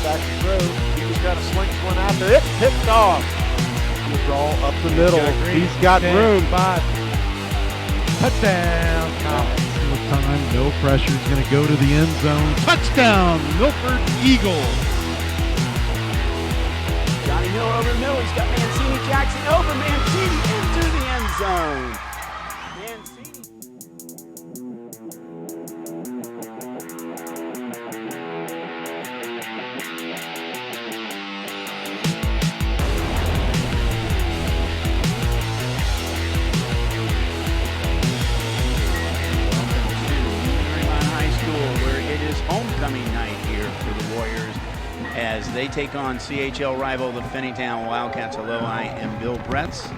Back to throw. He just kind of slings one out there. It's picked off. He'll draw up the middle. He's got room. 5. Touchdown, Collins. Time, no pressure. He's going to go to the end zone. Touchdown, Milford Eagles. Johnny Miller over the middle. He's got Mancini Jackson over Mancini into the end zone. Mancini. Homecoming night here for the Warriors as they take on CHL rival the Finneytown Wildcats. Hello, I am Bill Bretz,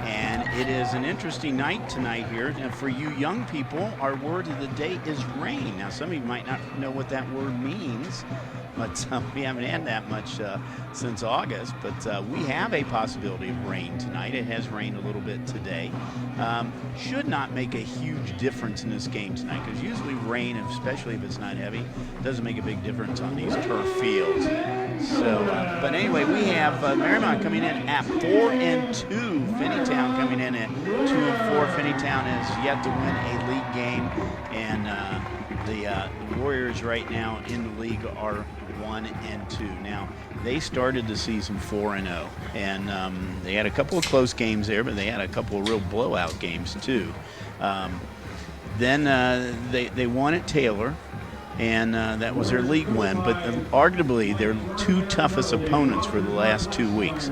and it is an interesting night tonight here. Now, for you young people, our word of the day is rain. Now, some of you might not know what that word means, but we haven't had that much since August, but we have a possibility of rain tonight. It has rained a little bit today. Should not make a huge difference in this game tonight, because usually rain, especially if it's not heavy, doesn't make a big difference on these turf fields. So, but anyway, we have Mariemont coming in at 4-2. Finneytown coming in at 2-4. Finneytown has yet to win a league game, and the Warriors right now in the league are 1-2. Now, they started the season 4-0, and they had a couple of close games there, but they had a couple of real blowout games too. Then they won at Taylor, and that was their league win, but arguably their two toughest opponents for the last 2 weeks.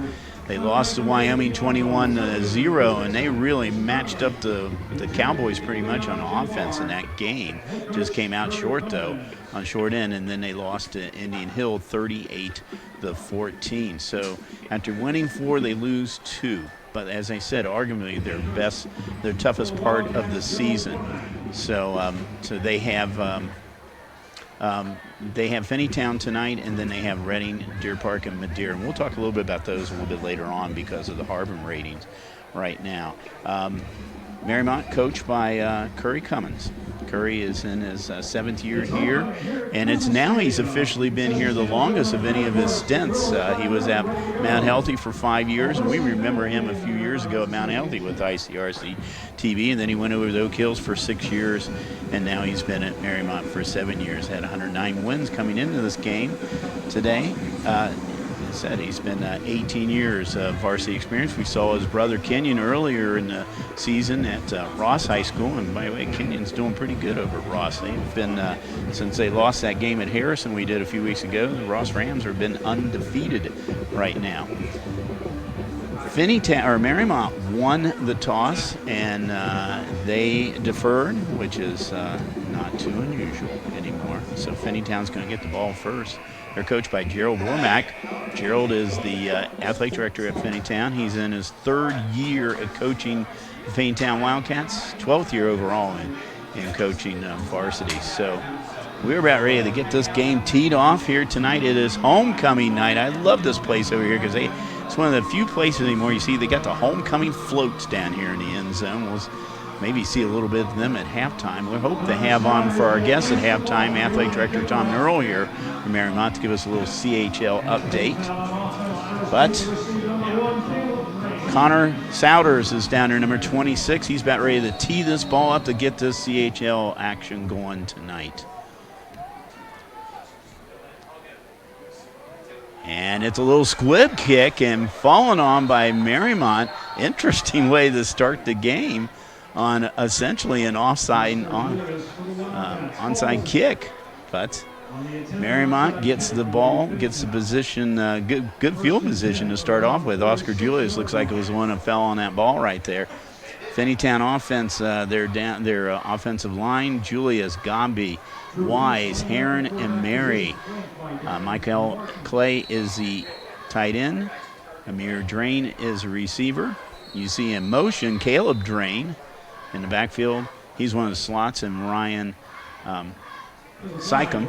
They lost to Wyoming 21-0, and they really matched up the Cowboys pretty much on offense in that game. Just came out short, though, on short end, and then they lost to Indian Hill 38-14. So after winning 4, they lose 2. But as I said, arguably their toughest part of the season. So they have Finneytown tonight, and then they have Reading, Deer Park, and Madeira. And we'll talk a little bit about those a little bit later on because of the Harbin ratings right now. Mariemont coached by Curry Cummins. Curry is in his 7th year here, and it's now he's officially been here the longest of any of his stints. He was at Mount Healthy for 5 years, and we remember him a few years ago at Mount Healthy with ICRC-TV, and then he went over to Oak Hills for 6 years, and now he's been at Mariemont for 7 years. Had 109 wins coming into this game today. Said he's been 18 years of varsity experience. We saw his brother Kenyon earlier in the season at Ross High School, and by the way, Kenyon's doing pretty good over at Ross. They've been since they lost that game at Harrison we did a few weeks ago. The Ross Rams have been undefeated right now. Mariemont won the toss, and they deferred, which is not too unusual anymore. So Finneytown's going to get the ball first. They're coached by Gerald Wormack. Gerald is the athletic director at Finneytown. He's in his 3rd year of coaching the Finneytown Wildcats, 12th year overall in coaching varsity. So we're about ready to get this game teed off here tonight. It is homecoming night. I love this place over here because it's one of the few places anymore you see they got the homecoming floats down here in the end zone. We'll maybe see a little bit of them at halftime. We hope to have on for our guests at halftime Athletic Director Tom Nurl here from Mariemont to give us a little CHL update. But Connor Souders is down there, number 26. He's about ready to tee this ball up to get this CHL action going tonight. And it's a little squib kick and fallen on by Mariemont. Interesting way to start the game on essentially an onside kick. But Mariemont gets the ball, gets the position, good field position to start off with. Oscar Julius looks like it was the one that fell on that ball right there. Finneytown offense, their offensive line, Julius, Gombe, Wise, Heron, and Mary. Michael Clay is the tight end. Amir Drain is a receiver. You see in motion Caleb Drain in the backfield. He's one of the slots, and Ryan Sycam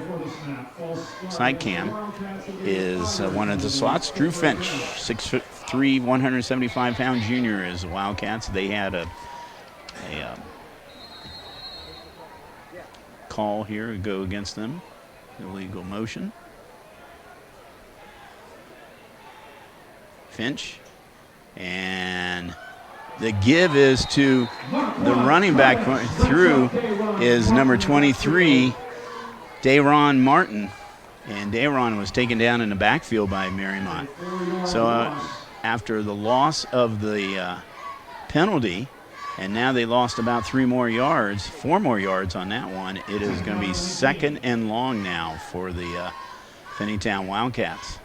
is one of the slots. Drew Finch, 6'3", 175-pound junior, is the Wildcats. They had a call here to go against them, illegal motion. Finch. And the give is to the running back through is number 23, Dayron Martin. And Dayron was taken down in the backfield by Mariemont. So after the loss of the penalty, and now they lost about 4 more yards on that one, it is going to be 2nd and long now for the Finneytown Wildcats.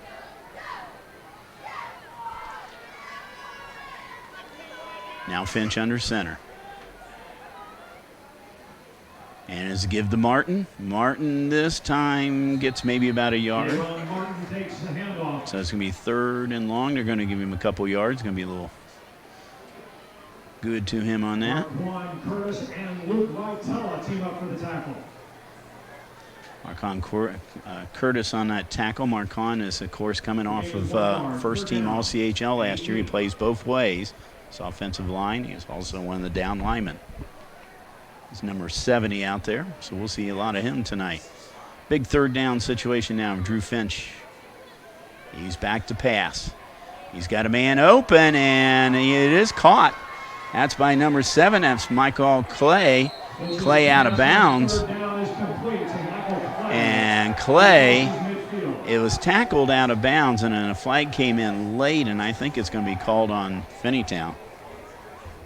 Now Finch under center. And is give to Martin. Martin this time gets maybe about a yard. So it's going to be 3rd and long. They're going to give him a couple yards. It's going to be a little good to him on that. Curtis and Luke Vitella team up for the tackle. Marcon Curtis on that tackle. Marcon is, of course, coming off of first team All-CHL last year. He plays both ways. It's offensive line. He's also one of the down linemen. He's number 70 out there, so we'll see a lot of him tonight. Big 3rd down situation now. Drew Finch. He's back to pass. He's got a man open, and it is caught. That's by number 7. That's Michael Clay. Clay out of bounds. And Clay, it was tackled out of bounds, and then a flag came in late, and I think it's going to be called on Finneytown.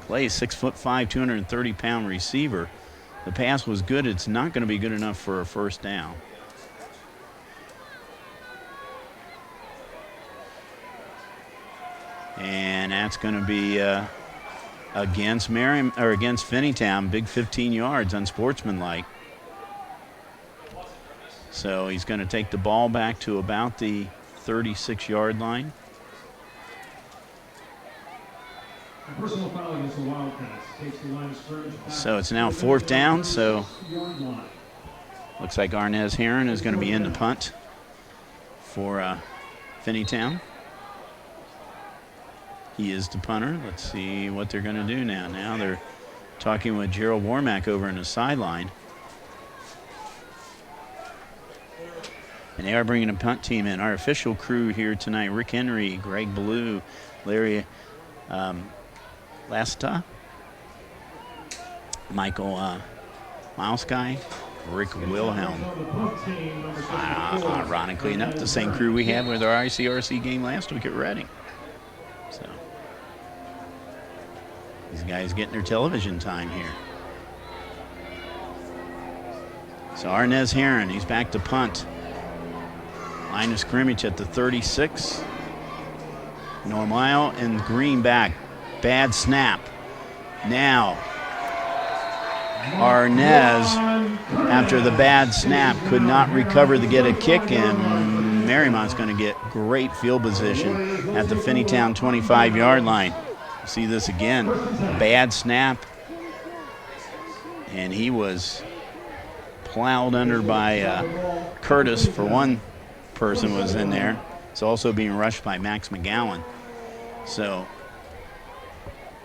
Clay, 6'5", 230-pound receiver. The pass was good. It's not going to be good enough for a 1st down. And that's going to be against Finneytown, big 15 yards, unsportsmanlike. So he's going to take the ball back to about the 36-yard line. Personal foul against the Wildcats. Takes the line of scrimmage back. So it's now 4th down. So looks like Arnez Heron is going to be in the punt for Finneytown. He is the punter. Let's see what they're going to do now. Now they're talking with Gerald Warmack over in the sideline. And they are bringing a punt team in. Our official crew here tonight: Rick Henry, Greg Ballou, Larry Lasta, Michael Milesky, Rick Wilhelm. Ironically enough, the same crew we had with our ICRC game last week at Reading. So these guys getting their television time here. So Arnez Heron, he's back to punt. Line of scrimmage at the 36. Normile and Green back. Bad snap. Now, Arnez, after the bad snap, could not recover to get a kick, and Mariemont's going to get great field position at the Finneytown 25-yard line. See this again. Bad snap. And he was plowed under by Curtis. For one person was in there. It's also being rushed by Max McGowan. So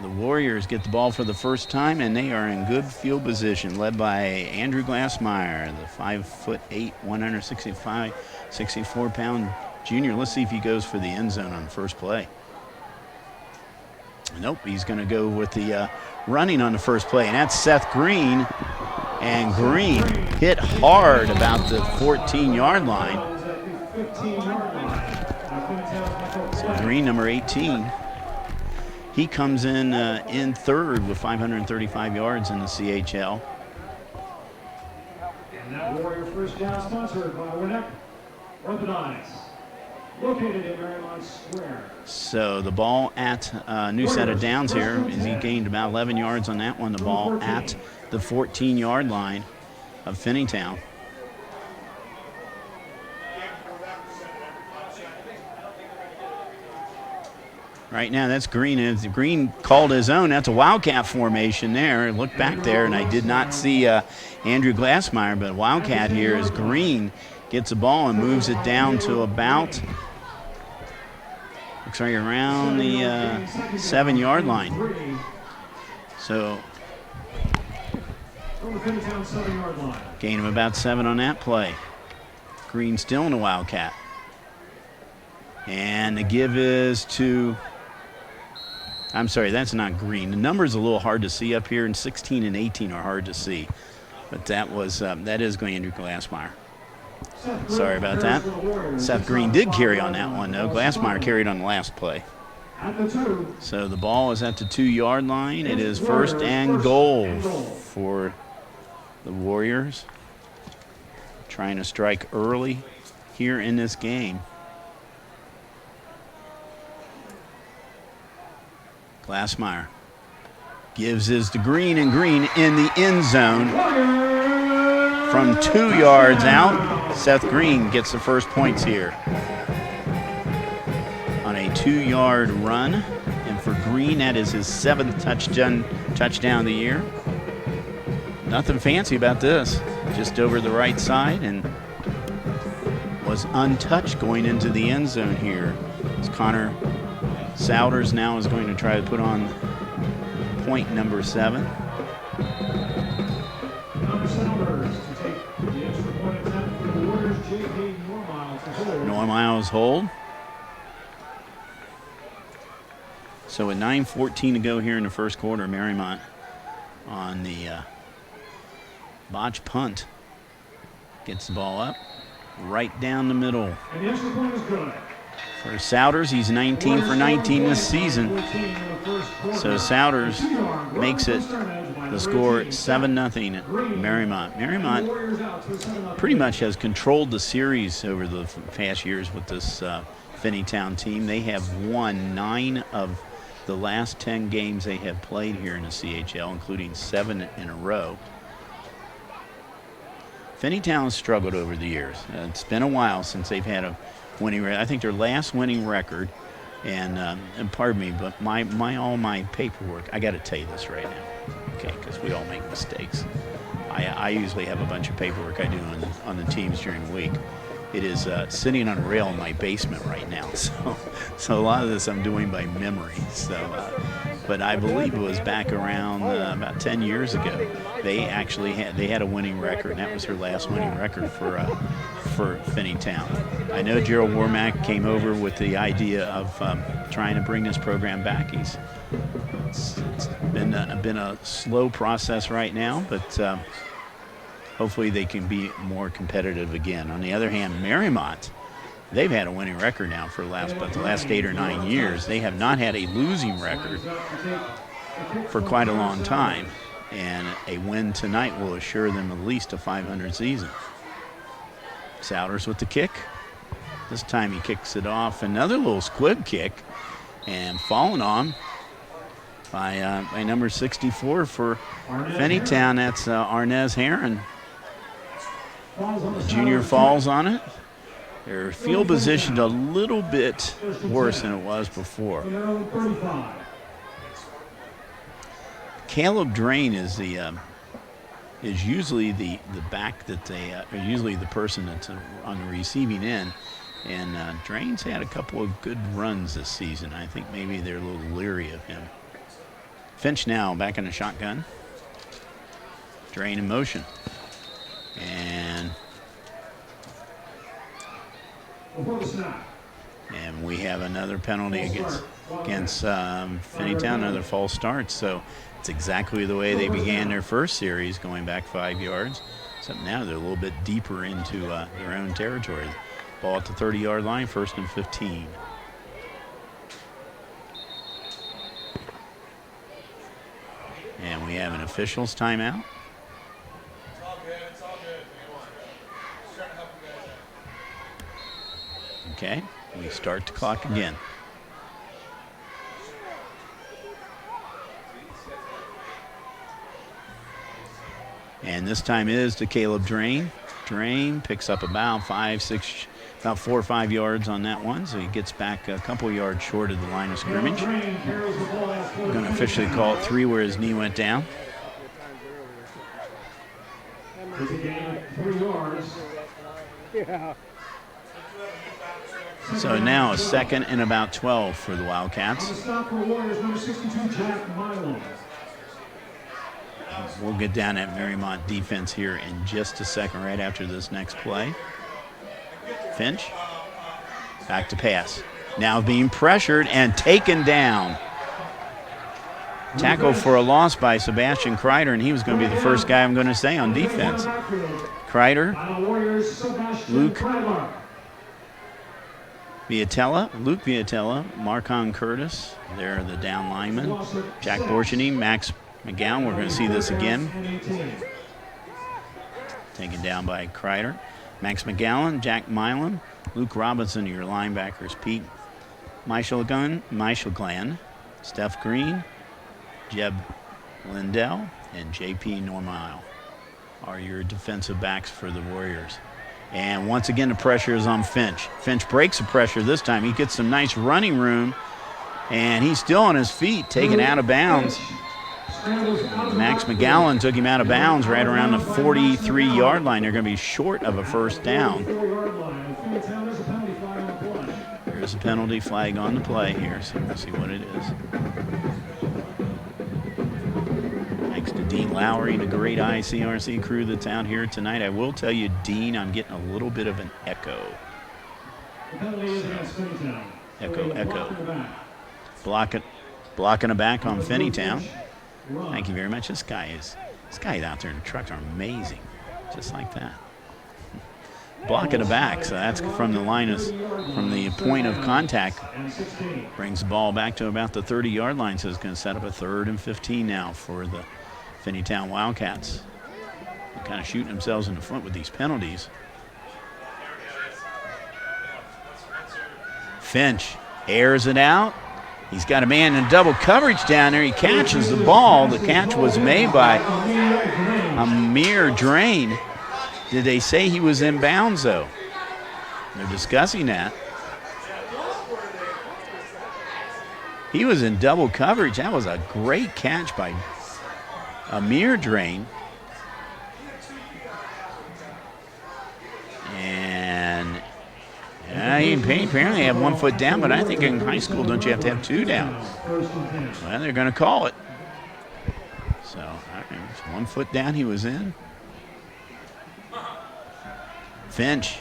the Warriors get the ball for the first time, and they are in good field position, led by Andrew Glassmeyer, the 5'8", 64-pound junior. Let's see if he goes for the end zone on the first play. Nope, he's going to go with the running on the first play, and that's Seth Green. And Green hit hard about the 14-yard line. So Green, number 18. He comes in 3rd with 535 yards in the CHL. And that Warrior first down sponsored by Winneck Orthodontics, located in Mariemont Square. So the ball at new set of downs here. He gained about 11 yards on that one. The ball at the 14-yard line of Finneytown. Right now, that's Green. Green called his own. That's a Wildcat formation there. Look back there, and I did not see Andrew Glassmeyer, but Wildcat here is Green gets the ball and moves it down to about, looks like around the 7-yard line. So gain of about 7 on that play. Green still in the Wildcat. And the give is to, I'm sorry, that's not Green. The number's a little hard to see up here, and 16 and 18 are hard to see. But that is going Andrew Glassmeyer. Sorry about that. Seth Green did carry on that one, though. Glassmeyer carried on the last play. So the ball is at the 2-yard line. It is first and goal for the Warriors. Trying to strike early here in this game. Glassmeyer gives his to Green, and Green in the end zone from 2 yards out. Seth Green gets the first points here on a 2-yard run. And for Green, that is his 7th touchdown of the year. Nothing fancy about this. Just over the right side, and was untouched going into the end zone here. As Connor Souders now is going to try to put on point number 7. Normiles hold. So with 9:14 to go here in the first quarter, Mariemont on the botch punt gets the ball up right down the middle. And the extra point is good. For Souders, he's 19 for 19 this season. So Souders makes it the score 7-0 Mariemont. Mariemont pretty much has controlled the series over the past years with this Finneytown team. They have won 9 of the last 10 games they have played here in the CHL, including 7 in a row. Finneytown has struggled over the years. It's been a while since they've had a winning record. I think their last winning record, and pardon me, but all my paperwork, I got to tell you this right now, okay, because we all make mistakes. I usually have a bunch of paperwork I do on the teams during the week. It is sitting on a rail in my basement right now, so a lot of this I'm doing by memory. But I believe it was back around about 10 years ago. They actually had a winning record, and that was her last winning record for Finneytown. I know Gerald Wormack came over with the idea of trying to bring this program back. It's been a slow process right now, but hopefully they can be more competitive again. On the other hand, Mariemont, they've had a winning record now for the last 8 or 9 years. They have not had a losing record for quite a long time, and a win tonight will assure them at least a 500 season. Souders with the kick. This time he kicks it off. Another little squib kick, and fallen on by number 64 for Finneytown. That's Arnez Heron. The junior falls on it. Their field positioned a little bit worse than it was before. Caleb Drain is usually the back that they are usually the person that's on the receiving end, and Drain's had a couple of good runs this season. I think maybe they're a little leery of him. Finch now back in the shotgun. Drain in motion, and we have another penalty against Finneytown, another false start. So it's exactly the way they began their first series, going back 5 yards. Except now they're a little bit deeper into their own territory. Ball at the 30-yard line, 1st and 15. And we have an official's timeout. Okay, we start the clock again. And this time is to Caleb Drain. Drain picks up about 4 or 5 yards on that one, so he gets back a couple yards short of the line of scrimmage. We're going to officially call it 3 where his knee went down. So now a 2nd and about 12 for the Wildcats. We'll get down at Mariemont defense here in just a second, right after this next play. Finch, back to pass. now being pressured and taken down. Tackle for a loss by Sebastian Kreider, and he was going to be the first guy I'm going to say on defense. Kreider, Luke Viatella, Marcon Curtis. They're the down linemen. Jack Borchany, Max McGowan. We're going to see this again. Taken down by Kreider. Max McGowan, Jack Milam, Luke Robinson, your linebackers. Pete Michael Glenn, Steph Green, Jeb Lindell, and J.P. Normile are your defensive backs for the Warriors. And once again, the pressure is on Finch. Finch breaks the pressure this time. He gets some nice running room, and he's still on his feet, taken out of bounds. Max McGowan took him out of bounds right around the 43-yard line. They're going to be short of a first down. There's a penalty flag on the play here, so we'll see what it is. Thanks to Dean Lowry and the great ICRC crew that's out here tonight. I will tell you, Dean, I'm getting a little bit of an echo. Echo. Blocking a back on Finneytown. Thank you very much. This guy out there in the trucks are amazing, just like that. Blocking a back, so that's from the point of contact. Brings the ball back to about the 30-yard line, so it's going to set up a 3rd and 15 now for the Finneytown Wildcats. They're kind of shooting themselves in the foot with these penalties. Finch airs it out. He's got a man in double coverage down there. He catches the ball. The catch was made by Amir Drain. Did they say he was in bounds, though? They're discussing that. He was in double coverage. That was a great catch by Amir Drain. And he apparently had 1 foot down, but I think in high school, don't you have to have 2 down? Well, they're going to call it. So, it's 1 foot down he was in. Finch,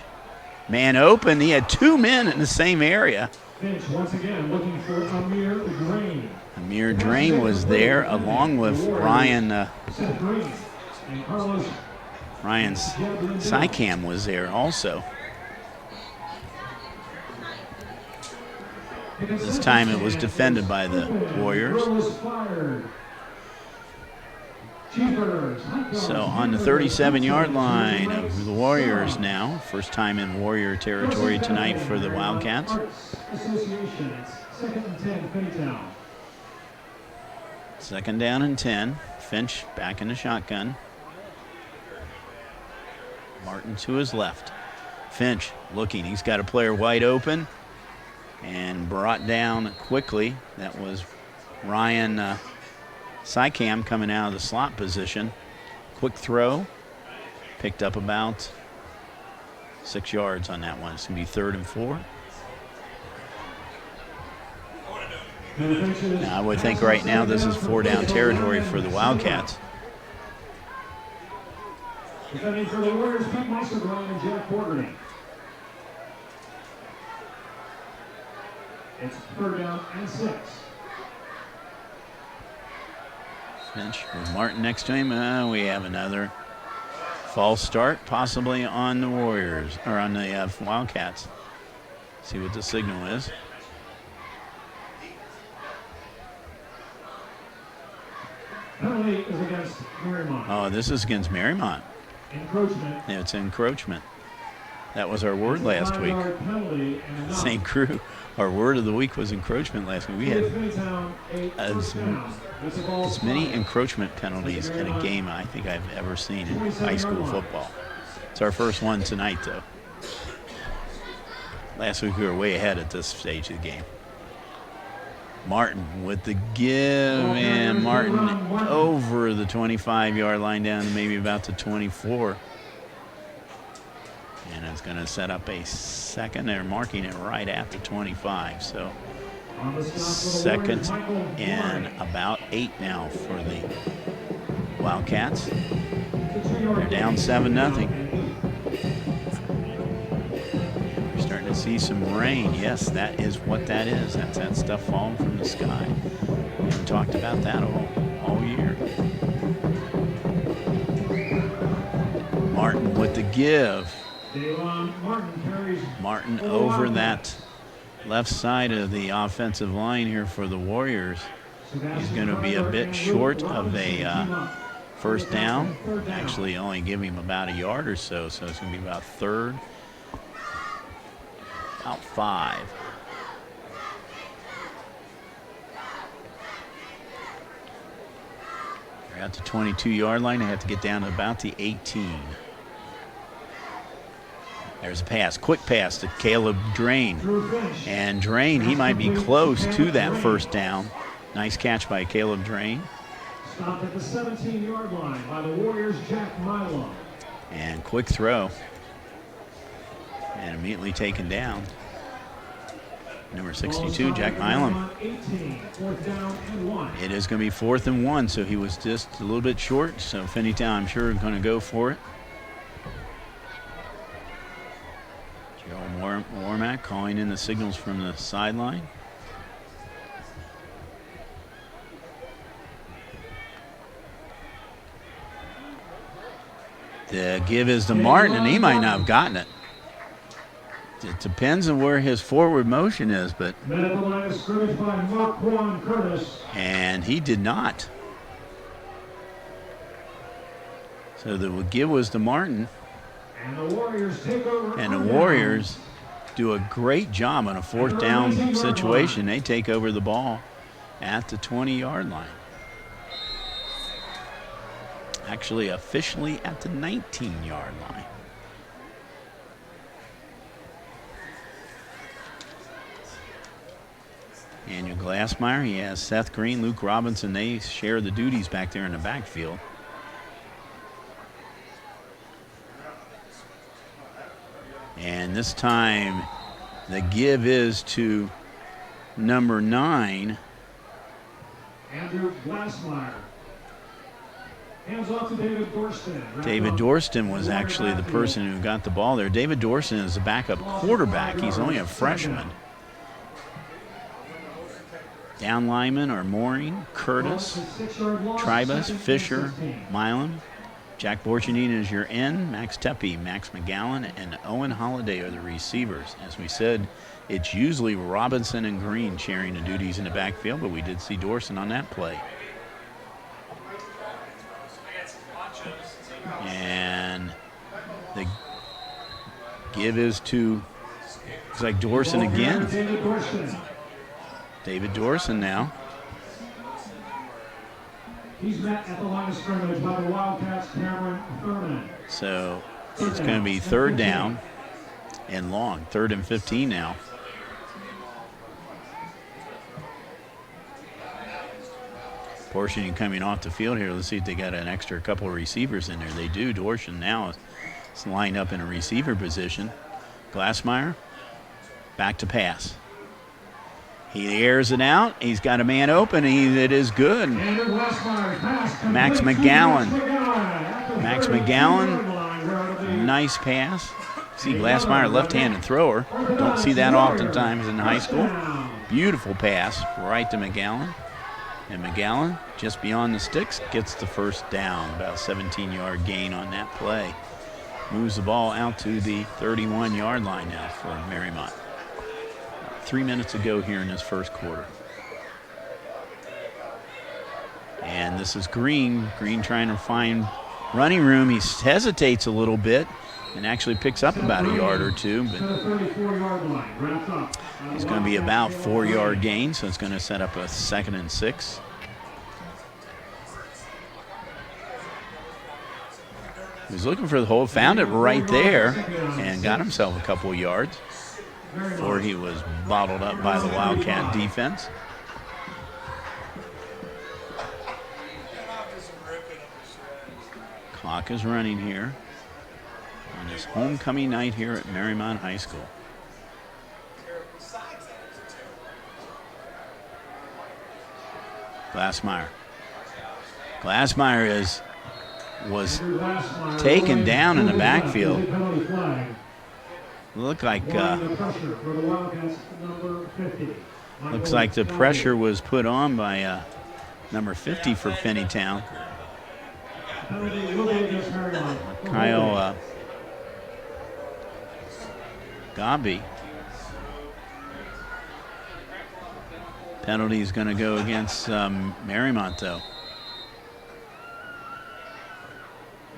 man open. He had 2 men in the same area. Finch once again looking for Amir Drain. Amir Drain was there along with Ryan Sycam was there also. This time it was defended by the Warriors. So on the 37-yard line of the Warriors now. First time in Warrior territory tonight for the Wildcats. Second down and 10. Finch back in the shotgun. Martin to his left. Finch looking. He's got a player wide open and brought down quickly. That was Ryan Sycam coming out of the slot position. Quick throw. Picked up about 6 yards on that one. It's going to be 3rd and 4. Now, I would think right now this is 4-down territory for the Wildcats. Defending for the Warriors, Pete Meistergren and Jack Borgany. It's 3rd down and 6. Finch with Martin next to him. We have another false start, possibly on the Warriors, or on the Wildcats. See what the signal is. Penalty is against Marymont. Oh, this is against Marymont. Encroachment. Yeah, it's encroachment. That was our word last week. St. Crew, our word of the week was encroachment last week. We had as many encroachment penalties in a game I think I've ever seen in high school football. It's our first one tonight, though. Last week we were way ahead at this stage of the game. Martin with the give, and Martin over the 25-yard line down to maybe about the 24. And it's going to set up a second. They're marking it right at the 25. So 2nd and about 8 now for the Wildcats. They're down 7-0. We're starting I see some rain. Yes, that is what that is. That's that stuff falling from the sky. We haven't talked about that all year. Martin with the give. Martin over that left side of the offensive line here for the Warriors. He's going to be a bit short of a first down. Actually only give him about a yard or so, so it's going to be about third. About 5. They're at the 22-yard line. They have to get down to about the 18. There's a pass, quick pass to Caleb Drain. And Drain, he might be close to that first down. Nice catch by Caleb Drain. Stopped at the 17-yard line by the Warriors' Jack Milo. And quick throw. And immediately taken down. Number 62, Jack Milam. It is going to be 4th and 1, so he was just a little bit short. So Finneytown, I'm sure, is going to go for it. Joe Warmack calling in the signals from the sideline. The give is to Martin, and he might not have gotten it. It depends on where his forward motion is, but. And he did not. So the give was to Martin. And the Warriors do a great job on a 4th down situation. They take over the ball at the 20-yard line. Actually, officially at the 19-yard line. Daniel Glassmeyer, he has Seth Green, Luke Robinson. They share the duties back there in the backfield. And this time, the give is to number 9. Andrew Glassmeyer. Hands off to David Dorston. David Dorston was actually the person who got the ball there. David Dorston is the backup quarterback. He's only a freshman. Down linemen are Mooring, Curtis, Tribus, Fisher, Milam. Jack Borchanine is your end. Max Tepe, Max McGowan, and Owen Holiday are the receivers. As we said, it's usually Robinson and Green sharing the duties in the backfield, but we did see Dorston on that play. And the give is to, looks like Dorston again. David Dorston now. He's met at the line of scrimmage by the Wildcats' Cameron Thurman. So it's going to be 3rd down and long. 3rd and 15 now. Dorston coming off the field here. Let's see if they got an extra couple of receivers in there. They do. Dorston now is lined up in a receiver position. Glassmeyer back to pass. He airs it out. He's got a man open. It is good. Max McGowan. Max McGowan. Nice pass. See Glassmeyer, left-handed thrower. Don't see that oftentimes in high school. Beautiful pass right to McGowan. And McGowan, just beyond the sticks, gets the first down. About a 17-yard gain on that play. Moves the ball out to the 31-yard line now for Marymont. 3 minutes ago here in this first quarter. And this is Green. Green trying to find running room. He hesitates a little bit and actually picks up about a yard or two. But it's going to be about 4-yard gain, so it's going to set up a 2nd and 6. He was looking for the hole, found it right there, and got himself a couple of yards before he was bottled up by the Wildcat defense. Clock is running here on this homecoming night here at Marymont High School. Glassmeyer. Glassmeyer was taken down in the backfield. Looks like Applying the pressure for the Wildcats, number 50. looks like the pressure was put on by number 50 for Finneytown. Penalty will be against Mariemont. Kyle Gabi. Penalty is going to go against Marymont, though.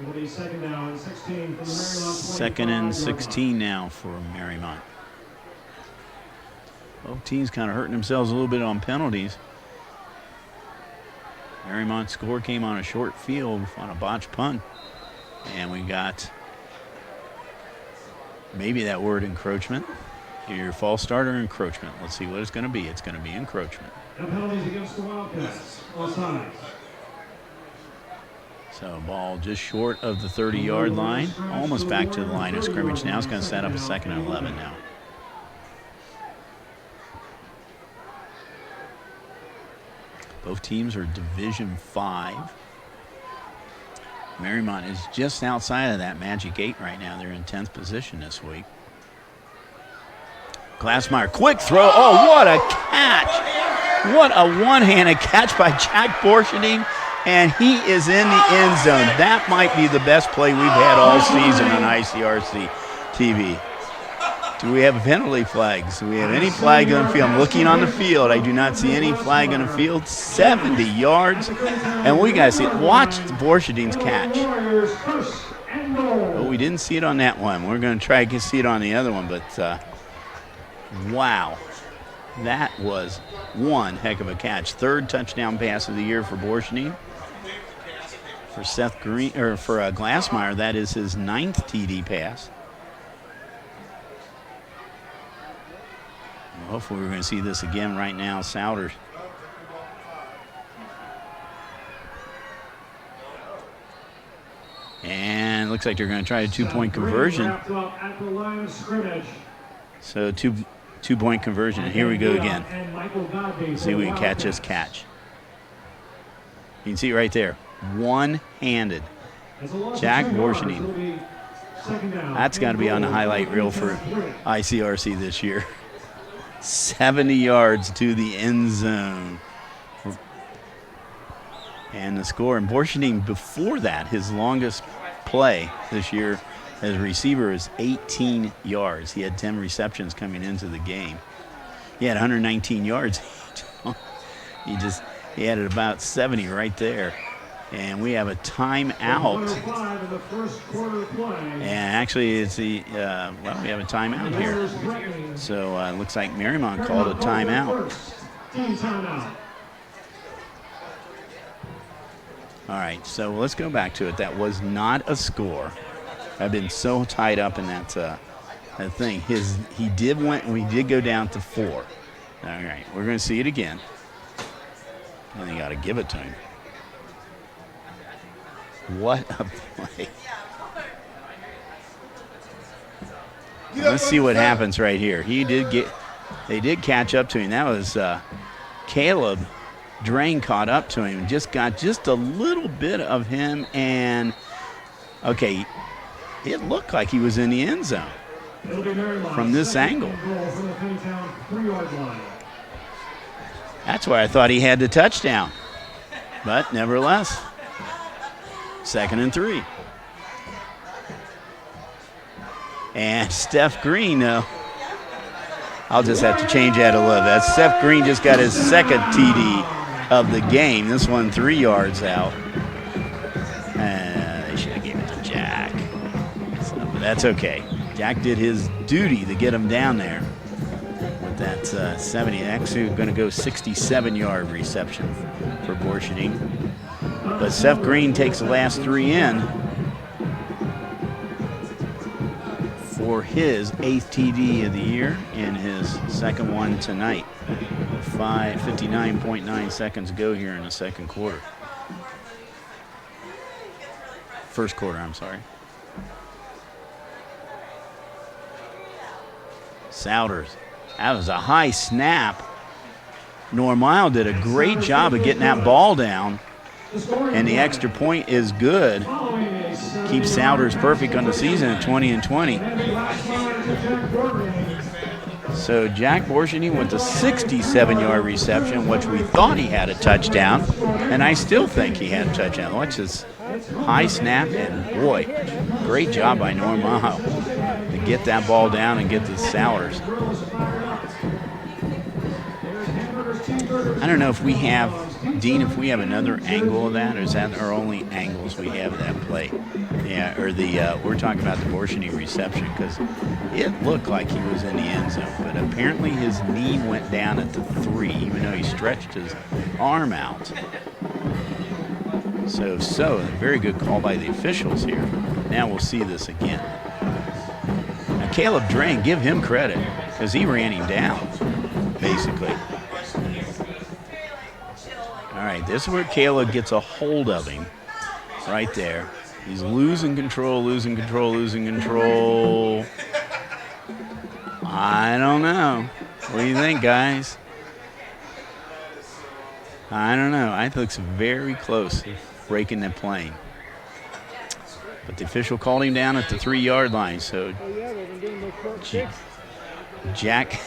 It'll be second down and 16 from the Mariemont. Second and 16 now for Marymont. Both teams kind of hurting themselves a little bit on penalties. Marymont's score came on a short field on a botched punt. And we got maybe that word encroachment. Your false start or encroachment. Let's see what it's going to be. It's going to be encroachment. And penalties against the Wildcats. All sides. So ball just short of the 30-yard line. Almost back to the line of scrimmage now. It's going to set up a 2nd and 11 now. Both teams are Division 5. Marymont is just outside of that Magic 8 right now. They're in 10th position this week. Glassmeyer, quick throw. Oh, what a catch. What a one-handed catch by Jack Borshading, and he is in the end zone. That might be the best play we've had all season on ICRC-TV. Do we have penalty flags? Do we have any flag on the field? I'm looking on the field. I do not see any flag on the field. 70 yards. And we got to see it. Watch Borshading's catch. Oh, we didn't see it on that one. We're going to try to see it on the other one, but wow. That was one heck of a catch. 3rd touchdown pass of the year for Borshading. For Seth Green, or for Glassmeyer, that is his 9th TD pass. Hopefully we're going to see this again right now. Souders. And looks like they're going to try a 2-point conversion. So two-point conversion. And here we go again. See if we can catch this catch. You can see it right there. One-handed. Jack Borshading. That's got to be on the highlight reel for ICRC this year. 70 yards to the end zone. And the score. And Borshading, before that, his longest play this year as a receiver is 18 yards. He had 10 receptions coming into the game. He had 119 yards. He had about 70 right there. And we have a timeout. And actually, it's the we have a timeout here. So it looks like Mariemont called a timeout. All right, so let's go back to it. That was not a score. I've been so tied up in that thing. We did go down to 4. All right, we're going to see it again. And you got to give it to him. What a play. Let's see what happens right here. They did catch up to him. That was Caleb Drain caught up to him. Just got just a little bit of him, and okay, it looked like he was in the end zone from this angle. That's why I thought he had the touchdown. But nevertheless, 2nd and 3. And Steph Green, though, I'll just have to change that a little bit. Steph Green just got his 2nd TD of the game. This one 3 yards out. And they should have given it to Jack. So, but that's okay. Jack did his duty to get him down there with that 70. Actually, going to go 67-yard reception for Borshading. But Seth Green takes the last 3 in for his 8th TD of the year and his 2nd one tonight. 59.9 seconds to go here in the 2nd quarter. 1st quarter, I'm sorry. Souders. That was a high snap. Normal did a great job of getting that ball down. And the extra point is good. Keeps Souders perfect on the season at 20-20. So Jack Borshany with the 67-yard reception, which we thought he had a touchdown, and I still think he had a touchdown. Watch this high snap, and boy, great job by Normajo to get that ball down and get the Souders. I don't know if we have, Dean, if we have another angle of that, or is that our only angles we have of that play? Yeah, or we're talking about the Borshany reception, because it looked like he was in the end zone, but apparently his knee went down at the 3, even though he stretched his arm out. So a very good call by the officials here. Now we'll see this again. Now Caleb Drain, give him credit, because he ran him down, basically. All right, this is where Caleb gets a hold of him, right there. He's losing control. I don't know. What do you think, guys? I don't know. I think it looks very close to breaking the plane. But the official called him down at the 3-yard line, so Jack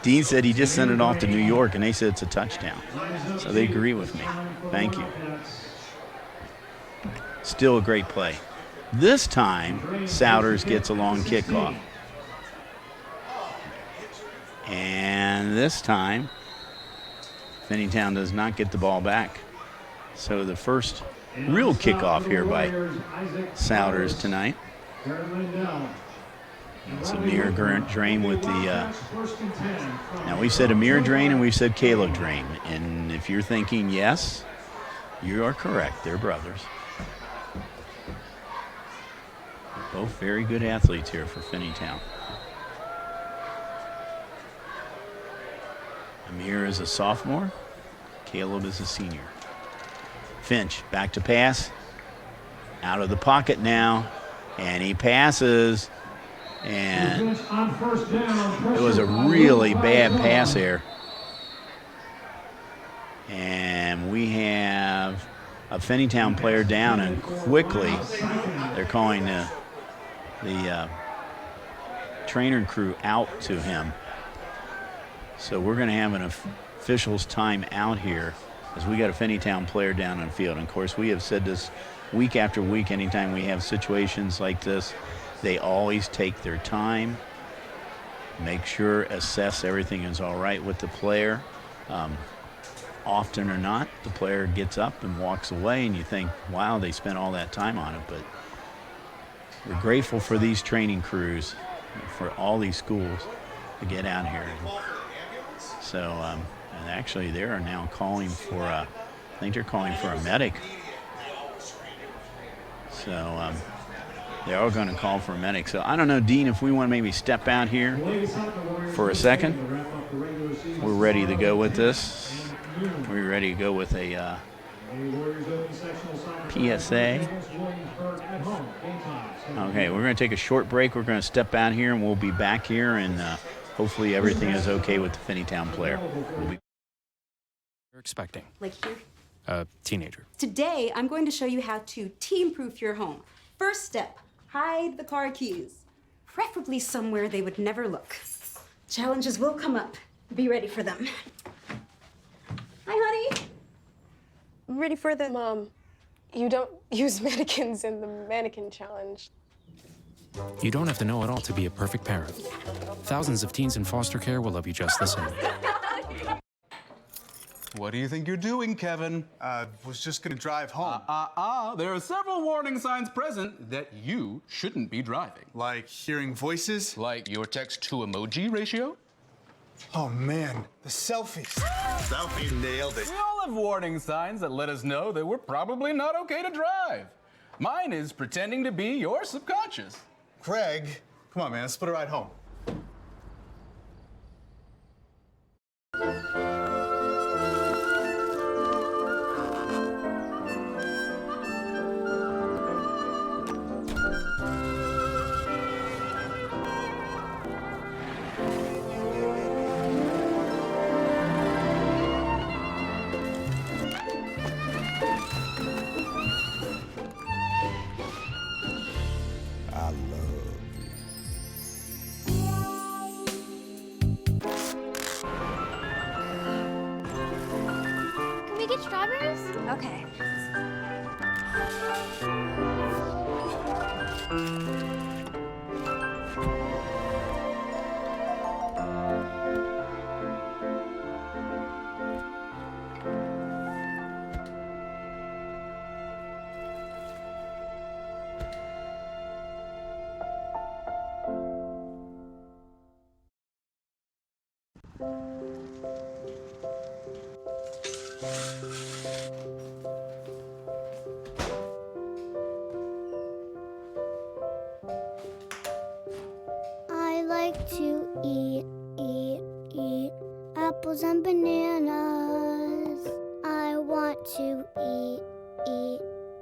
Dean said he just sent it off to New York, and they said it's a touchdown. So they agree with me. Thank you. Still a great play. This time, Souders gets a long kickoff. And this time, Finneytown does not get the ball back. So the first real kickoff here by Souders tonight. It's Amir Drain with the, now we've said Amir Drain and we've said Caleb Drain. And if you're thinking yes, you are correct. They're brothers. Both very good athletes here for Finneytown. Amir is a sophomore. Caleb is a senior. Finch back to pass. Out of the pocket now. And he passes. And it was a really bad pass there. And we have a Finneytown player down, and quickly they're calling the trainer crew out to him. So we're going to have an official's time out here as we got a Finneytown player down on the field. And of course, we have said this week after week, anytime we have situations like this, they always take their time, make sure, assess everything is all right with the player. Often or not, the player gets up and walks away, and you think, wow, they spent all that time on it. But we're grateful for these training crews, for all these schools to get out here. So, and actually, they are now calling for, I think they're calling for a medic. So, they are going to call for a medic. So I don't know, Dean, if we want to maybe step out here for a second. We're ready to go with this. We're ready to go with a PSA. Okay, we're going to take a short break. We're going to step out here, and we'll be back here, and hopefully everything is okay with the Finneytown player. You're expecting? Like here? A teenager. Today, I'm going to show you how to team-proof your home. First step, hide the car keys. Preferably somewhere they would never look. Challenges will come up. Be ready for them. Hi, honey. I'm ready for the... Mom, you don't use mannequins in the mannequin challenge. You don't have to know it all to be a perfect parent. Thousands of teens in foster care will love you just the same. What do you think you're doing, Kevin? Was just gonna drive home. There are several warning signs present that you shouldn't be driving. Like hearing voices? Like your text-to-emoji ratio? Oh man, the selfies. Selfie nailed it. We all have warning signs that let us know that we're probably not okay to drive. Mine is pretending to be your subconscious. Craig, come on man, let's split a ride home. subscribers? Okay. I like to eat apples and bananas. I want to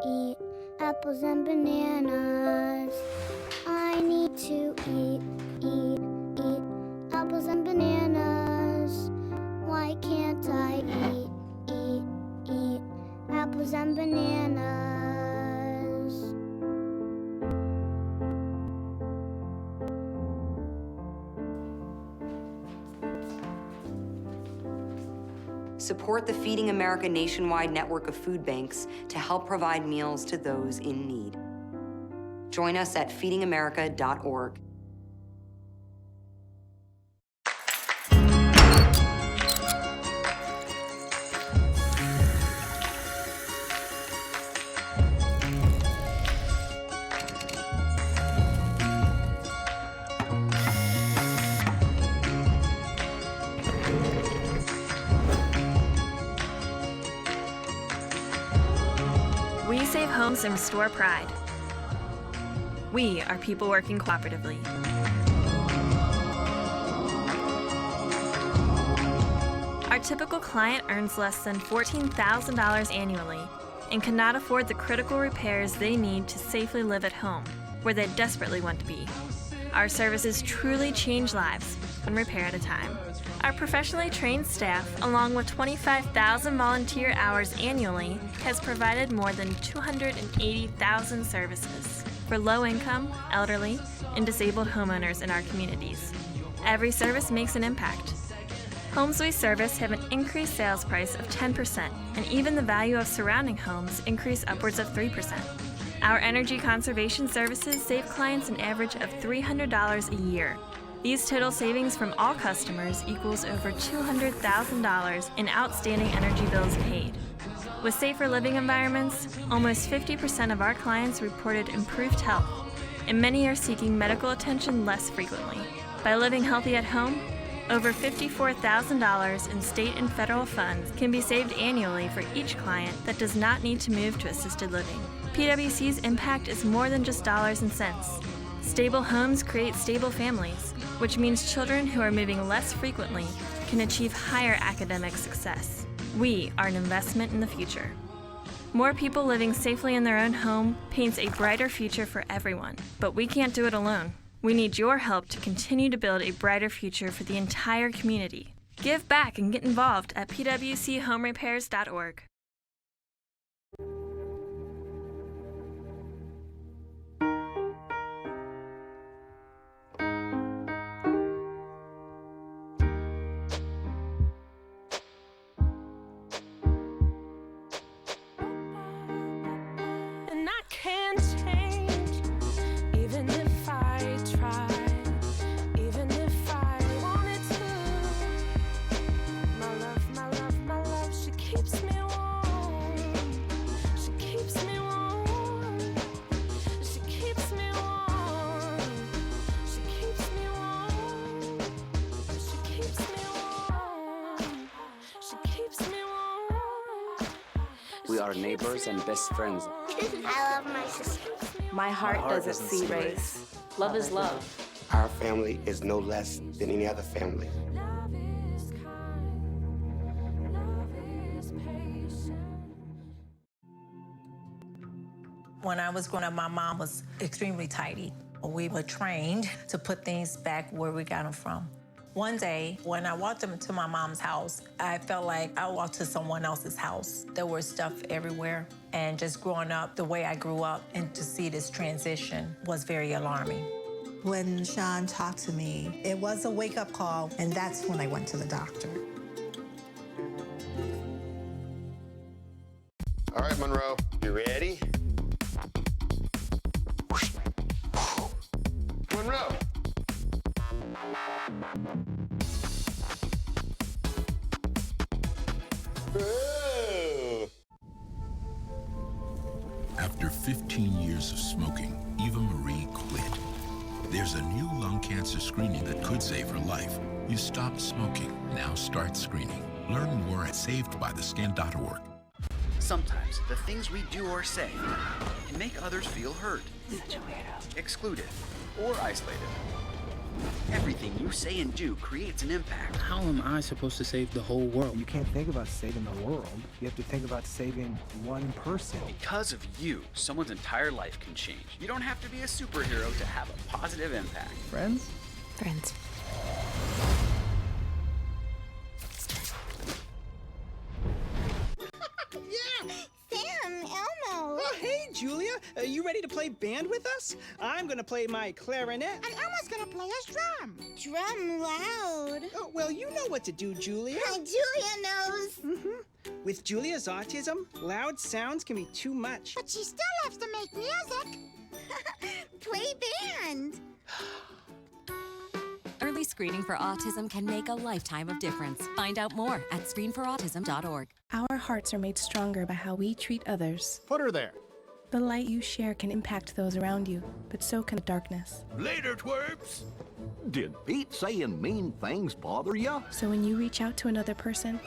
eat apples and bananas. I need to eat apples and bananas. Why can't I eat apples and bananas? Support the Feeding America nationwide network of food banks to help provide meals to those in need. Join us at feedingamerica.org. We save homes and restore pride. We are people working cooperatively. Our typical client earns less than $14,000 annually and cannot afford the critical repairs they need to safely live at home, where they desperately want to be. Our services truly change lives, one repair at a time. Our professionally trained staff, along with 25,000 volunteer hours annually, has provided more than 280,000 services for low-income, elderly, and disabled homeowners in our communities. Every service makes an impact. Homes we service have an increased sales price of 10%, and even the value of surrounding homes increase upwards of 3%. Our energy conservation services save clients an average of $300 a year. These total savings from all customers equals over $200,000 in outstanding energy bills paid. With safer living environments, almost 50% of our clients reported improved health, and many are seeking medical attention less frequently. By living healthy at home, over $54,000 in state and federal funds can be saved annually for each client that does not need to move to assisted living. PwC's impact is more than just dollars and cents. Stable homes create stable families, which means children who are moving less frequently can achieve higher academic success. We are an investment in the future. More people living safely in their own home paints a brighter future for everyone, but we can't do it alone. We need your help to continue to build a brighter future for the entire community. Give back and get involved at pwchomrepairs.org. We are neighbors and best friends. I love my sister. My heart doesn't see race. Love is love. Our family is no less than any other family. When I was growing up, my mom was extremely tidy. We were trained to put things back where we got them from. One day, when I walked into my mom's house, I felt like I walked to someone else's house. There was stuff everywhere. And just growing up the way I grew up and to see this transition was very alarming. When Sean talked to me, it was a wake-up call, and that's when I went to the doctor. right, Monroe. You ready? Monroe. After 15 years of smoking, Eva Marie quit. There's a new lung cancer screening that could save her life. You stopped smoking. Now start screening. Learn more at savedbytheskin.org. Sometimes the things we do or say can make others feel hurt, excluded, or isolated. Everything you say and do creates an impact. How am I supposed to save the whole world? You can't think about saving the world. You have to think about saving one person. Because of you, someone's entire life can change. You don't have to be a superhero to have a positive impact. Friends? Friends. Yeah! Sam, Elmo! Oh, hey, Julia. Are you ready to play band with us? I'm gonna play my clarinet. And Elmo's gonna play his drum. Drum loud. Oh, well, you know what to do, Julia. Julia knows. With Julia's autism, loud sounds can be too much. But she still loves to make music. Play band. Early screening for autism can make a lifetime of difference. Find out more at screenforautism.org. Our hearts are made stronger by how we treat others. Put her there. The light you share can impact those around you, but so can the darkness. Later, twerps! Did Pete saying mean things bother ya? So when you reach out to another person,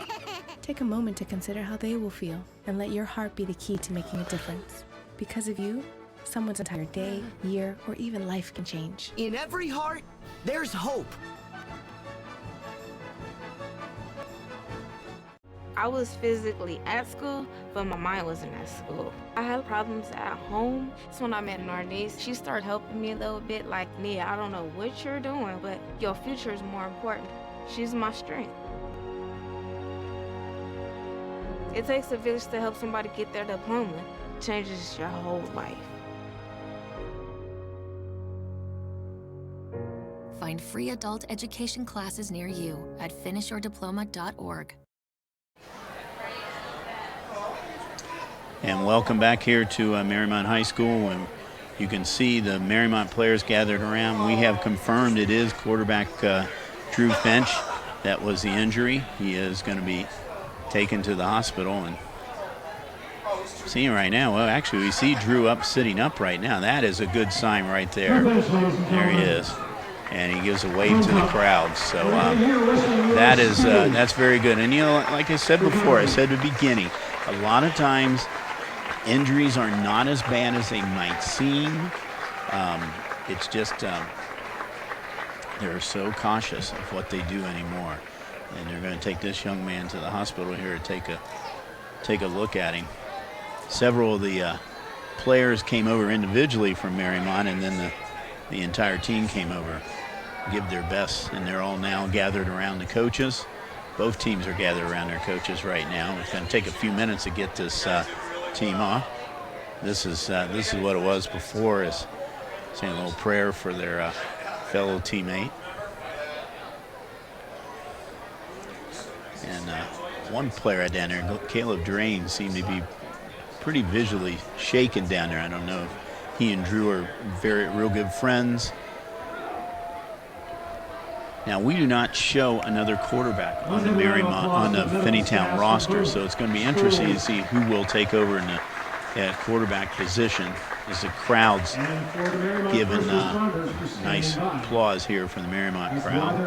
take a moment to consider how they will feel and let your heart be the key to making a difference. Because of you, someone's entire day, year, or even life can change. In every heart, there's hope. I was physically at school, but my mind wasn't at school. I had problems at home. That's when I met Narnese. She started helping me a little bit, like, Nia, I don't know what you're doing, but your future is more important. She's my strength. It takes a village to help somebody get their diploma. It changes your whole life. Find free adult education classes near you at finishyourdiploma.org. And welcome back here to Mariemont High School. And you can see the Mariemont players gathered around. We have confirmed it is quarterback Drew Finch. That was the injury. He is going to be taken to the hospital. And seeing right now, well, actually we see Drew sitting up right now. That is a good sign right there. There he is. And he gives a wave to the crowd. So that's very good. And you know, like I said before, I said at the beginning, a lot of times injuries are not as bad as they might seem. It's just they're so cautious of what they do anymore. And they're going to take this young man to the hospital here to take a look at him. Several of the players came over individually from Mariemont, and then the entire team came over, give their best, and they're all now gathered around the coaches. Both teams are gathered around their coaches right now. It's going to take a few minutes to get this team off. This is what it was before, is saying a little prayer for their fellow teammate. And one player down there, Caleb Drain, seemed to be pretty visually shaken down there. I don't know if he and Drew are real good friends. Now, we do not show another quarterback on the Finneytown roster, so it's going to be interesting to see who will take over in the quarterback position as the crowd's giving nice applause here from the Mariemont crowd.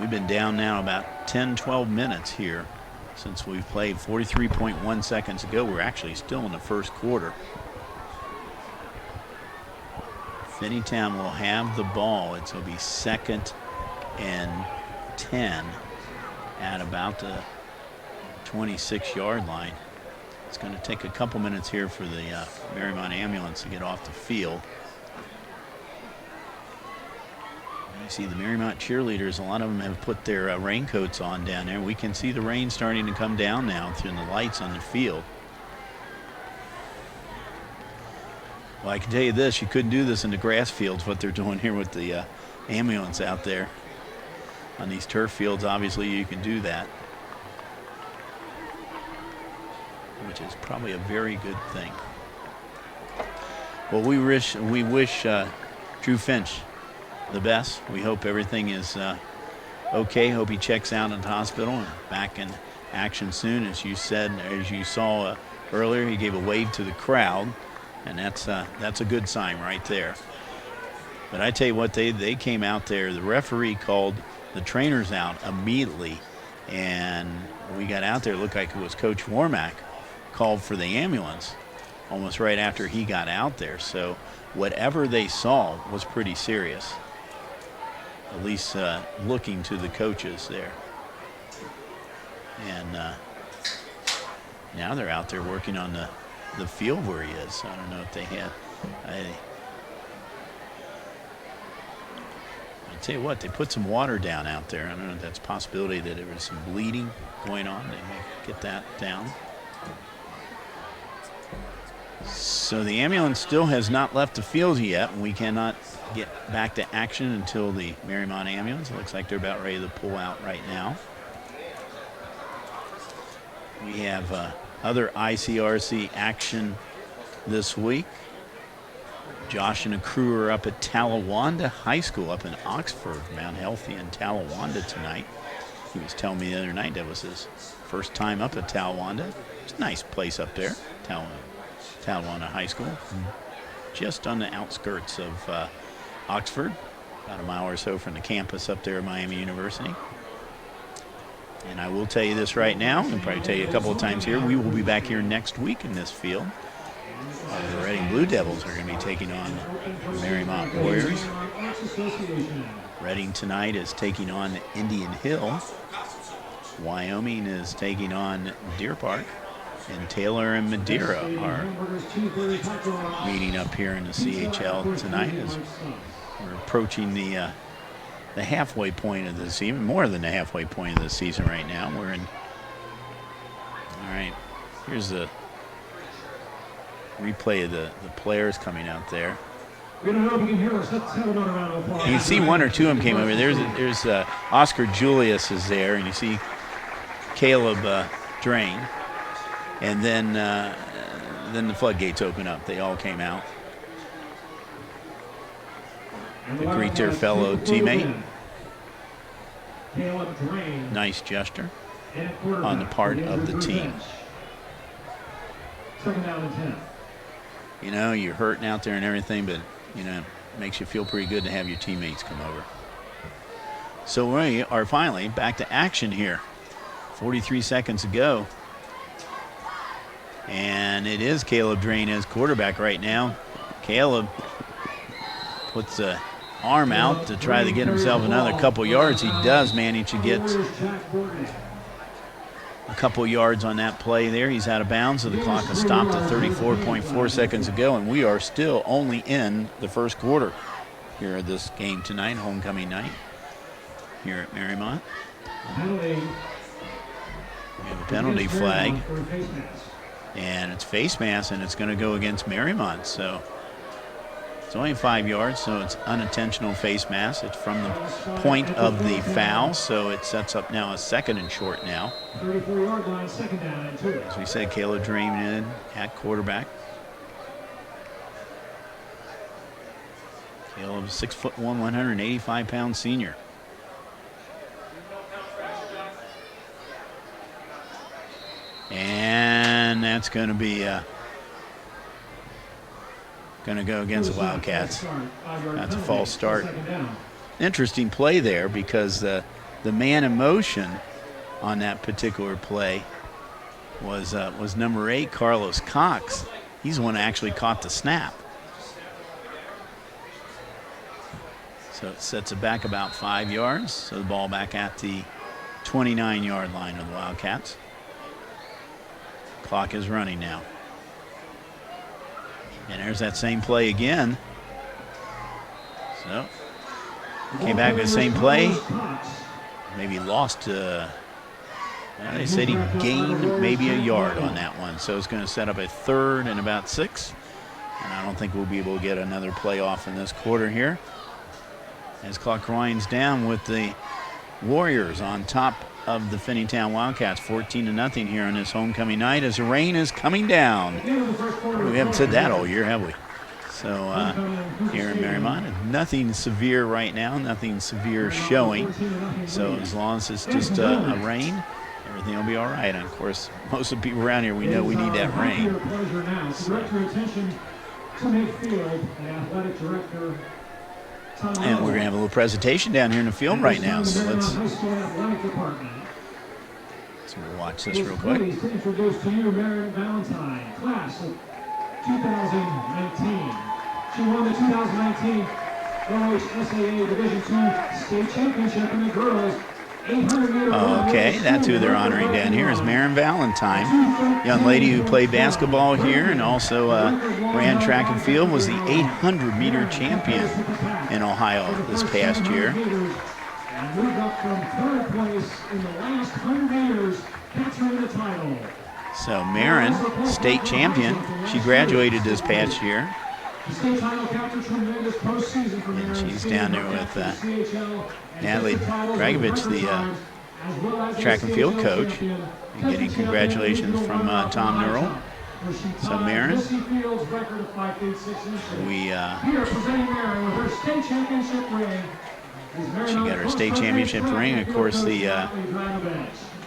We've been down now about 10, 12 minutes here since we've played. 43.1 seconds ago. We're actually still in the first quarter. Finneytown will have the ball. It will be 2nd and 10 at about the 26-yard line. It's going to take a couple minutes here for the Mariemont ambulance to get off the field. You see the Mariemont cheerleaders, a lot of them have put their raincoats on down there. We can see the rain starting to come down now through the lights on the field. Well, I can tell you this, you couldn't do this in the grass fields, what they're doing here with the ambulance out there. On these turf fields, obviously, you can do that. which is probably a very good thing. Well, we wish Drew Finch the best. We hope everything is okay. Hope he checks out at the hospital and back in action soon. As you said, as you saw earlier, he gave a wave to the crowd, and that's a good sign right there. But I tell you what, they came out there. The referee called the trainers out immediately, and we got out there. It looked like it was Coach Warmack called for the ambulance almost right after he got out there. So whatever they saw was pretty serious, at least looking to the coaches there. And now they're out there working on the field where he is. I don't know if they had. I tell you what, they put some water down out there. I don't know if that's a possibility that there was some bleeding going on. They may get that down. So the ambulance still has not left the field yet, and we cannot get back to action until the Marymont ambulance. It looks like they're about ready to pull out right now. We have other ICRC action this week. Josh and a crew are up at Talawanda High School up in Oxford, Mount Healthy in Talawanda tonight. He was telling me the other night that was his first time up at Talawanda. It's a nice place up there, Talawanda High School. Just on the outskirts of Oxford, about a mile or so from the campus up there at Miami University. And I will tell you this right now, I'll probably tell you a couple of times here, we will be back here next week in this field. The Reading Blue Devils are going to be taking on the Marymont Warriors. Reading tonight is taking on Indian Hill. Wyoming is taking on Deer Park. And Taylor and Madeira are meeting up here in the CHL tonight as we're approaching the halfway point of the season, more than the halfway point of the season right now. We're in. All right, here's the replay of the players coming out there. You can see one or two of them came over. There's Oscar Julius is there, and you see Caleb Drain, and then the floodgates open up. They all came out to greet their fellow teammate. Nice gesture on the part of the team. Second down and 10. You know, you're hurting out there and everything, but, you know, it makes you feel pretty good to have your teammates come over. So we are finally back to action here. 43 seconds ago. And it is Caleb Drain as quarterback right now. Caleb puts the arm out to try to get himself another couple yards. He does manage to get a couple yards on that play there. He's out of bounds, so the clock has stopped at 34.4 seconds ago, and we are still only in the first quarter here at this game tonight, homecoming night here at Marymont. We have a penalty flag, and it's face mask, and it's going to go against Marymont. So it's only 5 yards, so it's unintentional face mask. It's from the point of the foul, so it sets up now a second and short now. 34-yard line, second down and 2. As we said, Caleb Dream in at quarterback. Caleb, 6'1", 185-pound senior. And that's going to be going to go against the Wildcats. That's a false start. Interesting play there because the man in motion on that particular play was number 8, Carlos Cox. He's the one that actually caught the snap. So it sets it back about 5 yards. So the ball back at the 29-yard line of the Wildcats. Clock is running now. And there's that same play again. So came back with the same play. Maybe lost. They said he gained maybe a yard on that one. So it's going to set up a 3rd and about 6. And I don't think we'll be able to get another play off in this quarter here. As clock winds down with the Warriors on top of the Finneytown Wildcats, 14-0 here on this homecoming night as the rain is coming down. We haven't said that all year, have we? So here in Marymont, nothing severe right now, nothing severe showing. So as long as it's just a rain, everything will be all right. And of course, most of the people around here, we know we need that rain. And we're going to have a little presentation down here in the field right now. So let's watch this real quick. Pleased to introduce to you Marion Valentine, class of 2019. She won the 2019 SAA Division II State Championship in the girls 800-meter. Okay, that's who they're honoring down here is Marion Valentine, young lady who played basketball here and also ran track and field, was the 800-meter champion in Ohio this past year. And moved up from third place in the last 100 meters, capturing the title. So Marion, state champion, she graduated this past year. And she's down there with Natalie Dragovich, the track and field coach, and getting congratulations from Tom Nurl. So Marion, she got her state championship ring. Of course, the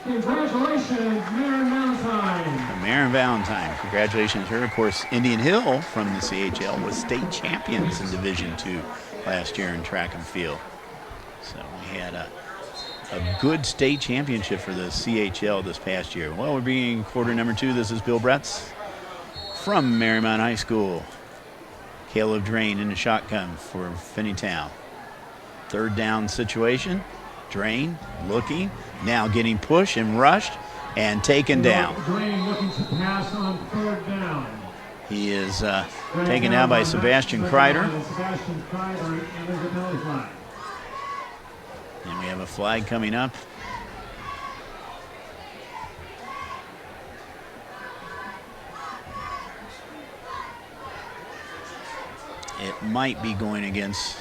congratulations, Marion Valentine. Marion Valentine, congratulations to her. Of course, Indian Hill from the CHL was state champions in Division II last year in track and field. So we had a good state championship for the CHL this past year. Well, we're beginning quarter number 2. This is Bill Bretz from Marymount High School. Caleb Drain in the shotgun for Finneytown. Third down situation. Drain looking, now getting pushed and rushed and taken down. Drain looking to pass on third down. He is taken down by Sebastian Kreider. And we have a flag coming up. It might be going against,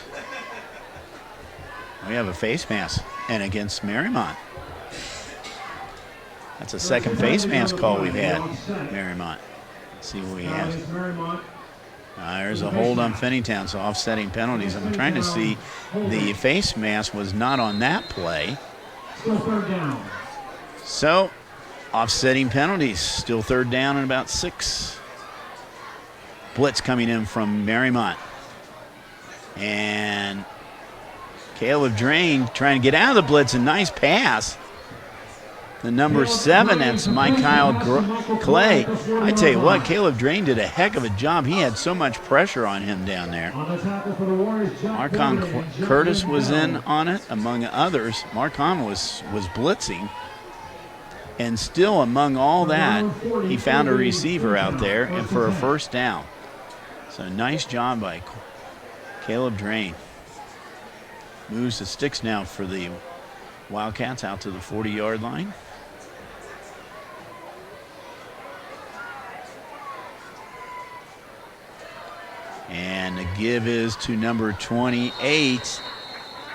we have a face mask, and against Marymont. That's a second face mask call we've had, Marymont. Let's see what we have. There's a hold on Finneytown, so offsetting penalties. I'm trying to see, the face mask was not on that play. So, offsetting penalties, still third down and about 6. Blitz coming in from Marymont. And Caleb Drain trying to get out of the blitz, a nice pass. The number 7, that's Mike Kyle Clay. I tell you what, Caleb Drain did a heck of a job. He had so much pressure on him down there. Marcon Curtis was in on it, among others. Marcon was blitzing. And still among all that, he found a receiver out there and for a first down. So nice job by Caleb Drain. Moves the sticks now for the Wildcats out to the 40-yard line. And the give is to number 28.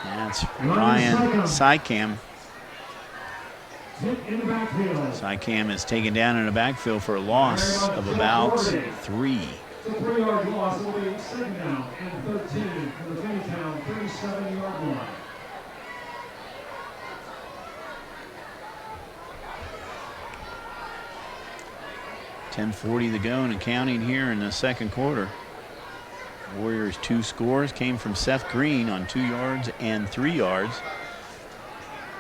That's Ryan Sykam. Sykam is taken down in the backfield for a loss of about 3. The 3-yard loss will be second down and 13 for the Finneytown 37-yard line. .40 to go and counting here in the second quarter. Warriors' 2 scores came from Seth Green on 2 yards and 3 yards.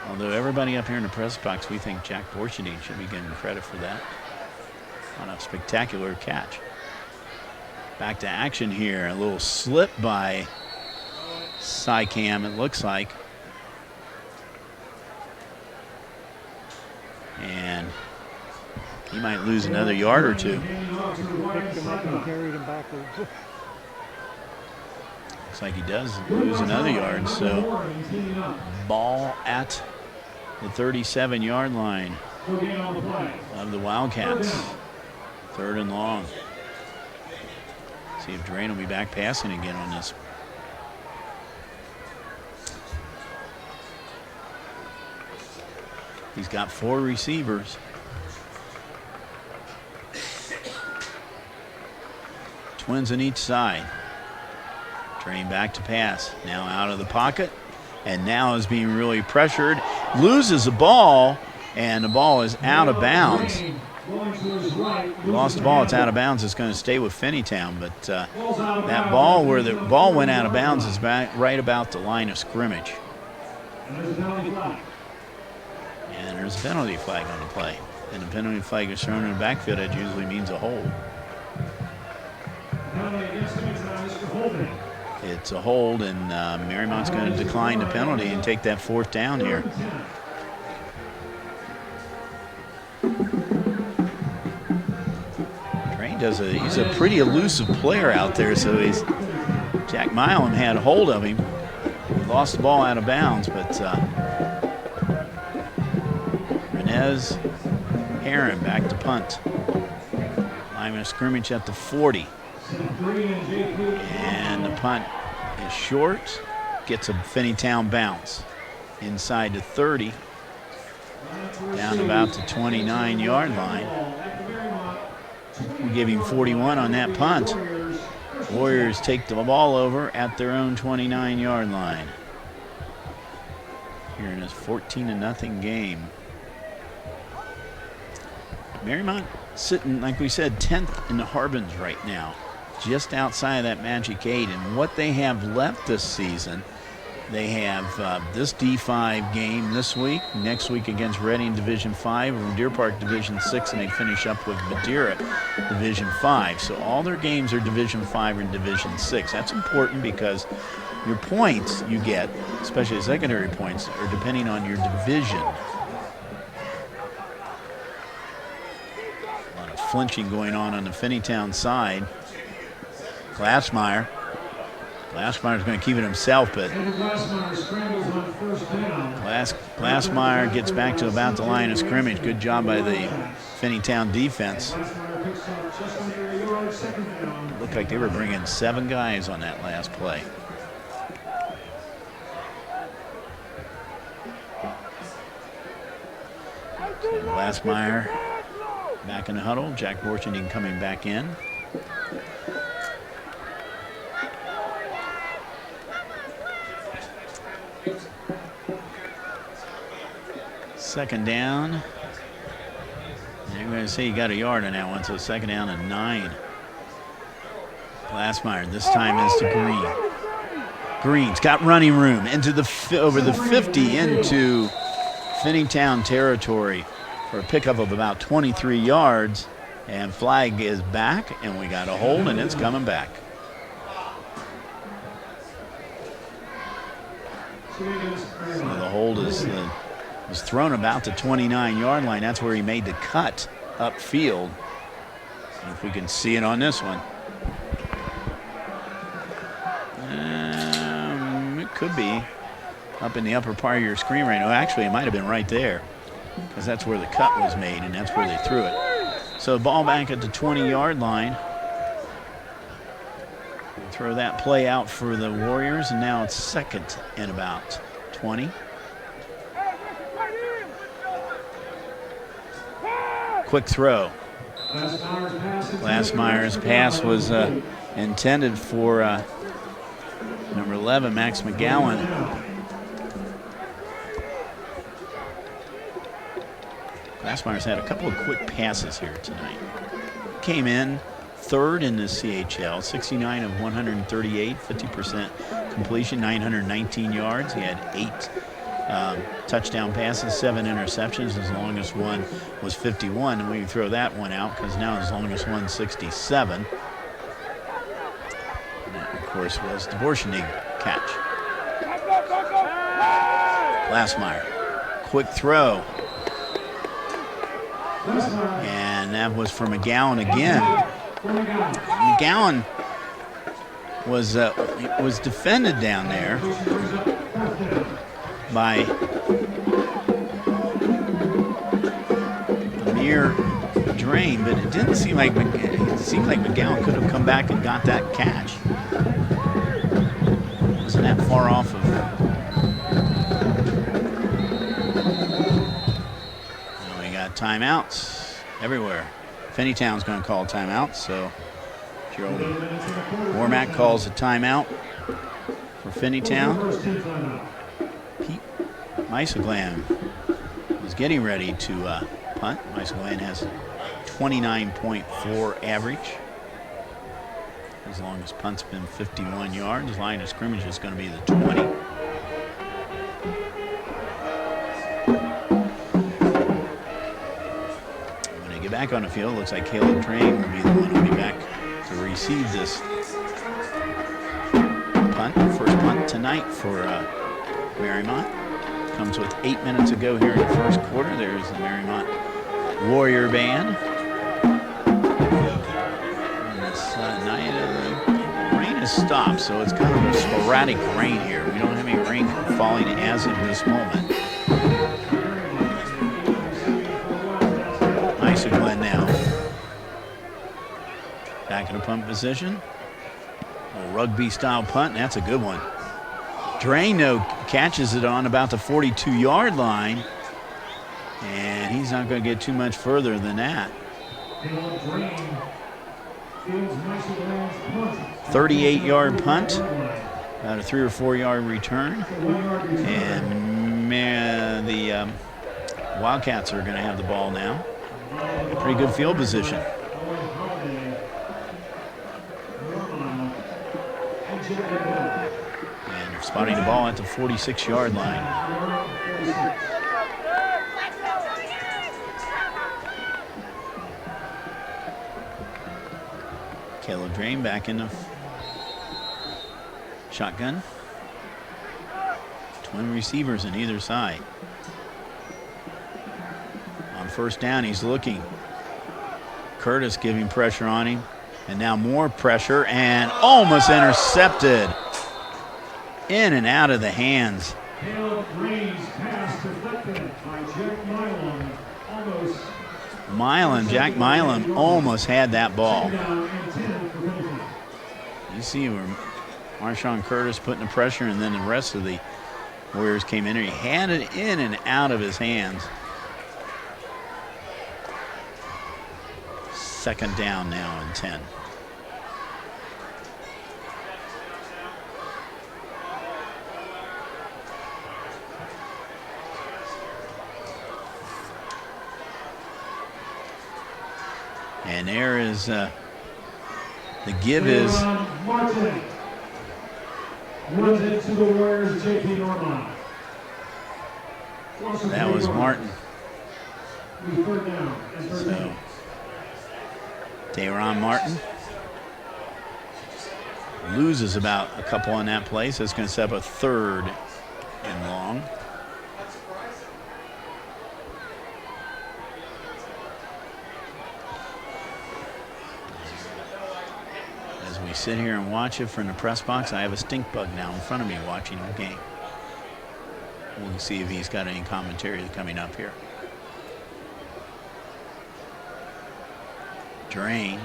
Although everybody up here in the press box, we think Jack Borcherding should be getting credit for that on a spectacular catch. Back to action here. A little slip by Sykam, it looks like. And he might lose another yard or 2. Looks like he does lose another yard. So ball at the 37-yard line of the Wildcats. 3rd and long. See if Drain will be back passing again on this. He's got 4 receivers. Twins on each side. Drain back to pass. Now out of the pocket. And now is being really pressured. Loses the ball. And the ball is out of bounds. Lost the ball. It's out of bounds. It's going to stay with Finneytown. But that ball, where the ball went out of bounds, is back right about the line of scrimmage. And there's a penalty flag on the play. And the penalty flag is thrown in the backfield. It usually means a hold. It's a hold, and Mariemont's going to decline the penalty and take that 4th down here. Drain he's a pretty elusive player out there, so Jack Milam had a hold of him. He lost the ball out of bounds, but Renez Heron back to punt. Line of scrimmage at the 40. And the punt is short. Gets a Finneytown bounce. Inside the 30. Down about the 29-yard line. We'll give him 41 on that punt. Warriors take the ball over at their own 29-yard line. Here in this 14-0 game. Mariemont sitting, like we said, 10th in the Harbins right now, just outside of that Magic 8. And what they have left this season, they have this D5 game this week, next week against Reading Division 5, Deer Park Division 6, and they finish up with Madeira Division 5. So all their games are Division 5 and Division 6. That's important because your points you get, especially secondary points, are depending on your division. A lot of flinching going on the Finneytown side. Glassmeyer Glassmeyer's going to keep it himself, but Glassmeyer gets back to about the line of scrimmage. Good job by the Finneytown defense. Looked like they were bringing 7 guys on that last play. So Glassmeyer back in the huddle. Jack Borchending coming back in. Second down. They're going to say you got a yard on that one, so second down and 9. Glassmeyer this time is to Green. Green's got running room into the over the 50 into Finneytown territory for a pickup of about 23 yards. And flag is back, and we got a hold, and it's coming back. So the hold is was thrown about the 29-yard line. That's where he made the cut upfield. And if we can see it on this one. It could be up in the upper part of your screen right now. Actually, it might have been right there because that's where the cut was made, and that's where they threw it. So ball back at the 20-yard line. Throw that play out for the Warriors, and now it's second and about 20. Quick throw. Glassmeyer's pass was intended for number 11, Max McGowan. Glassmeyer's had a couple of quick passes here tonight. Came in third in the CHL, 69 of 138, 50% completion, 919 yards. He had 8 touchdown passes, 7 interceptions. His longest one was 51, and we can throw that one out because now his longest one 67. And that, of course, was the Borchending catch. Glassmeyer, quick throw. And that was for McGowan again. McGowan was defended down there by Amir Drain, but it didn't seem like McGowan could have come back and got that catch. Wasn't that far off of timeouts everywhere. Finneytown's going to call a timeout, so Joe Wormack calls a timeout for Finneytown. Pete Meiseglan is getting ready to punt. Meiseglan has 29.4 average. His longest punt's been 51 yards. Line of scrimmage is going to be the 20. When they get back on the field, it looks like Caleb Train will be the one who will be back to receive this punt. First punt tonight for Mariemont. Comes with 8 minutes to go here in the first quarter. There's the Mariemont Warrior Band. And this night, the rain has stopped, so it's kind of a sporadic rain here. We don't have any rain falling as of this moment. Meiseglan now. Back in the punt position. A rugby-style punt, and that's a good one. Drano catches it on about the 42-yard line, and he's not going to get too much further than that. 38-yard punt, about a 3 or 4 yard return, and man, the Wildcats are going to have the ball now. Pretty good field position. And they're spotting the ball at the 46-yard line. Caleb Drain back in the shotgun. Twin receivers on either side. On first down, he's looking. Curtis giving pressure on him. And now more pressure and almost intercepted. In and out of the hands. Caleb Drain's pass deflected by Jack Milan. Jack Milan almost had that ball. You see where Marshawn Curtis putting the pressure, and then the rest of the Warriors came in there. He had it in and out of his hands. Second down now and 10. And there is the give is. Martin runs into the Warriors, J.P. Normand. That was Martin. So, Dayron Martin loses about a couple on that play, so it's going to set up a 3rd and long. As we sit here and watch it from the press box, I have a stink bug now in front of me watching the game. We'll see if he's got any commentary coming up here. Drain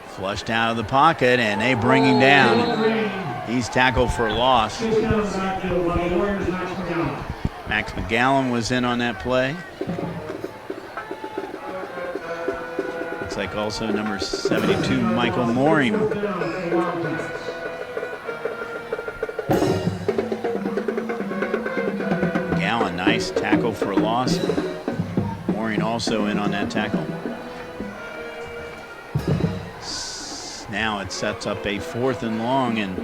flushed out of the pocket, and they bring him down. He's tackled for a loss. Max McGowan was in on that play. Looks like also number 72, Michael Marymont. McGowan, nice tackle for a loss. Marymont also in on that tackle. Now it sets up a 4th and long, and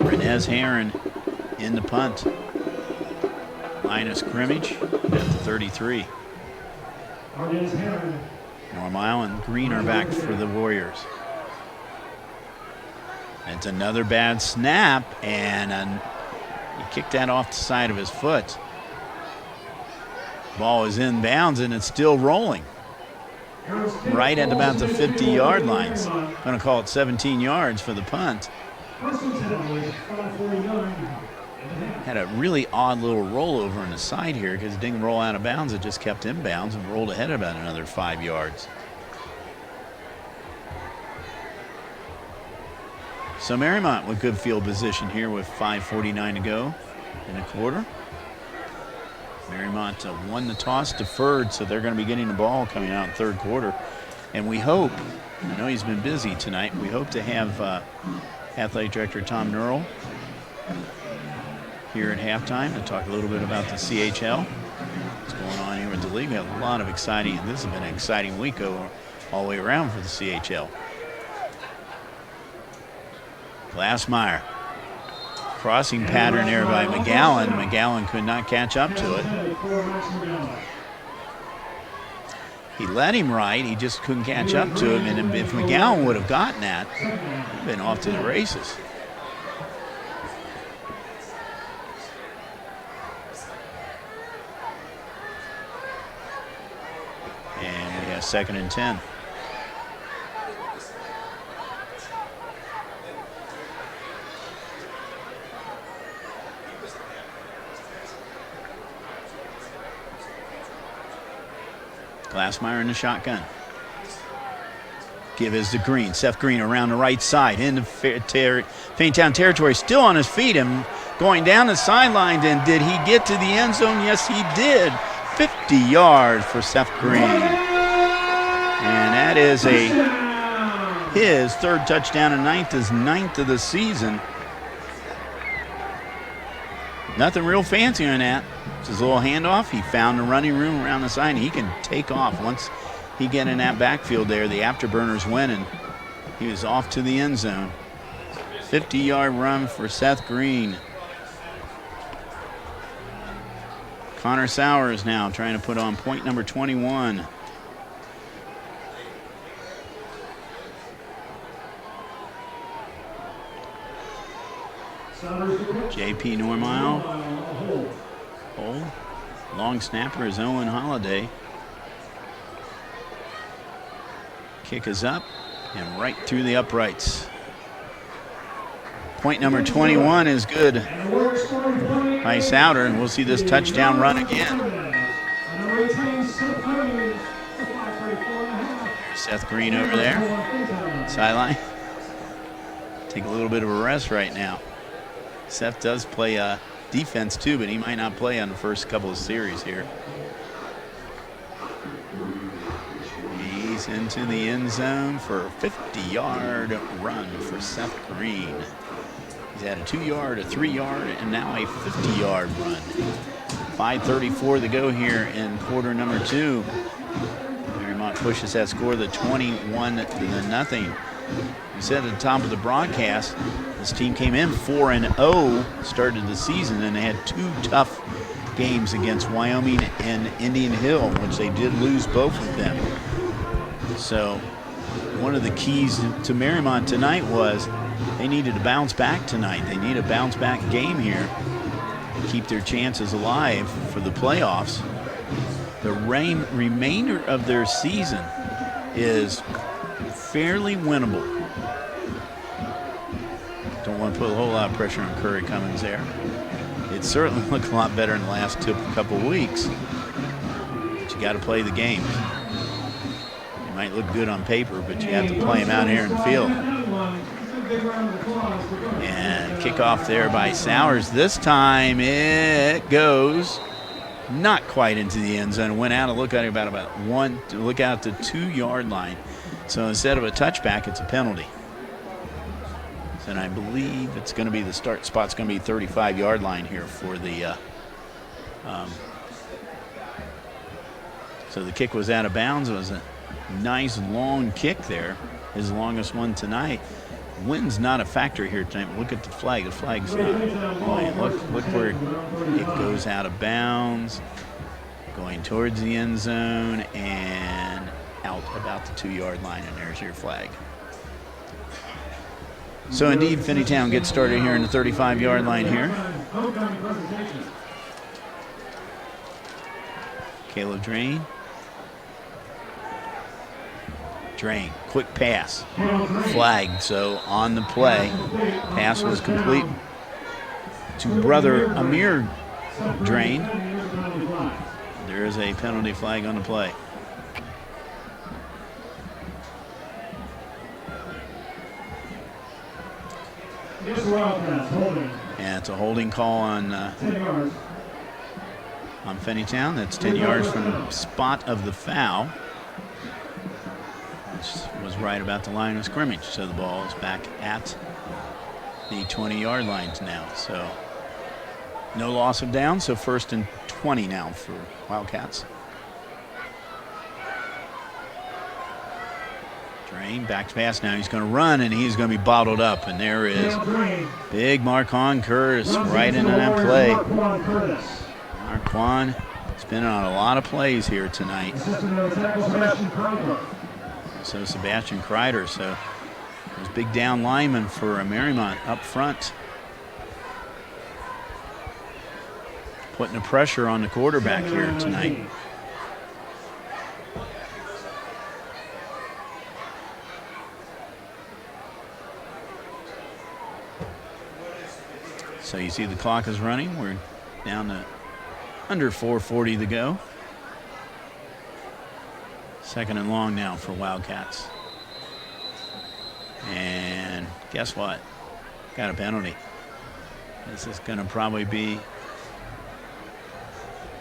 Renez Heron in the punt. Line of scrimmage at the 33. Normal and Green are back for the Warriors. It's another bad snap, and he kicked that off the side of his foot. Ball is in bounds, and it's still rolling. Right at about the 50-yard line. Going to call it 17 yards for the punt. Had a really odd little rollover on the side here because it didn't roll out of bounds. It just kept in bounds and rolled ahead about another 5 yards. So Marymont with good field position here with 5:49 to go in a quarter. Mariemont won the toss, deferred, so they're going to be getting the ball coming out in third quarter. And we hope, I know he's been busy tonight, we hope to have Athletic Director Tom Nurl here at halftime to talk a little bit about the CHL. What's going on here with the league. We have a lot of exciting, this has been an exciting week all the way around for the CHL. Glassmeyer. Crossing pattern there by McGowan. McGowan could not catch up to it. He led him right, he just couldn't catch up to him, and if McGowan would have gotten that, he'd been off to the races. And we have 2nd and 10. Glassmeyer in the shotgun. Give is to Green. Seth Green around the right side into Finneytown territory, still on his feet and going down the sideline. And did he get to the end zone? Yes, he did. 50 yards for Seth Green. And that is his 3rd touchdown and 9th of the season. Nothing real fancy on that. It's his little handoff. He found the running room around the side, and he can take off. Once he get in that backfield there, the afterburners win, and he was off to the end zone. 50-yard run for Seth Green. Connor Sowers now trying to put on point number 21. J.P. Normile. Hold. Long snapper is Owen Holiday. Kick is up and right through the uprights. Point number 21 is good. Nice outer, and we'll see this touchdown run again. Seth Green over there. Sideline. Take a little bit of a rest right now. Seth does play defense too, but he might not play on the first couple of series here. He's into the end zone for a 50-yard run for Seth Green. He's had a 2-yard, a 3-yard, and now a 50-yard run. 5:34 to go here in quarter number 2. Mariemont pushes that score to 21-0. We said at the top of the broadcast, this team came in 4-0, started the season, and they had 2 tough games against Wyoming and Indian Hill, which they did lose both of them. So one of the keys to Mariemont tonight was they needed to bounce back tonight. They need a bounce back game here to keep their chances alive for the playoffs. The remainder of their season is fairly winnable. Don't want to put a whole lot of pressure on Curry Cummins there. It certainly looked a lot better in the last couple of weeks. But you got to play the games. It might look good on paper, but you have to play them out here in the field. And kickoff there by Sowers. This time it goes not quite into the end zone. Went out to look at it about one to look out the 2-yard line. So instead of a touchback, it's a penalty. And I believe it's going to be the start spot's going to be 35-yard line here for the. So the kick was out of bounds. It was a nice long kick there, his longest one tonight. Wind's not a factor here tonight. Look at the flag. The flag's not. Look where it goes out of bounds, going towards the end zone and out about the 2-yard line, and there's your flag. So indeed, Finneytown gets started here in the 35-yard line here. Caleb Drain. Drain, quick pass. Flag, so on the play. Pass was complete to brother Amir Drain. There is a penalty flag on the play. And it's a holding call on on Finneytown. That's 10 yards from the spot of the foul, which was right about the line of scrimmage. So the ball is back at the 20-yard lines now. So no loss of down, so 1st and 20 now for Wildcats. Drain, back to pass now. He's going to run, and he's going to be bottled up. And there is big Marquand Curtis right into that play. Marquand has been on a lot of plays here tonight. So Sebastian Kreider. So there's big down lineman for Mariemont up front. Putting the pressure on the quarterback here tonight. So you see the clock is running. We're down to under 4:40 to go. 2nd and long now for Wildcats. And guess what? Got a penalty. This is going to probably be,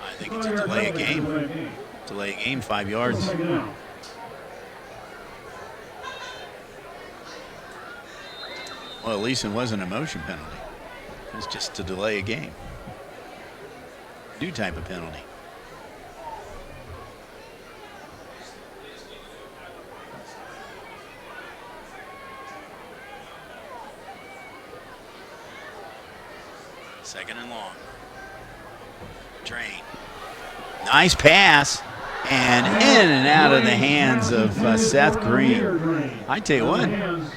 I think it's a delay of game. Delay of game, 5 yards. Well, at least it wasn't a motion penalty. It's just to delay a game. New type of penalty. Second and long. Drain. Nice pass. And in and out of the hands of Seth Green. I tell you what,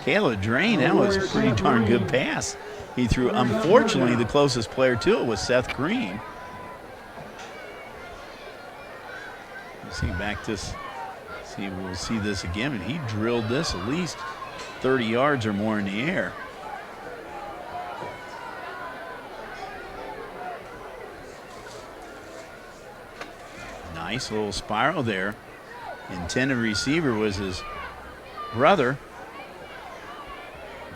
Caleb Drain, that was a pretty darn good pass he threw. Unfortunately, the closest player to it was Seth Green. Let's see back this. See, we'll see this again, and he drilled this at least 30 yards or more in the air. Nice little spiral there. Intended receiver was his brother,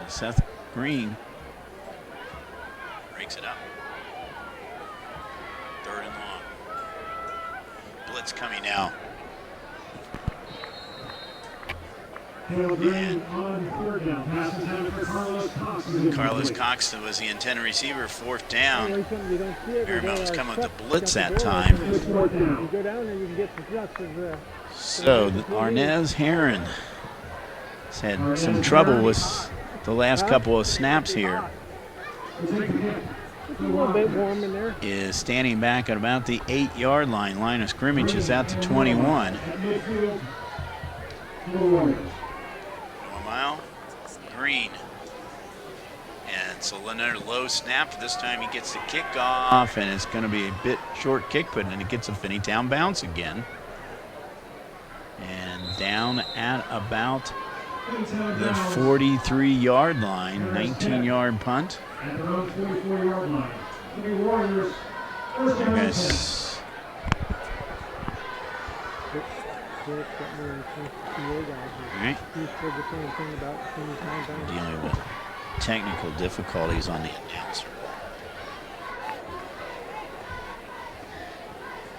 Seth Green. Breaks it up. 3rd and long. Blitz coming now. And Carlos Cox was the intended receiver, 4th down. Mariemont was coming with the blitz that time. So Arnez Heron has had some trouble with the last couple of snaps here. Is standing back at about the 8-yard line. Line of scrimmage is out to 21. Mile Green. And so another low snap. This time he gets the kickoff, and it's going to be a bit short kick, but then it gets a Finneytown bounce again. And down at about the 43-yard line, 19-yard punt. Yes. All right. Dealing with technical difficulties on the announcer.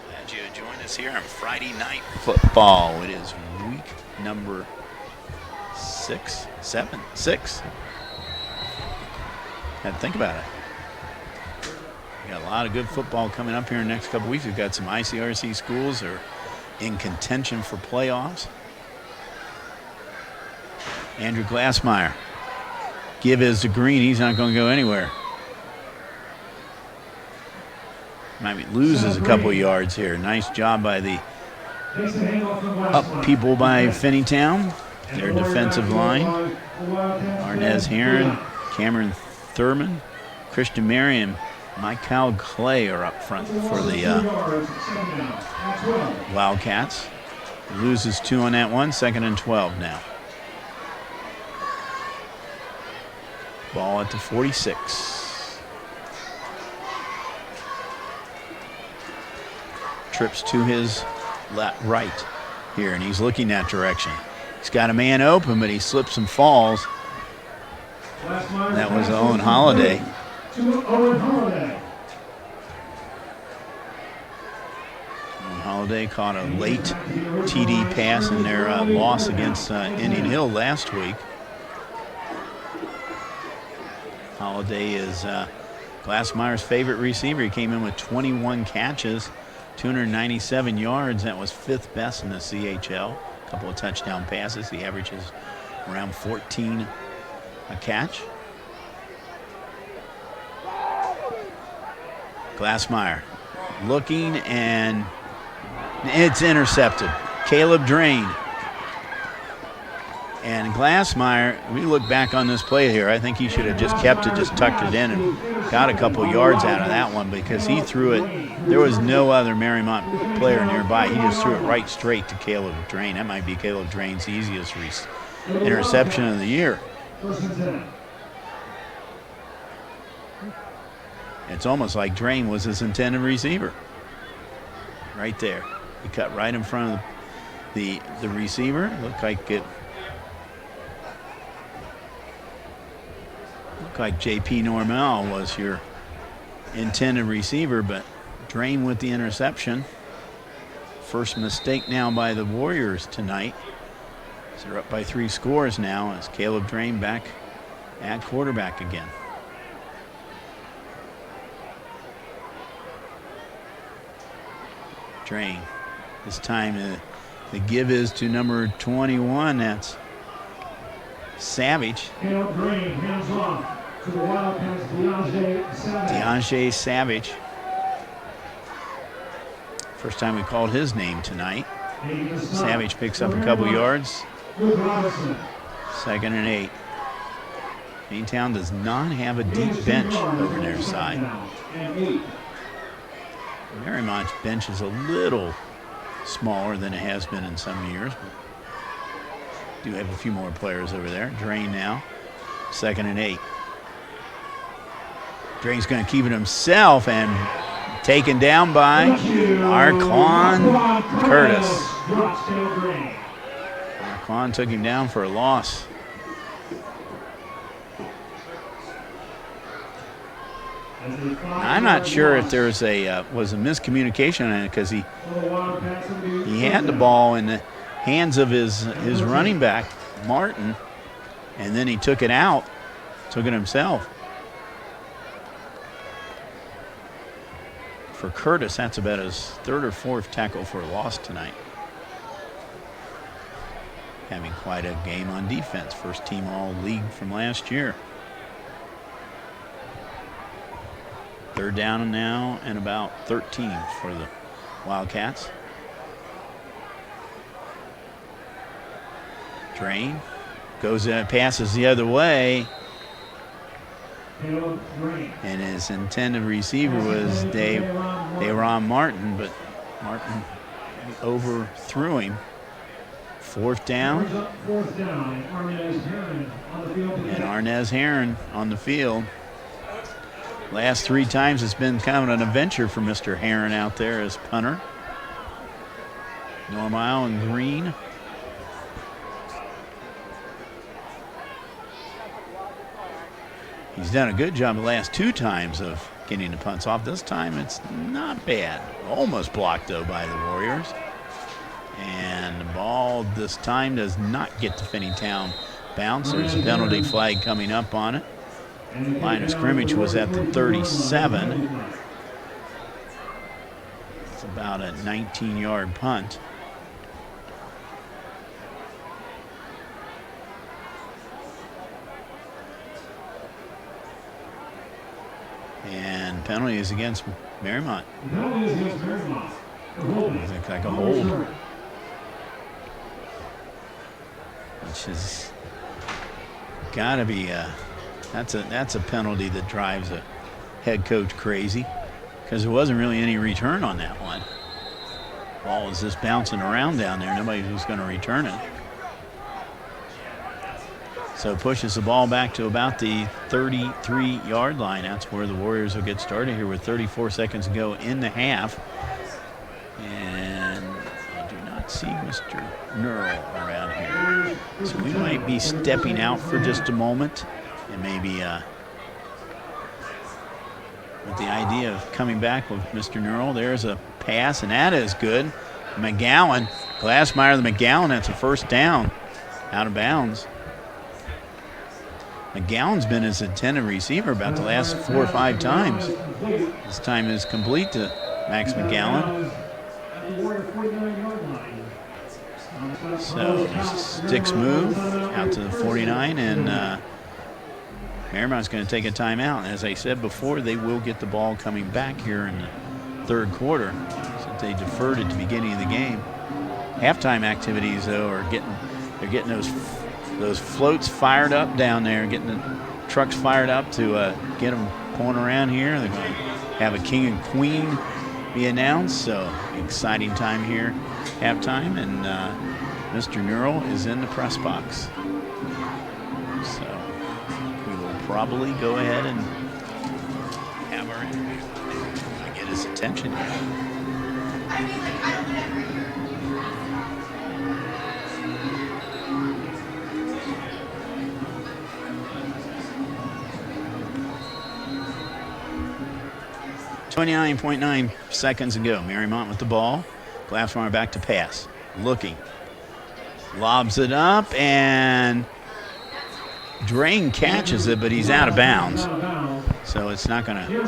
Glad you joined us here on Friday Night Football. It is week number 6. Had to think about it. We got a lot of good football coming up here in the next couple weeks. We've got some ICRC schools that are in contention for playoffs. Andrew Glassmeyer. Give is to Green. He's not going to go anywhere. Might loses a couple yards here. Nice job by the up people by Finneytown. Their defensive line. Arnez Heron, Cameron Thurman, Christian Merriam, Michael Clay are up front for the Wildcats. Loses 2 on that one. 2nd and 12 now. Ball at the 46. Trips to his right here, and he's looking that direction. He's got a man open, but he slips and falls. That was Owen Holiday. Holiday caught a late TD pass in their loss against Indian Hill last week. Holiday is Glassmeyer's favorite receiver. He came in with 21 catches, 297 yards. That was 5th best in the CHL. A couple of touchdown passes. He averages around 14 a catch. Glassmeyer looking, and it's intercepted. Caleb Drain. And Glassmeyer, we look back on this play here, I think he should have just kept it, just tucked it in and got a couple yards out of that one, because he threw it. There was no other Marymont player nearby. He just threw it right straight to Caleb Drain. That might be Caleb Drain's easiest interception of the year. It's almost like Drain was his intended receiver. Right there. He cut right in front of the receiver. Looked like JP Normal was your intended receiver, but Drain with the interception. First mistake now by the Warriors tonight. So they're up by 3 scores now as Caleb Drain back at quarterback again. Drain. This time the give is to number 21. That's Savage. Caleb Drain, hands off to the Wildcats, Deonjay Savage. First time we called his name tonight. Savage picks up a couple yards. 2nd and 8. Finneytown does not have a deep bench over their side. Mariemont's bench is a little smaller than it has been in some years. Do have a few more players over there. Drain now. 2nd and 8. Drain's going to keep it himself and taken down by Arquan Curtis. Arquan took him down for a loss. I'm not sure if there was a miscommunication on it, because he had the ball in the hands of his running back, Martin, and then he took it out, took it himself. For Curtis, that's about his 3rd or 4th tackle for a loss tonight. Having quite a game on defense. First team all-league from last year. 3rd down now and about 13 for the Wildcats. Drain goes in, passes the other way. And his intended receiver was Dayron Martin, but Martin overthrew him. 4th down. And Arnez Heron on the field. Last 3 times it's been kind of an adventure for Mr. Heron out there as punter. Normile and Green. He's done a good job the last 2 times of getting the punts off. This time it's not bad. Almost blocked though by the Warriors. And the ball this time does not get to Finneytown bounce. There's a penalty flag coming up on it. Line of scrimmage was at the 37. It's about a 19-yard punt. And penalty is against Mariemont. Looks like a hold. Which has got to be that's a penalty that drives a head coach crazy, because there wasn't really any return on that one. Ball is just bouncing around down there. Nobody was going to return it. So pushes the ball back to about the 33-yard line. That's where the Warriors will get started here with 34 seconds to go in the half. And I do not see Mr. Nurl around here. So we might be stepping out for just a moment. And maybe with the idea of coming back with Mr. Nurl. There's a pass, and that is good. McGowan, Glassmeyer, the McGowan, that's a first down, out of bounds. McGowan's been his intended receiver about the last 4 or 5 times. This time is complete to Max McGowan. So sticks move out to the 49, and Mariemont's going to take a timeout. As I said before, they will get the ball coming back here in the third quarter, since they deferred at the beginning of the game. Halftime activities, though, are they're getting those floats fired up down there, getting the trucks fired up to get them pulling around here. They're going to have a king and queen be announced, so exciting time here, halftime, and Mr. Neural is in the press box. So we will probably go ahead and have our interview. I get his attention here. 29.9 seconds ago. Mariemont with the ball. Glassmeyer back to pass. Looking. Lobs it up, and Drain catches it, but he's out of bounds. So it's not going to.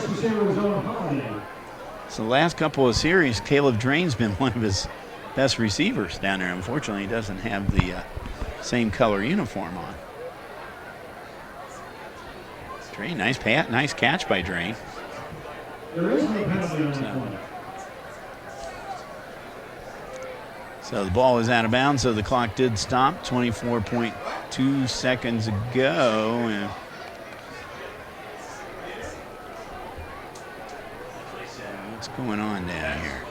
So the last couple of series, Caleb Drain's been one of his best receivers down there. Unfortunately, he doesn't have the same color uniform on. Drain, nice catch by Drain. So the ball is out of bounds, so the clock did stop 24.2 seconds ago. And what's going on down here?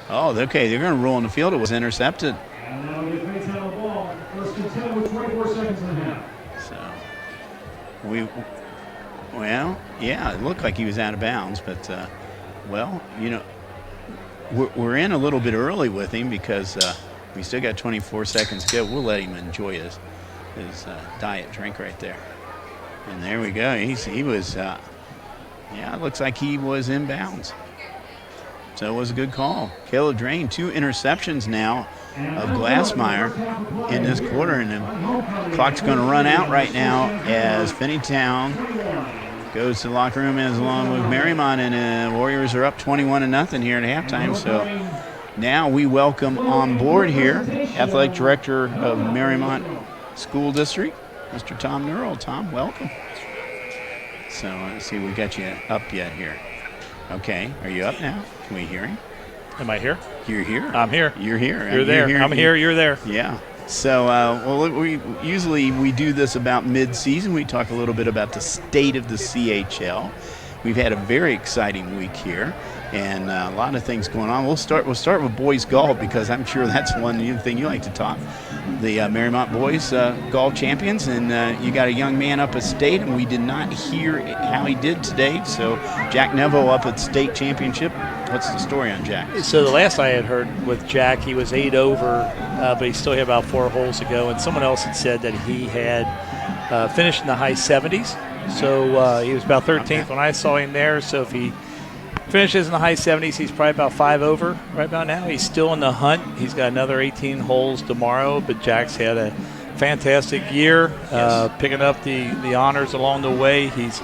Oh, okay, they're going to rule on the field. It was intercepted. So well, yeah, it looked like he was out of bounds, but well, you know, we're in a little bit early with him because we still got 24 seconds to go. We'll let him enjoy his diet drink right there. And there we go. He was, yeah, it looks like he was in bounds. So it was a good call. Caleb Drain, 2 interceptions now of Glassmeyer in this quarter, and the clock's going to run out right now as Finneytown goes to the locker room as along with Mariemont, and Warriors are up 21-0 here at halftime. So now we welcome on board here Athletic Director of Mariemont School District, Mr. Tom Neural. Tom, welcome. So let's see, we got you up yet here. Okay, are you up now? Can we hear him? Am I here? You're here. I'm here. You're here. You're there. I'm here. You're there. Yeah. So, well, we do this about mid-season. We talk a little bit about the state of the CHL. We've had a very exciting week here, and a lot of things going on. We'll start with boys golf, because I'm sure that's one thing you like to talk. The Mariemont boys golf champions, and you got a young man up at state, and we did not hear how he did today. So Jack Neville up at state championship. What's the story on Jack? So the last I had heard with Jack, he was 8 over, but he still had about 4 holes to go. And someone else had said that he had finished in the high 70s. So he was about 13th when I saw him there. So if he finishes in the high 70s, he's probably about 5 over right about now. He's still in the hunt. He's got another 18 holes tomorrow, but Jack's had a fantastic year, picking up the honors along the way. He's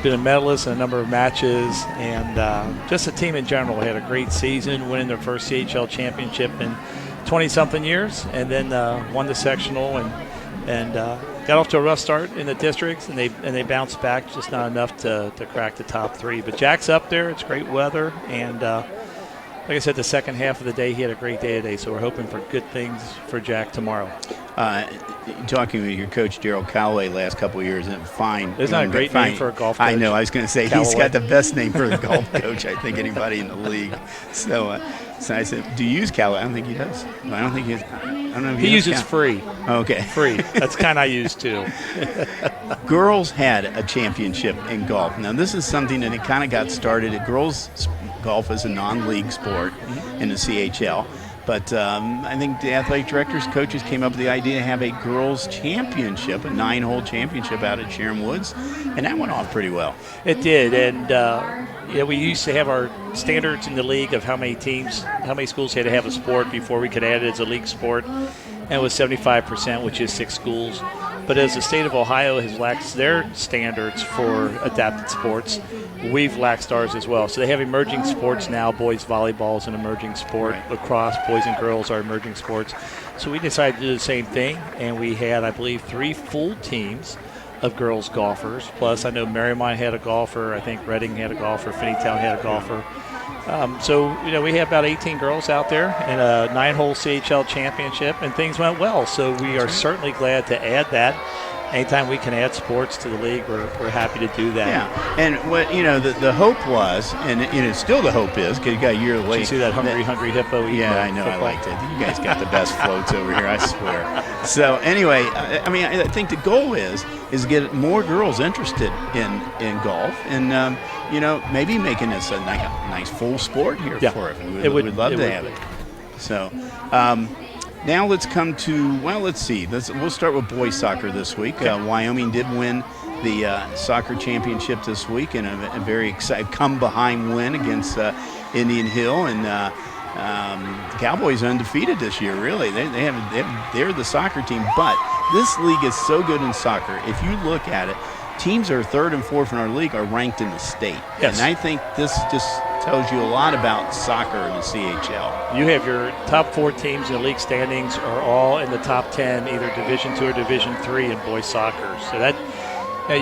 been a medalist in a number of matches, and just the team in general had a great season, winning their first CHL championship in 20-something years, and then won the sectional and got off to a rough start in the districts, and they bounced back, just not enough to crack the top 3. But Jack's up there. It's great weather, and like I said, the second half of the day, he had a great day today, so we're hoping for good things for Jack tomorrow. Talking with your coach, Gerald Calloway, last couple of years, and fine. Isn't that a great name for a golf coach? I know. I was going to say, Calloway. He's got the best name for a golf coach, I think, anybody in the league. So I said, do you use Calloway? I don't think he does. I don't think he's. I don't know if he uses free. Okay. Free. That's kind I use too. Girls had a championship in golf. Now, this is something that it kind of got started. Girls golf is a non-league sport in the CHL. But I think the athletic directors, coaches came up with the idea to have a girls' championship, a 9-hole championship out at Sharon Woods, and that went off pretty well. It did, and we used to have our standards in the league of how many schools had to have a sport before we could add it as a league sport, and it was 75%, which is 6 schools. But as the state of Ohio has laxed their standards for adapted sports, we've laxed ours as well. So they have emerging sports now. Boys volleyball is an emerging sport. Right. Lacrosse, boys and girls are emerging sports. So we decided to do the same thing, and we had, I believe, 3 full teams of girls golfers. Plus, I know Mariemont had a golfer. I think Reading had a golfer. Finneytown had a golfer. So we have about 18 girls out there in a 9-hole CHL championship, and things went well. So we are certainly glad to add that. Anytime we can add sports to the league, we're happy to do that. Yeah, and what the hope was, and still the hope is, because you got a year late. Did you see that hungry hippo? Yeah, I know. Football? I liked it. You guys got the best floats over here, I swear. So anyway, I think the goal is get more girls interested in golf, and maybe making this a nice full sport here for it. We'd love to have it. So. Now let's come to, let's see. We'll start with boys soccer this week. Wyoming did win the soccer championship this week in a very exciting come-behind win against Indian Hill. And the Cowboys are undefeated this year, really. They're the soccer team. But this league is so good in soccer. If you look at it, teams that are 3rd and 4th in our league are ranked in the state. Yes. And I think this just tells you a lot about soccer in the CHL. You have your top 4 teams in the league standings are all in the top 10, either Division II or Division III in boys soccer. So that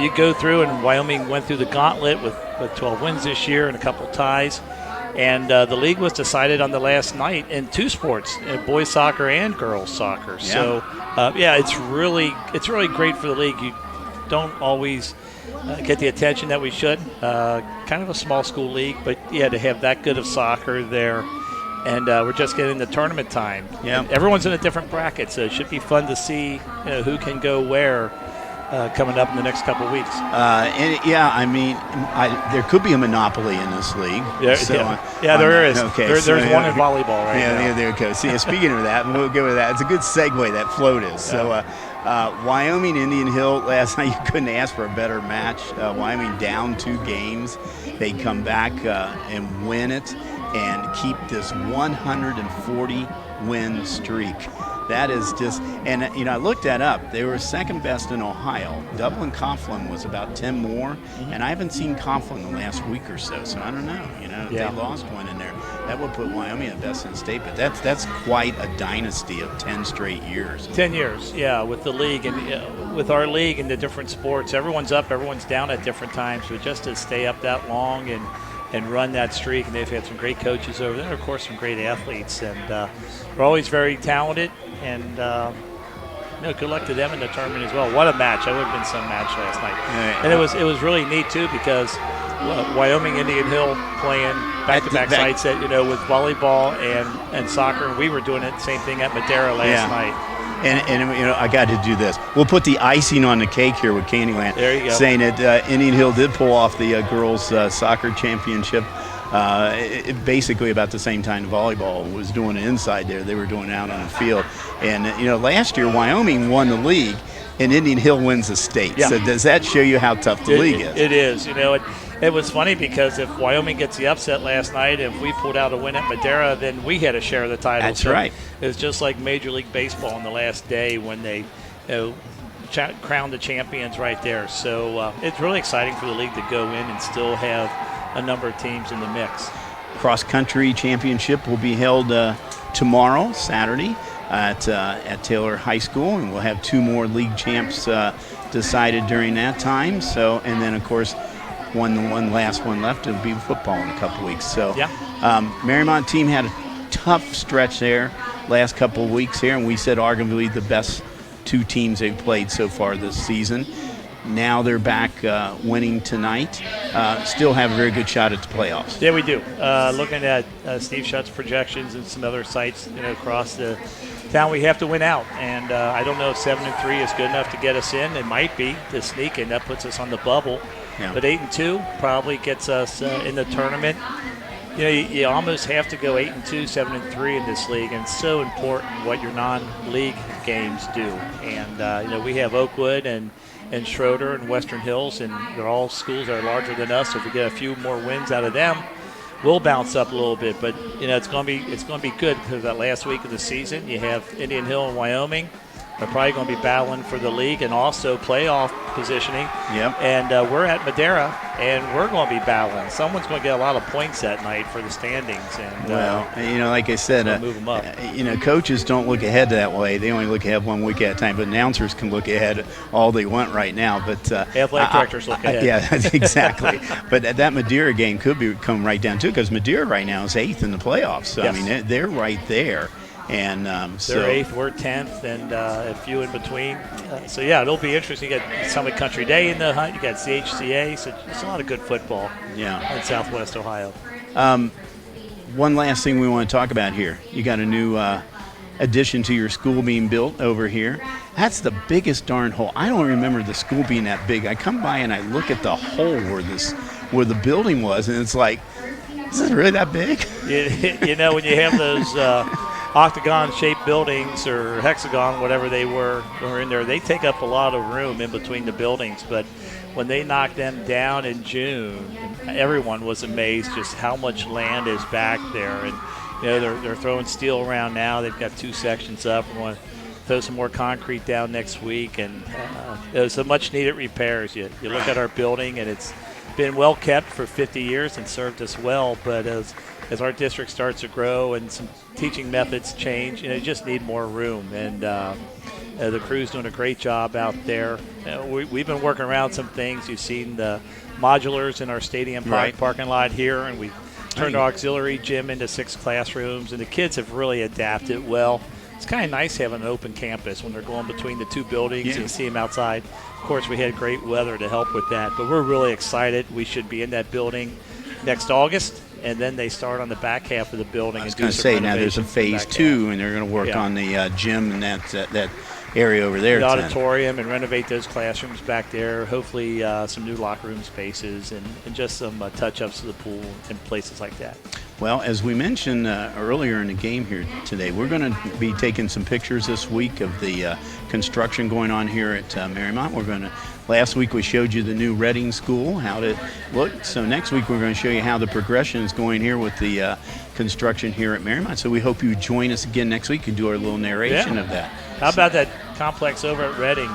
you go through, and Wyoming went through the gauntlet with 12 wins this year and a couple ties. And the league was decided on the last night in 2 sports, boys soccer and girls soccer. Yeah. So it's really great for the league. You don't always get the attention that we should. Kind of a small school league, but to have that good of soccer there. And we're just getting the tournament time. Yeah. And everyone's in a different bracket, so it should be fun to see who can go where coming up in the next couple of weeks. There could be a monopoly in this league. There is. Okay, there's one in volleyball right now. Yeah, there you go. See, speaking of that, we'll go with that. It's a good segue, that float is. So Wyoming, Indian Hill, last night you couldn't ask for a better match. Wyoming down 2 games. They come back and win it and keep this 140-win streak. That is just, and I looked that up. They were 2nd best in Ohio. Dublin Coughlin was about 10 more, and I haven't seen Coughlin the last week or so. So I don't know. They lost one in there. That would put Wyoming at best in state, but that's quite a dynasty of 10 straight years. 10 years, with the league and with our league and the different sports. Everyone's up, everyone's down at different times, but just to stay up that long and run that streak, and they've had some great coaches over there, of course, some great athletes, and we're always very talented, and good luck to them in the tournament as well. What a match. That would have been some match last night. And it was really neat, too, because Wyoming, Indian Hill playing back-to-back sites with volleyball and soccer, and we were doing it the same thing at Madera last night. And I got to do this. We'll put the icing on the cake here with Candyland. There you go. Saying that Indian Hill did pull off the girls' soccer championship basically about the same time volleyball was doing it inside there. They were doing it out on the field. And, last year Wyoming won the league and Indian Hill wins the state. Yeah. So does that show you how tough the league is? It is. It was funny because if Wyoming gets the upset last night, if we pulled out a win at Madera, then we had a share of the title. That's right. It was just like Major League Baseball on the last day when they crowned the champions right there. So it's really exciting for the league to go in and still have a number of teams in the mix. Cross-country championship will be held tomorrow, Saturday, at Taylor High School, and we'll have 2 more league champs decided during that time. So, and then, of course, one last one left. It'll be football in a couple weeks. So, Marymont team had a tough stretch there last couple of weeks here, and we said arguably the best 2 teams they've played so far this season. Now they're back winning tonight. Still have a very good shot at the playoffs. Yeah, we do. Looking at Steve Schutt's projections and some other sites across the town, we have to win out. And I don't know if 7-3 is good enough to get us in. It might be to sneak in. That puts us on the bubble. Yeah. But 8-2 probably gets us in the tournament. you almost have to go 8-2, 7-3 in this league, and it's so important what your non-league games do. And we have Oakwood and Schroeder and Western Hills, and they're all schools that are larger than us. So if we get a few more wins out of them, we'll bounce up a little bit. But it's going to be good because that last week of the season, you have Indian Hill and Wyoming. They're probably going to be battling for the league and also playoff positioning. Yep. And we're at Madera, and we're going to be battling. Someone's going to get a lot of points that night for the standings. And like I said, move them up. Coaches don't look ahead that way. They only look ahead 1 week at a time. But announcers can look ahead all they want right now. But athletic directors look ahead. Yeah, exactly. But that Madera game could come right down too, because Madera right now is 8th in the playoffs. So Yes. I mean, they're right there. And they're 8th, we're 10th, and a few in between. So it'll be interesting. You got Summit Country Day in the hunt. You got CHCA. So it's a lot of good football. In Southwest Ohio. One last thing we want to talk about here. You got a new addition to your school being built over here. That's the biggest darn hole. I don't remember the school being that big. I come by and I look at the hole where the building was, and it's like, is it really that big? When you have those octagon-shaped buildings or hexagon, whatever they were in there, they take up a lot of room in between the buildings. But when they knocked them down in June, everyone was amazed just how much land is back there. And they're throwing steel around now. They've got 2 sections up. We want to throw some more concrete down next week. And there's some much-needed repairs. You look at our building, and it's been well kept for 50 years and served us well. But as our district starts to grow and some teaching methods change, you just need more room. And the crew's doing a great job out there. We've been working around some things. You've seen the modulars in our stadium parking lot here, and we've turned our auxiliary gym into 6 classrooms, and the kids have really adapted well. It's kind of nice having an open campus when they're going between the 2 buildings and you see them outside. Of course, we had great weather to help with that, but we're really excited. We should be in that building next August, and then they start on the back half of the building. I was going to say, now there's a phase 2, and they're going to work on the gym and that area over there. The auditorium, and renovate those classrooms back there. Hopefully some new locker room spaces and just some touch-ups to the pool and places like that. Well, as we mentioned earlier in the game here today, we're going to be taking some pictures this week of the construction going on here at Mariemont. Last week we showed you the new Reading School, how it looked. So next week we're going to show you how the progression is going here with the construction here at Mariemont. So we hope you join us again next week and do our little narration of that. How about that complex over at Reading?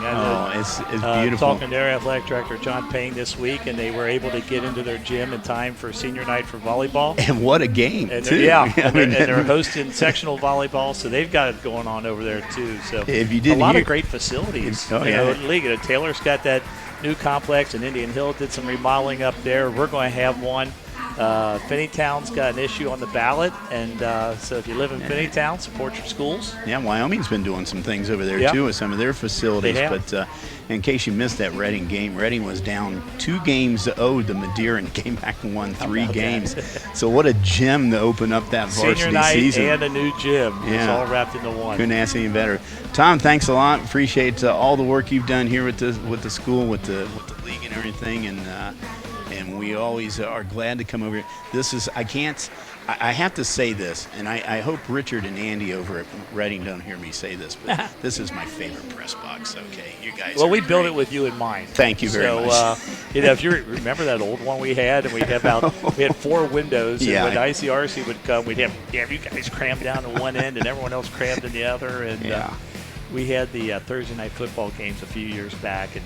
It's beautiful. Talking to their athletic director, John Payne, this week, and they were able to get into their gym in time for senior night for volleyball. And what a game, too. And they're hosting sectional volleyball, so they've got it going on over there, too. So if you didn't a lot of great facilities. League. Taylor's got that new complex, and Indian Hill did some remodeling up there. We're going to have one. Finneytown's got an issue on the ballot, and so if you live in Finneytown, support your schools. Yeah, Wyoming's been doing some things over there too with some of their facilities. But in case you missed that Reading game, Reading was down 2-0 to Madeira and came back and won 3 games. So what a gem to open up that varsity Senior night season. And a new gym. It's all wrapped into one. Couldn't ask any better. Tom, thanks a lot. Appreciate all the work you've done here with the school, with the league and everything, and we always are glad to come over here. I have to say this, and I hope Richard and Andy over at Reading don't hear me say this, but this is my favorite press box, okay? You guys we built it with you in mind. Thank you very much. So, if you remember that old one we had, and we had 4 windows, and when ICRC would come, we'd have you guys crammed down to one end and everyone else crammed in the other, and we had the Thursday night football games a few years back, and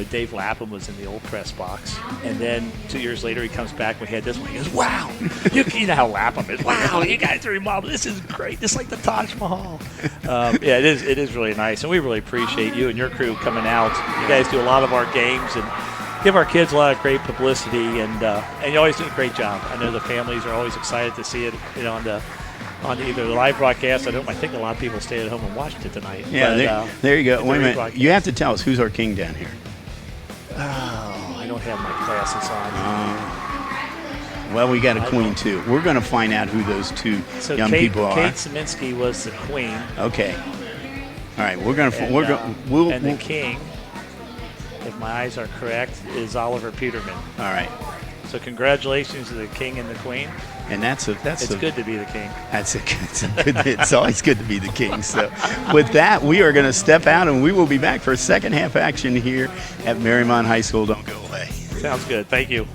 Dave Lapham was in the old press box, and then 2 years later he comes back. We had this one. He goes, "Wow, you know how Lapham is. Wow, you guys are remodeled. This is great. This is like the Taj Mahal." It is really nice, and we really appreciate you and your crew coming out. You guys do a lot of our games and give our kids a lot of great publicity, and you always do a great job. I know the families are always excited to see it, on either the live broadcast. I think a lot of people stayed at home and watched it tonight. Yeah, there you go. Wait a minute. You have to tell us, who's our king down here? Oh, I don't have my glasses on. Well, we got a queen, too. We're going to find out who those 2 young people are. Kate Saminsky was the queen. Okay. All right, we're going to... And the king, if my eyes are correct, is Oliver Peterman. All right. So congratulations to the king and the queen. And it's good to be the king. It's always good to be the king. So with that, we are going to step out, and we will be back for second half action here at Mariemont High School. Don't go away. Sounds good. Thank you.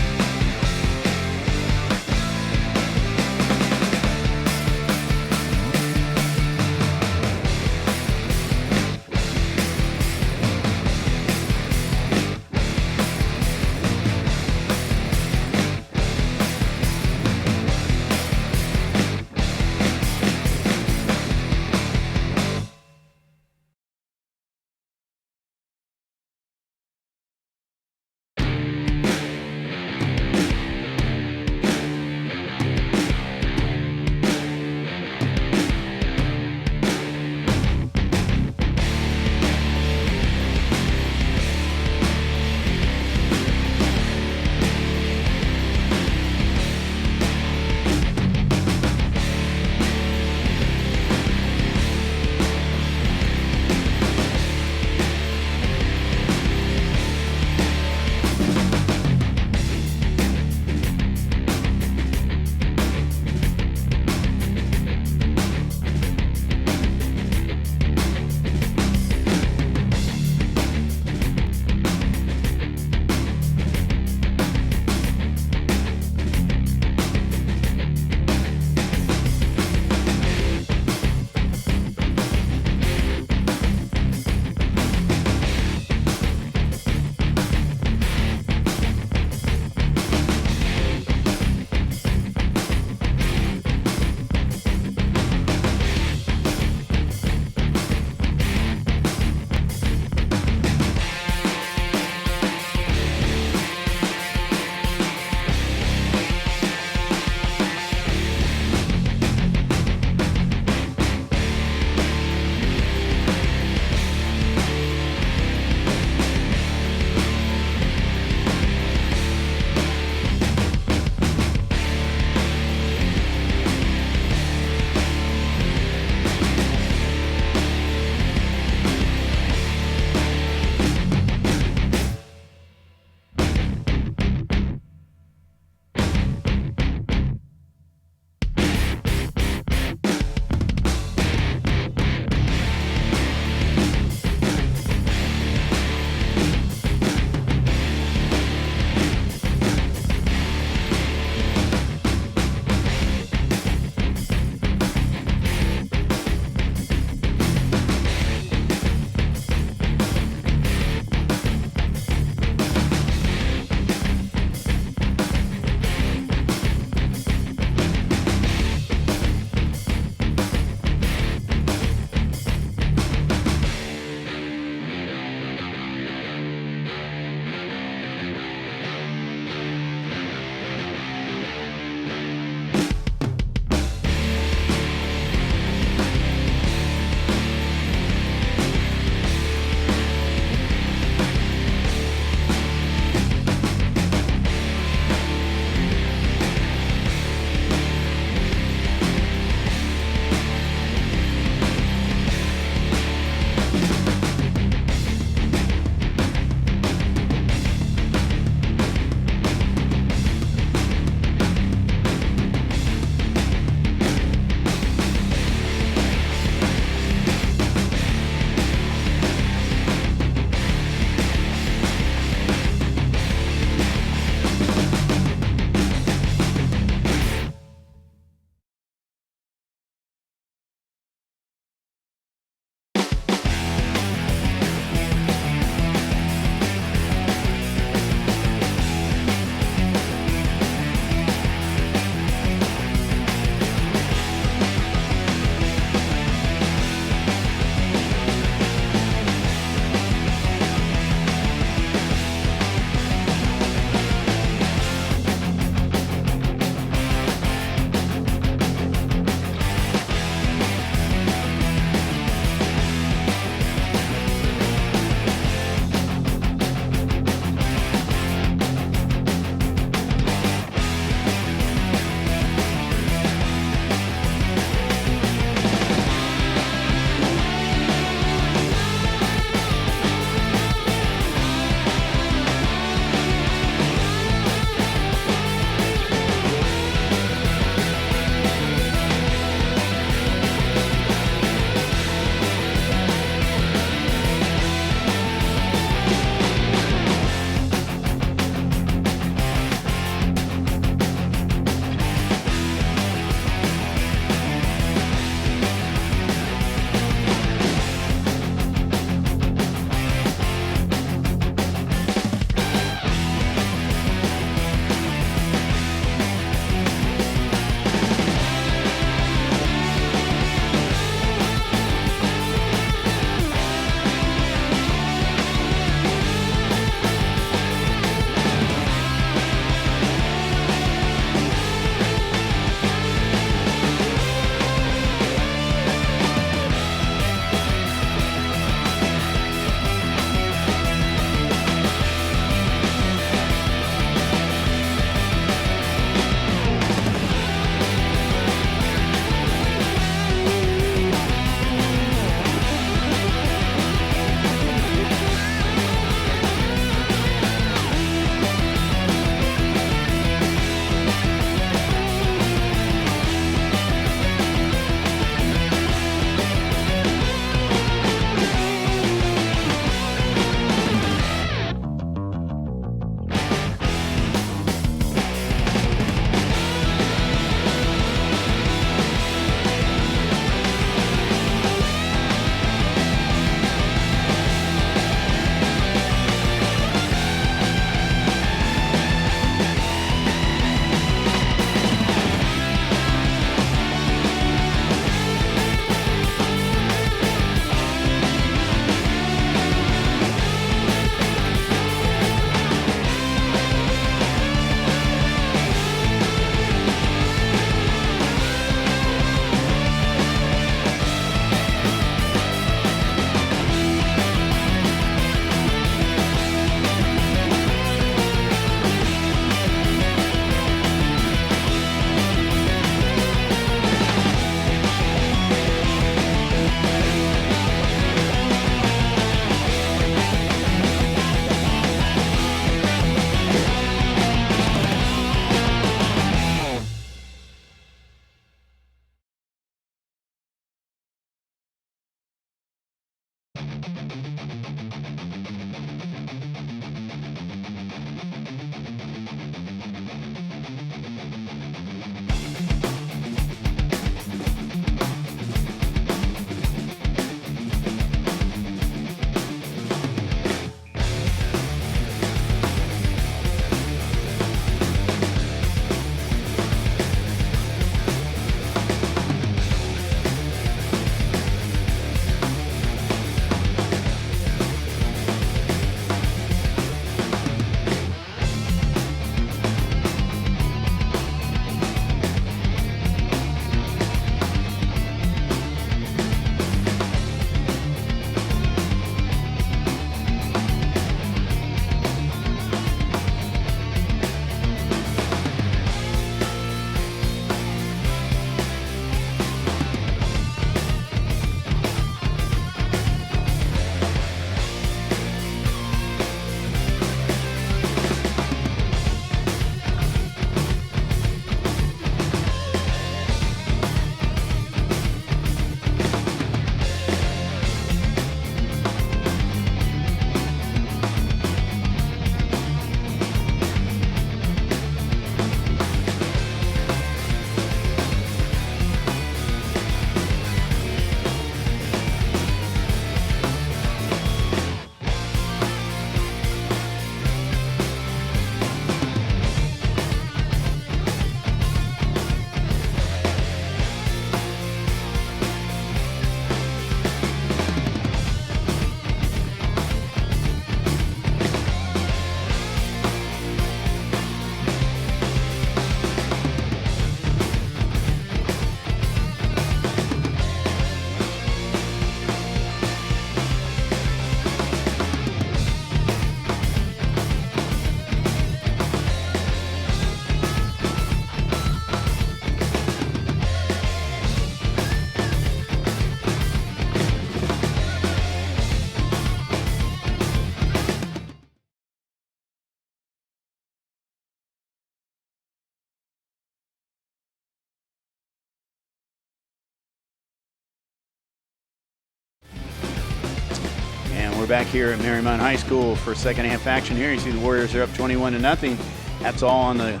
We're back here at Mariemont High School for second half action here. You see the Warriors are up 21-0. That's all on the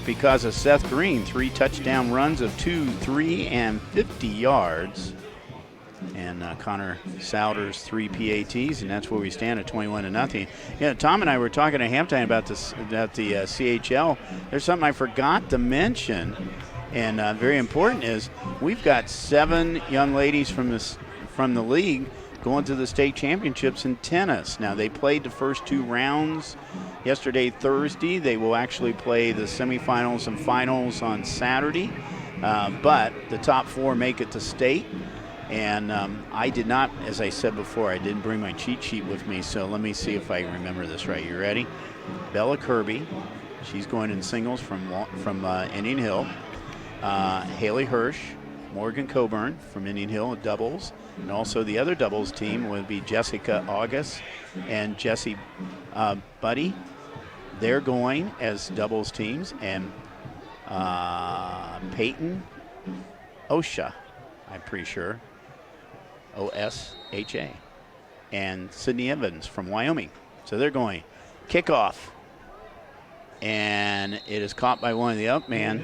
because of Seth Green. 3 touchdown runs of 2, 3, and 50 yards. And Connor Souders 3 PATs, and that's where we stand at 21-0. Yeah, Tom and I were talking at halftime about this, about the CHL. There's something I forgot to mention, and very important is we've got 7 young ladies from the league going to the state championships in tennis. Now they played the first 2 rounds yesterday, Thursday. They will actually play the semifinals and finals on Saturday, but the top 4 make it to state. And I did not, as I said before, I didn't bring my cheat sheet with me, so let me see if I remember this right. You ready? Bella Kirby, she's going in singles from Indian Hill. Haley Hirsch, Morgan Coburn from Indian Hill in doubles. And also the other doubles team would be Jessica August and Jessie Buddy. They're going as doubles teams. And Peyton Osha, I'm pretty sure. O-S-H-A, and Sydney Evans from Wyoming. So they're going kickoff, and it is caught by one of the up man.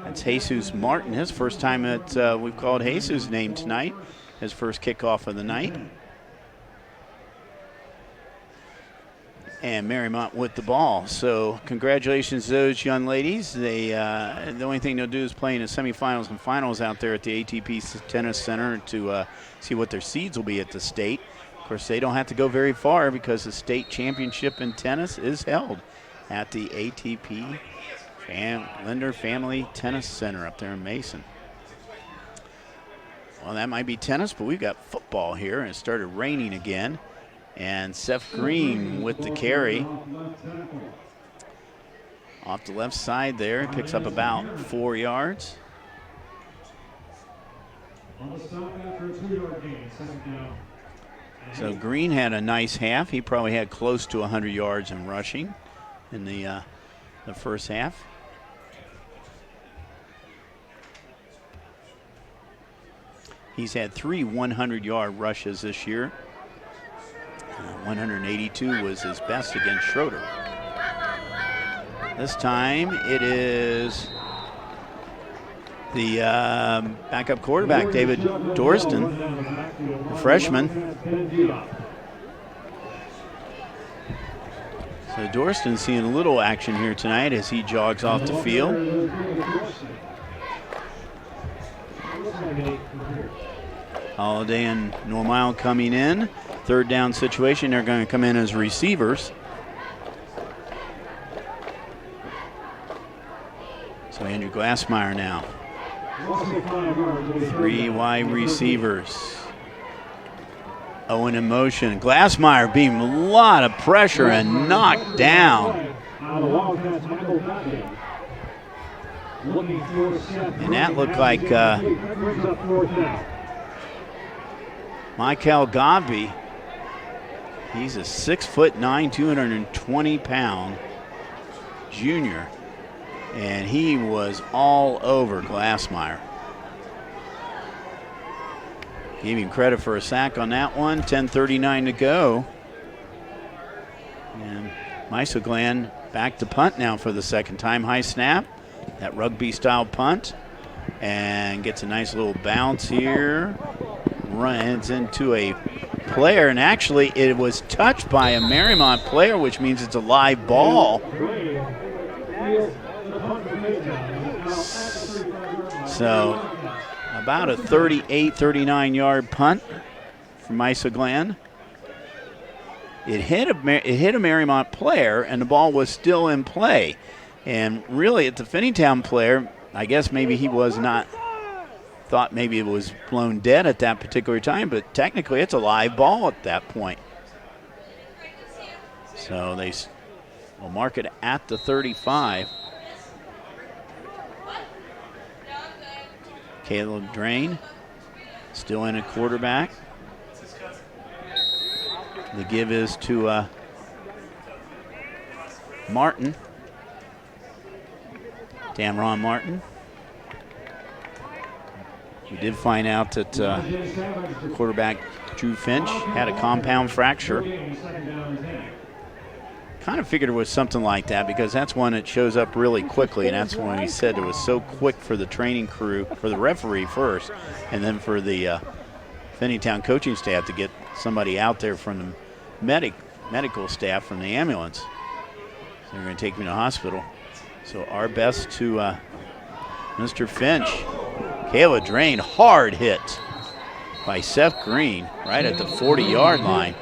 That's Jesus Martin, his first time at, we've called Jesus' name tonight, his first kickoff of the night. And Marymont with the ball. So congratulations to those young ladies. They the only thing they'll do is play in the semifinals and finals out there at the ATP Tennis Center to see what their seeds will be at the state. Of course, they don't have to go very far because the state championship in tennis is held at the ATP Linder Family Tennis Center up there in Mason. Well, that might be tennis, but we've got football here, and it started raining again. And Seth Green with the carry. Off the left side there, picks up about 4 yards. So Green had a nice half. He probably had close to 100 yards in rushing in the first half. He's had 3 100-yard rushes this year. 182 was his best against Schroeder. This time it is the backup quarterback, David Dorston, the freshman. So Dorston seeing a little action here tonight as he jogs off the field. Holiday and Normile coming in. Third down situation, they're going to come in as receivers. So Andrew Glassmeyer now. 3 wide receivers. Owen in motion. Glassmeyer being a lot of pressure and knocked down. And that looked like Michael Godby. He's a 6'9", 220-pound junior, and he was all over Glassmeyer. Gave him credit for a sack on that one. 10:39 to go. And Meisoglan back to punt now for the second time. High snap, that rugby-style punt, and gets a nice little bounce here. Runs into a player, and actually it was touched by a Mariemont player, which means it's a live ball. So about a 38, 39-yard punt from Meisoglan. It hit a Mariemont player, and the ball was still in play. And really, at the Finneytown player, I guess maybe he was not, thought maybe it was blown dead at that particular time, but technically it's a live ball at that point. So they will mark it at the 35. Caleb Drain still in at quarterback. The give is to Martin. Damron Martin. We did find out that quarterback Drew Finch had a compound fracture. Kind of figured it was something like that because that's one that shows up really quickly, and that's when we said it was so quick for the training crew, for the referee first, and then for the Finneytown coaching staff to get somebody out there from the medical staff from the ambulance. So they're going to take me to the hospital. So our best to Mr. Finch. Kayla drained, hard hit by Seth Green right at the 40-yard line.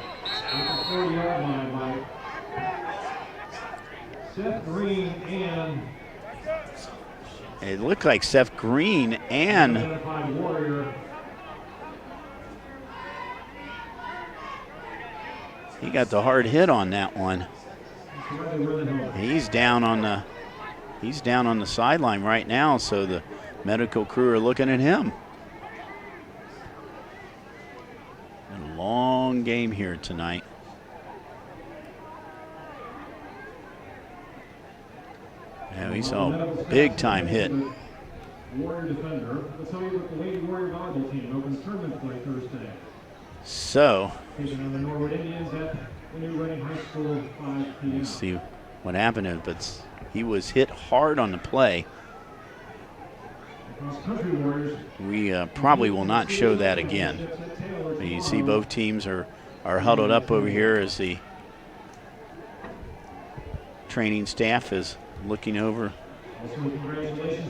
Seth Green and it looked like Seth Green and he got the hard hit on that one. He's down on the sideline right now, so the medical crew are looking at him. A long game here tonight. Yeah, we saw a big-time hit. Warrior defender. Let's tell you that the Lady Warrior volleyball team opens tournament play Thursday. So, Taking on the Norwood Indians at the New Reading High School 5 p.m. Let's see what happened, but he was hit hard on the play. We probably will not show that again. But you see both teams are huddled up over here as the training staff is looking over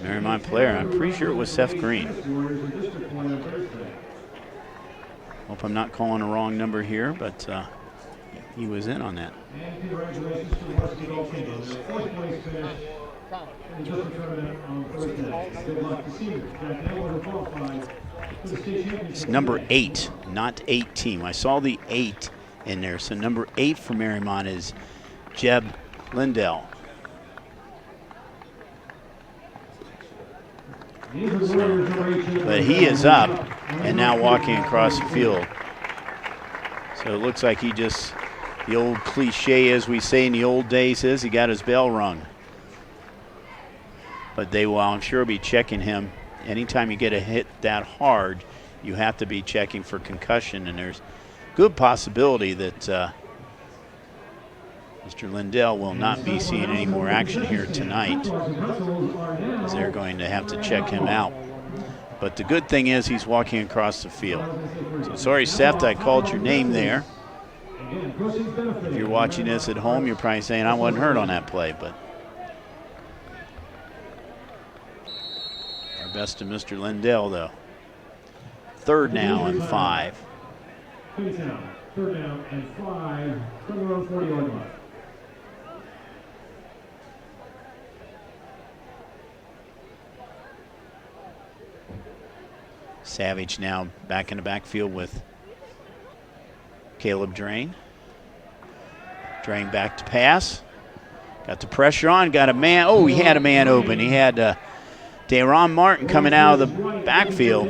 Marymont player. I'm pretty sure it was Seth Green. Hope I'm not calling a wrong number here, but he was in on that. And congratulations to the varsity golf team. Their fourth place finish in the district tournament on Thursday. Good luck to seniors. Jack Taylor qualified for the state championship. It's number 8, not 18. I saw the 8 in there. So number 8 for Mariemont is Jeb Lindell. But he is up and now walking across the field. So it looks like he just, the old cliche as we say in the old days is, he got his bell rung. But they will, I'm sure, be checking him. Anytime you get a hit that hard, you have to be checking for concussion, and there's good possibility that Mr. Lindell will not be seeing any more action here tonight, as they're going to have to check him out. But the good thing is he's walking across the field. So sorry, Seth, I called your name there. If you're watching this at home, you're probably saying I wasn't hurt on that play, but our best to Mr. Lindell, though. Third now and 5. Third down and 5 from their own 40-yard line. Savage now back in the backfield with Caleb Drain. Drain back to pass. Got the pressure on, got a man. Oh, he had a man open. He had Daron Martin coming out of the backfield.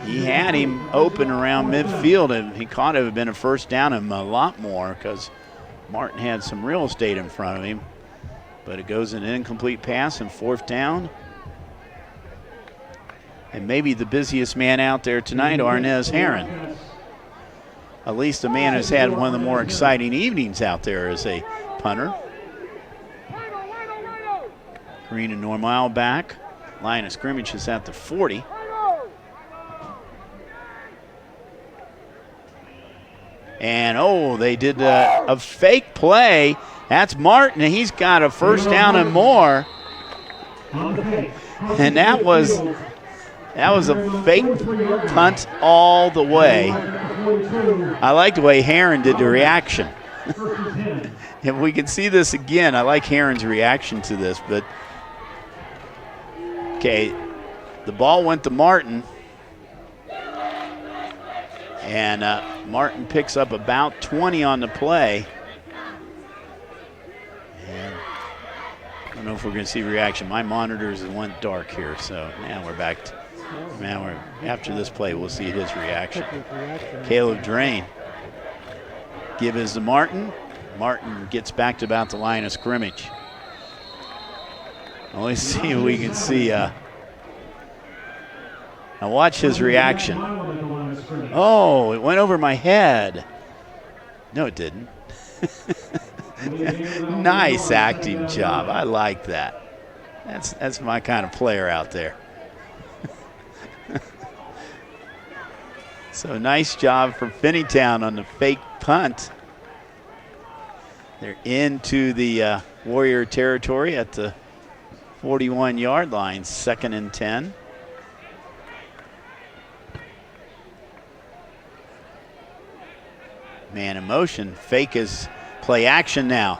He had him open around midfield, and he caught it. It would have been a first down him a lot more because Martin had some real estate in front of him. But it goes an incomplete pass and 4th down. And maybe the busiest man out there tonight, Arnez Heron. At least the man has had one of the more exciting evenings out there as a punter. Green and Normal back. Line of scrimmage is at the 40. And, oh, they did a fake play. That's Martin. He's got a first down and more. And that was a fake punt all the way. I like the way Heron did the reaction. If we can see this again, I like Heron's reaction to this. But, okay, the ball went to Martin. And Martin picks up about 20 on the play. And I don't know if we're going to see reaction. My monitors went dark here, so now we're back to, after this play, we'll see his reaction. Caleb Drain. Give is to Martin. Martin gets back to about the line of scrimmage. Let's see if we can see. Now watch his reaction. Oh, it went over my head. No, it didn't. Nice acting job. I like that. That's my kind of player out there. So nice job for Finneytown on the fake punt. They're into the Warrior territory at the 41-yard line, 2nd and 10. Man in motion, fake is play action now.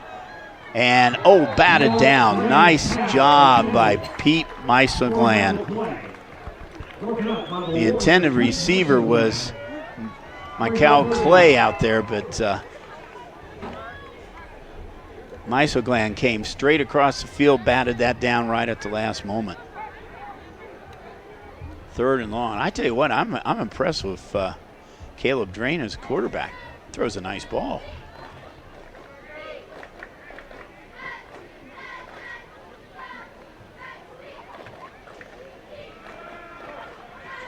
And, oh, batted down. Nice job by Pete Meisselglan. The intended receiver was Michael Clay out there, but Meisselglan came straight across the field, batted that down right at the last moment. 3rd and long. I tell you what, I'm impressed with Caleb Drain as a quarterback. Throws a nice ball.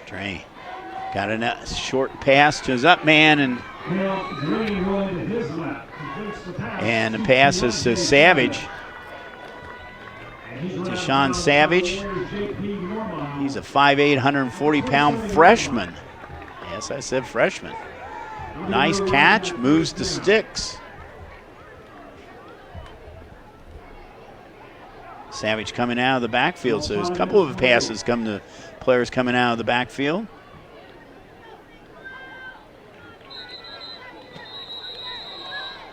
Drain got a short pass to his up man, and the pass is to Savage. Deshaun Savage. He's a 5'8", 140-pound freshman. Yes, I said freshman. Nice catch, moves the sticks. Savage coming out of the backfield, so there's a couple of passes come to players coming out of the backfield.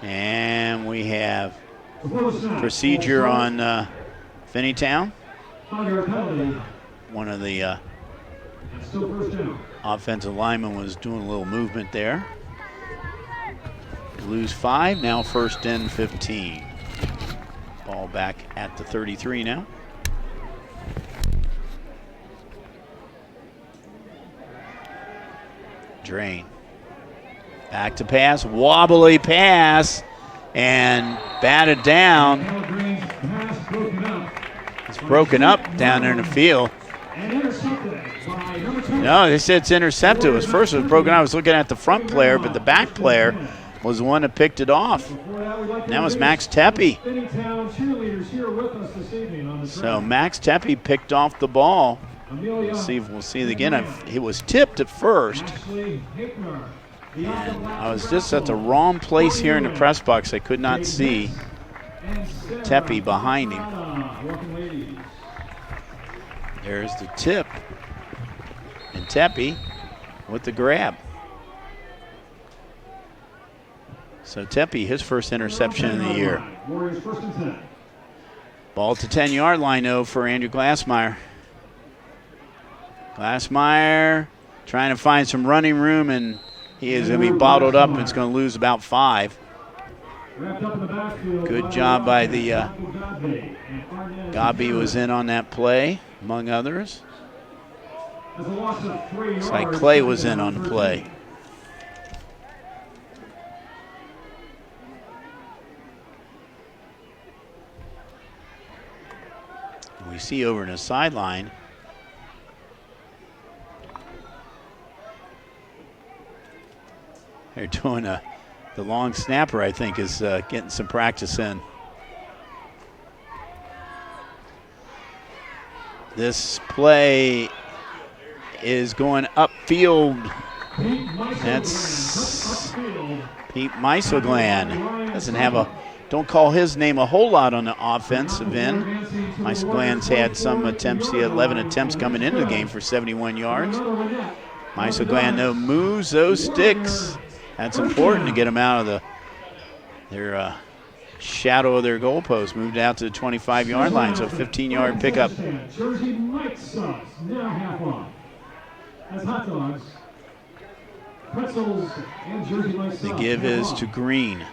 And we have procedure on Finneytown. One of the offensive linemen was doing a little movement there. Lose 5, now 1st and 15. Ball back at the 33 now. Drain. Back to pass, wobbly pass, and batted down. It's broken up down there in the field. No, they said it's intercepted. It was first it was broken up. I was looking at the front player, but the back player was the one that picked it off. And that was Max Tepe. So Max Tepe picked off the ball. We'll see it again. It was tipped at first. And I was just at the wrong place here in the press box. I could not see Tepe behind him. There's the tip. And Tepe with the grab. So Tepe, his first interception of the year. Ball to 10-yard line, though, for Andrew Glassmeyer. Glassmeyer trying to find some running room, and he is going to be bottled up and it's going to lose about 5. Good job by the Gabi was in on that play, among others. Looks like Clay was in on the play. We see over in the sideline, they're doing the long snapper, I think, is getting some practice in. This play is going upfield. That's Pete Meisselglan. Doesn't have don't call his name a whole lot on the offensive end. Meisselglan's had some attempts. He had 11 attempts coming into the game for 71 yards. Meisselglan, though, moves those sticks. That's important to get them out of their shadow of their goalpost. Moved out to the 25-yard line, so 15-yard pickup. Jersey Mike sauce, now half off. As hot dogs, pretzels, and Jersey Mike sauce. The give is to Green.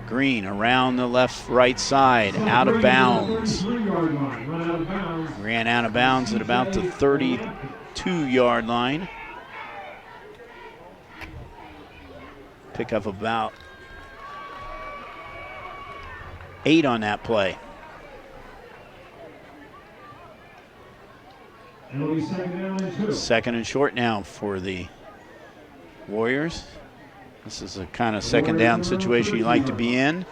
Green around the right side, out of bounds. Ran out of bounds at about the 32-yard line. Pick up about 8 on that play. It'll be 2nd and 2. 2nd and short now for the Warriors. This is a kind of second down situation you like to be in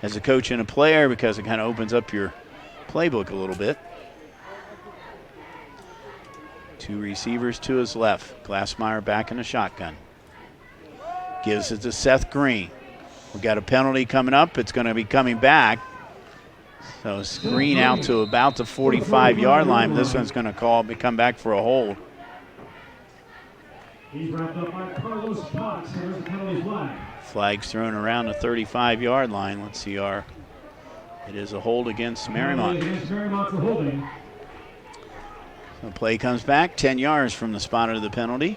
as a coach and a player because it kind of opens up your playbook a little bit. 2 receivers to his left. Glassmeyer back in the shotgun. Gives it to Seth Green. We got a penalty coming up. It's going to be coming back. So Green out to about the 45-yard line. This one's going to come back for a hold. He's wrapped up by Carlos Cox. There's a penalty flag. Flags thrown around the 35-yard line. Let's see it is a hold against Mariemont. Against Marymont for holding. So play comes back 10 yards from the spot of the penalty.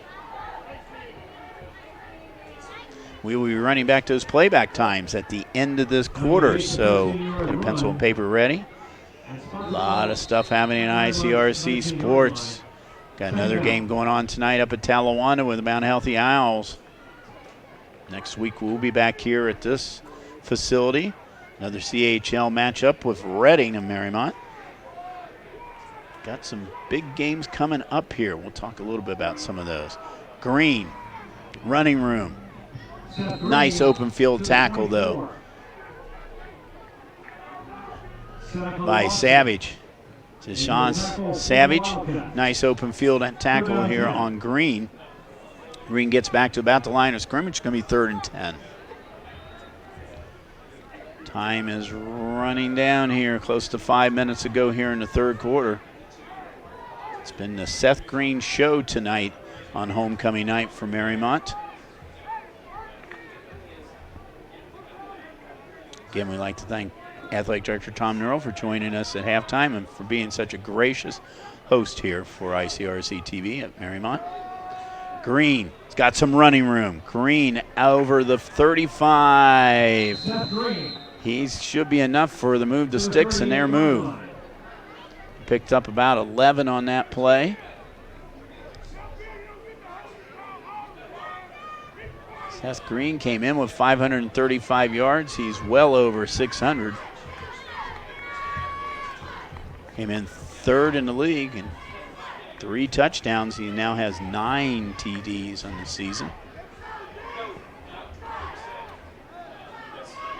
We will be running back those playback times at the end of this quarter, so get a pencil and paper ready. A lot of stuff happening in ICRC sports. Got another game going on tonight up at Talawanda with the Mount Healthy Owls. Next week we'll be back here at this facility. Another CHL matchup with Reading and Mariemont. Got some big games coming up here. We'll talk a little bit about some of those. Green, running room. Nice open field tackle, though, by Savage. Deshaun Savage. Nice open field tackle here on Green. Green gets back to about the line of scrimmage. It's going to be 3rd and 10. Time is running down here. Close to 5 minutes to go here in the third quarter. It's been the Seth Green show tonight on homecoming night for Mariemont. Again, we'd like to thank Athletic Director Tom Nurl for joining us at halftime and for being such a gracious host here for ICRC-TV at Mariemont. Green, it's got some running room. Green over the 35. He should be enough for the move to sticks and their move. Picked up about 11 on that play. Seth Green came in with 535 yards. He's well over 600. Came in 3rd in the league and 3 touchdowns. He now has 9 TDs on the season.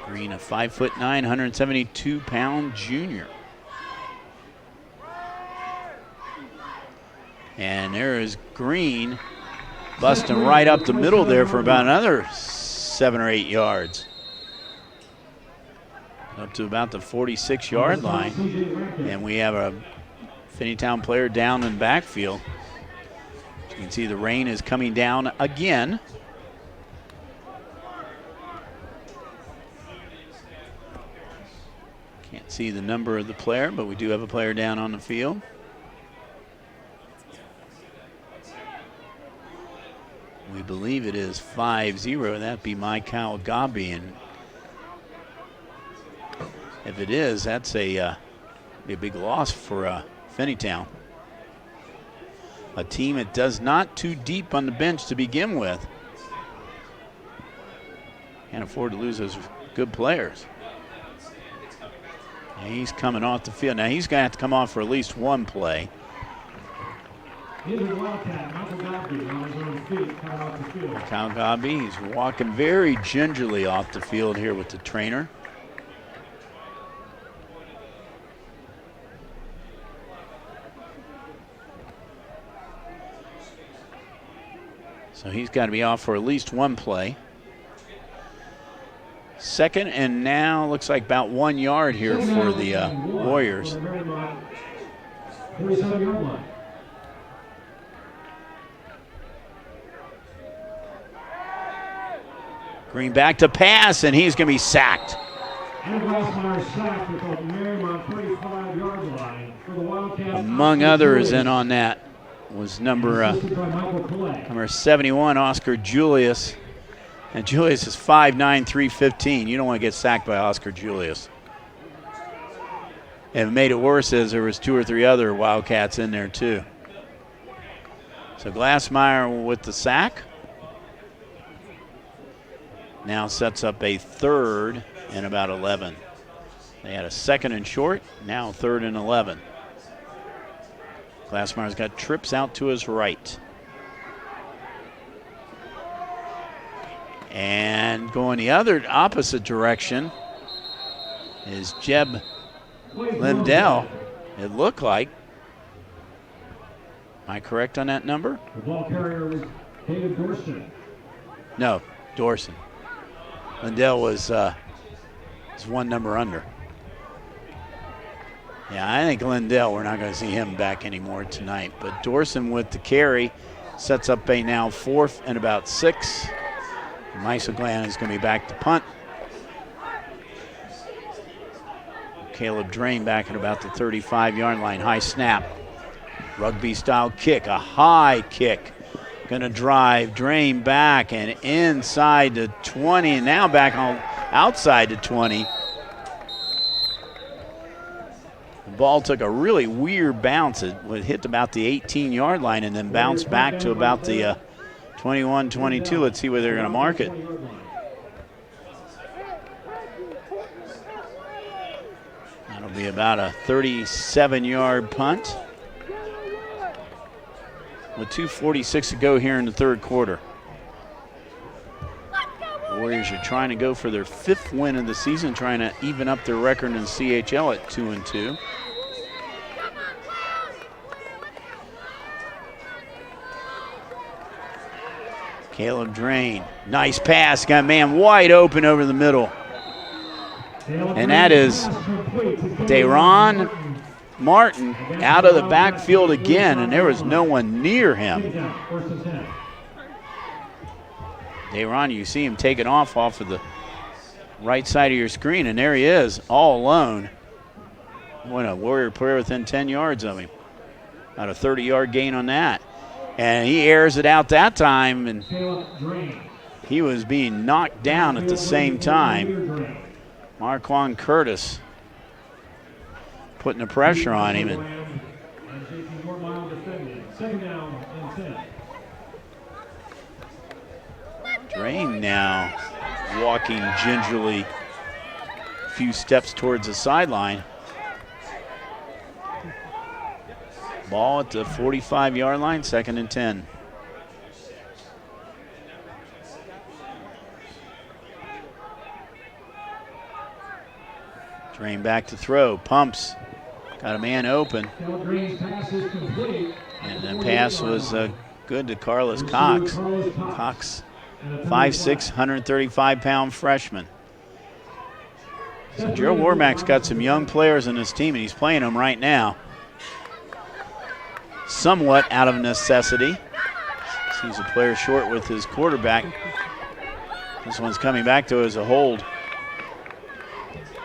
Green, a 5'9", 172-pound junior. And there is Green busting right up the middle there for about another 7 or 8 yards. Up to about the 46-yard line. And we have a Finneytown player down in the backfield. As you can see, the rain is coming down again. Can't see the number of the player, but we do have a player down on the field. We believe it is 5-0. That'd be Kyle Gobby, and if it is, that's be a big loss for Finneytown. A team that does not too deep on the bench to begin with. Can't afford to lose those good players. And he's coming off the field. Now he's going to have to come off for at least one play. Kyle Gobby, he's walking very gingerly off the field here with the trainer. So he's got to be off for at least one play. 2nd and now looks like about 1 yard here for the Warriors. Green back to pass, and he's going to be sacked. Among others, in on that was number 71, Oscar Julius. And Julius is 5'9", 315. You don't want to get sacked by Oscar Julius. And it made it worse as there was 2 or 3 other Wildcats in there too. So Glassmeyer with the sack. Now sets up a 3rd and about 11. They had a 2nd and short, now 3rd and 11. Glassmeyer's got trips out to his right. And going the other opposite direction is Jeb Lindell, it looked like. Am I correct on that number? The ball carrier was David Dorson. No, Dorson. Lindell was one number under. Yeah, I think Lindell, we're not going to see him back anymore tonight. But Dorson with the carry sets up a now 4th and about 6. Meisel-Glan is going to be back to punt. Caleb Drain back at about the 35-yard line. High snap. Rugby-style kick, a high kick. Going to drive Drain back and inside the 20, and now back on outside the 20. The ball took a really weird bounce. It hit about the 18-yard line and then bounced back to about the 21, 22. Let's see where they're going to mark it. That'll be about a 37-yard punt with 2:46 to go here in the 3rd quarter. The Warriors are trying to go for their 5th win of the season, trying to even up their record in the CHL at 2-2. Caleb Drain, nice pass, got man wide open over the middle. And that is Deron Martin out of the backfield again, and there was no one near him. Deron, you see him taking off of the right side of your screen, and there he is, all alone. What a Warrior player within 10 yards of him. About a 30-yard gain on that. And he airs it out that time, and he was being knocked down at the same time. Marquand Curtis putting the pressure on him. And Drain now walking gingerly a few steps towards the sideline. Ball at the 45-yard line, 2nd and 10. Drain back to throw, pumps, got a man open. And the pass was good to Carlos Cox. Cox, 5'6", 135-pound freshman. So Gerald Warmack's got some young players in his team, and he's playing them right now. Somewhat out of necessity. Sees a player short with his quarterback. This one's coming back to as a hold.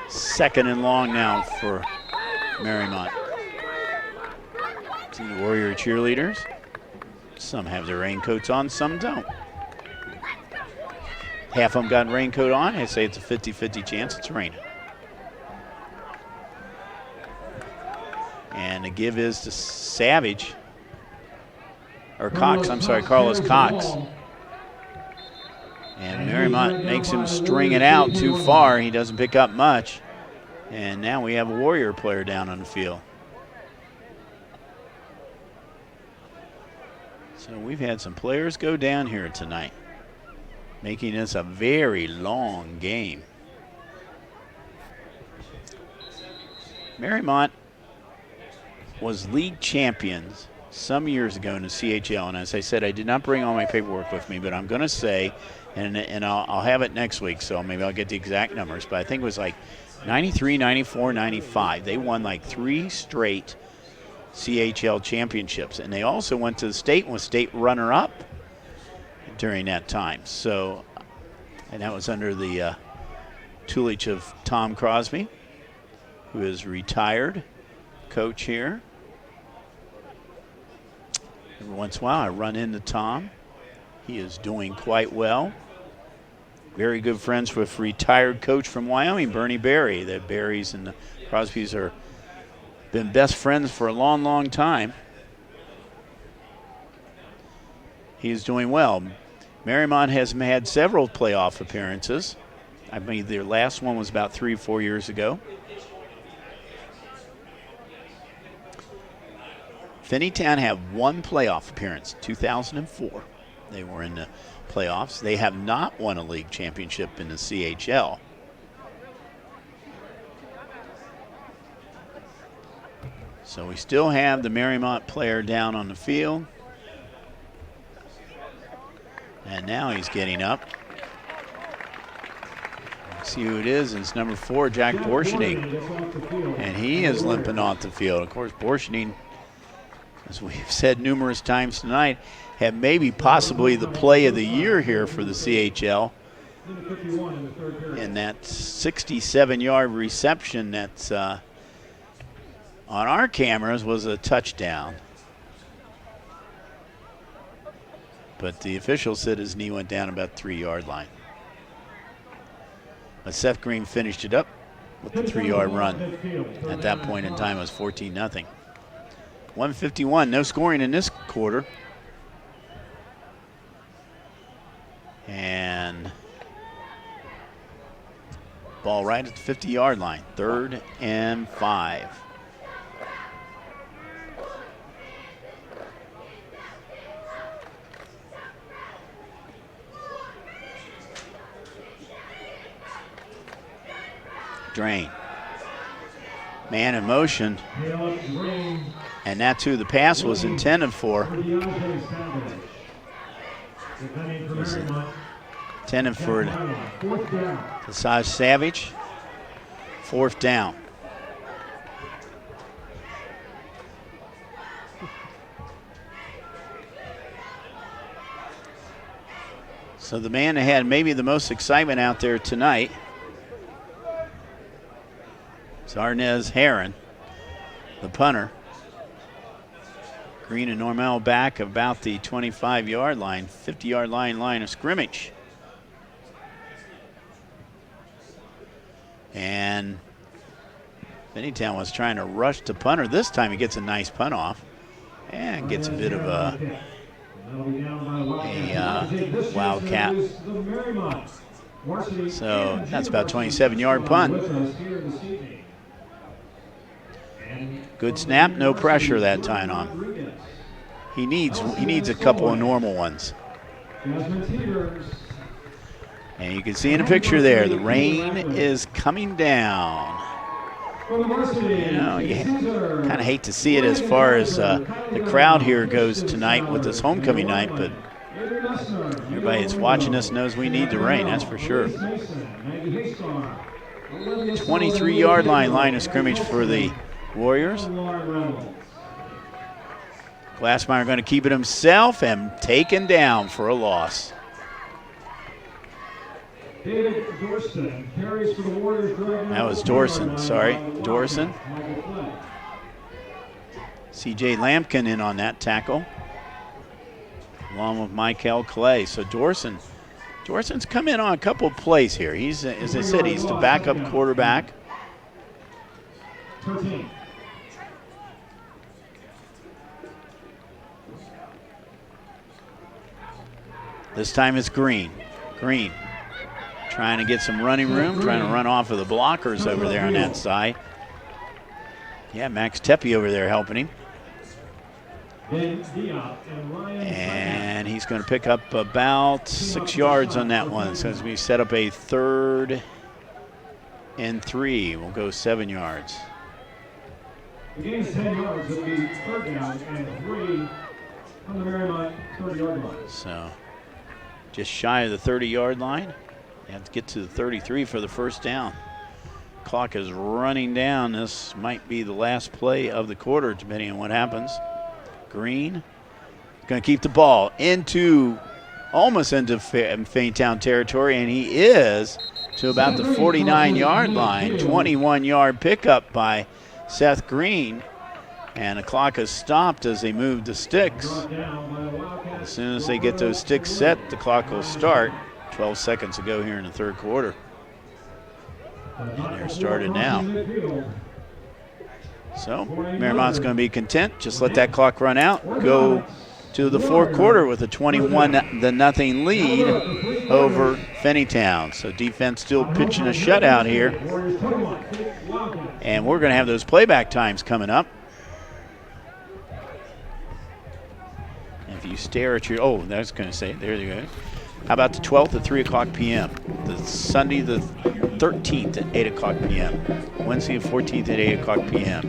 2nd and long now for Marymont. See the Warrior cheerleaders. Some have their raincoats on, some don't. Half of them got a raincoat on. I say it's a 50-50 chance it's raining. And the give is to Savage. Or Cox, I'm sorry, Carlos Cox. And Marymont makes him string it out too far. He doesn't pick up much. And now we have a Warrior player down on the field. So we've had some players go down here tonight, making this a very long game. Marymont was league champions some years ago in the CHL, and as I said, I did not bring all my paperwork with me, but I'm going to say, and I'll have it next week, so maybe I'll get the exact numbers, but I think it was like 93, 94, 95. They won like 3 straight CHL championships, and they also went to the state and was state runner-up during that time. So, and that was under the tutelage of Tom Crosby, who is retired coach here. Every once in a while I run into Tom. He is doing quite well. Very good friends with retired coach from Wyoming, Bernie Berry. The Berries and the Crosbys are been best friends for a long, long time. He is doing well. Marymont has had several playoff appearances. I mean, their last one was about 3 or 4 years ago. Finneytown had 1 playoff appearance, 2004. They were in the playoffs. They have not won a league championship in the CHL. So we still have the Mariemont player down on the field. And now he's getting up. See who it is. It's number 4, Jack Borschening. And he is limping off the field. Of course, Borschening, as we've said numerous times tonight, had maybe possibly the play of the year here for the CHL. And that 67-yard reception that's on our cameras was a touchdown. But the official said his knee went down about 3-yard line. But Seth Green finished it up with the 3-yard run. At that point in time, it was 14-0. 151, no scoring in this quarter. And ball right at the 50-yard line, 3rd and 5. Drain. Man in motion. And that's who the pass was intended for. Intended for Tasaj Savage. 4th down. So the man that had maybe the most excitement out there tonight is Arnez Heron, the punter. Green and Normal back about the 25-yard line, 50-yard line of scrimmage. And Finneytown was trying to rush the punter. This time he gets a nice punt off and gets a bit of a wildcat. So that's about 27-yard punt. Good snap, no pressure that time on. He needs a couple of normal ones. And you can see in the picture there, the rain is coming down. You know, you kind of hate to see it as far as the crowd here goes tonight with this homecoming night, but everybody that's watching us knows we need the rain, that's for sure. 23-yard line of scrimmage for the Warriors. Glassmeyer going to keep it himself and taken down for a loss. That was Dorson, sorry. Dorson. C.J. Lampkin in on that tackle, along with Michael Clay. So Dorson's come in on a couple of plays here. He's, as I said, he's the backup quarterback. 13. This time it's Green. Green trying to get some running room, trying to run off of the blockers over there on that side. Yeah, Max Tepe over there helping him. And he's going to pick up about 6 yards on that one. So as we set up a 3rd and 3, we'll go 7 yards. The gain is 10 yards. It'll be 3rd down and 3 on the Marymont 30-yard line. So just shy of the 30-yard line. You have to get to the 33 for the 1st down. Clock is running down. This might be the last play of the quarter, depending on what happens. Green going to keep the ball almost into Finneytown territory, and he is to about the 49-yard line. 21-yard pickup by Seth Green, and the clock has stopped as they move the sticks. As soon as they get those sticks set, the clock will start. 12 seconds to go here in the 3rd quarter. And they're started now. So Mariemont's going to be content. Just let that clock run out. Go to the 4th quarter with a 21-0 lead over Finneytown. So defense still pitching a shutout here. And we're going to have those playback times coming up. And if you stare at your, I was going to say, there you go. How about the 12th at 3 o'clock p.m.? The Sunday the 13th at 8 o'clock p.m. Wednesday the 14th at 8 o'clock p.m.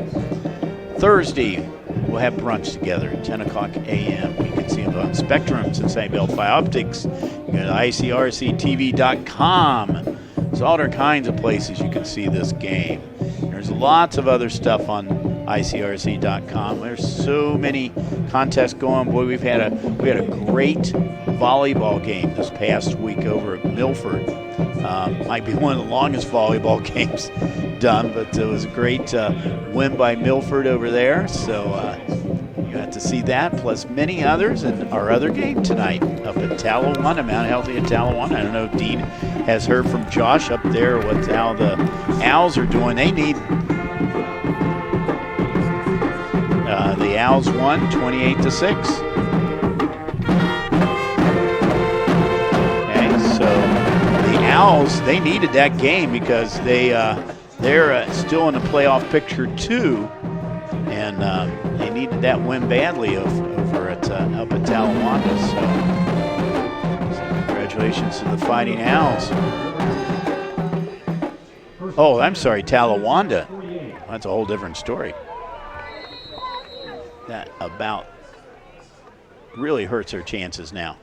Thursday, we'll have brunch together at 10 o'clock a.m. You can see them on Spectrum, Cincinnati Bell Fi Optics. You go to ICRC-TV.com. There's all kinds of places you can see this game. There's lots of other stuff on ICRC.com. There's so many contests going. Boy, we had a great volleyball game this past week over at Milford. Might be one of the longest volleyball games done, but it was a great win by Milford over there. So you have to see that, plus many others, and our other game tonight up at Talawanda, Mount Healthy at Talawanda. I don't know if Dean has heard from Josh up there how the Owls are doing. They need the Owls won 28-6. Okay, so the Owls, they needed that game because they're still in the playoff picture too, and they needed that win badly over at up at Talawanda. So congratulations to the Fighting Owls. Oh, I'm sorry, Talawanda. That's a whole different story. That about really hurts their chances now.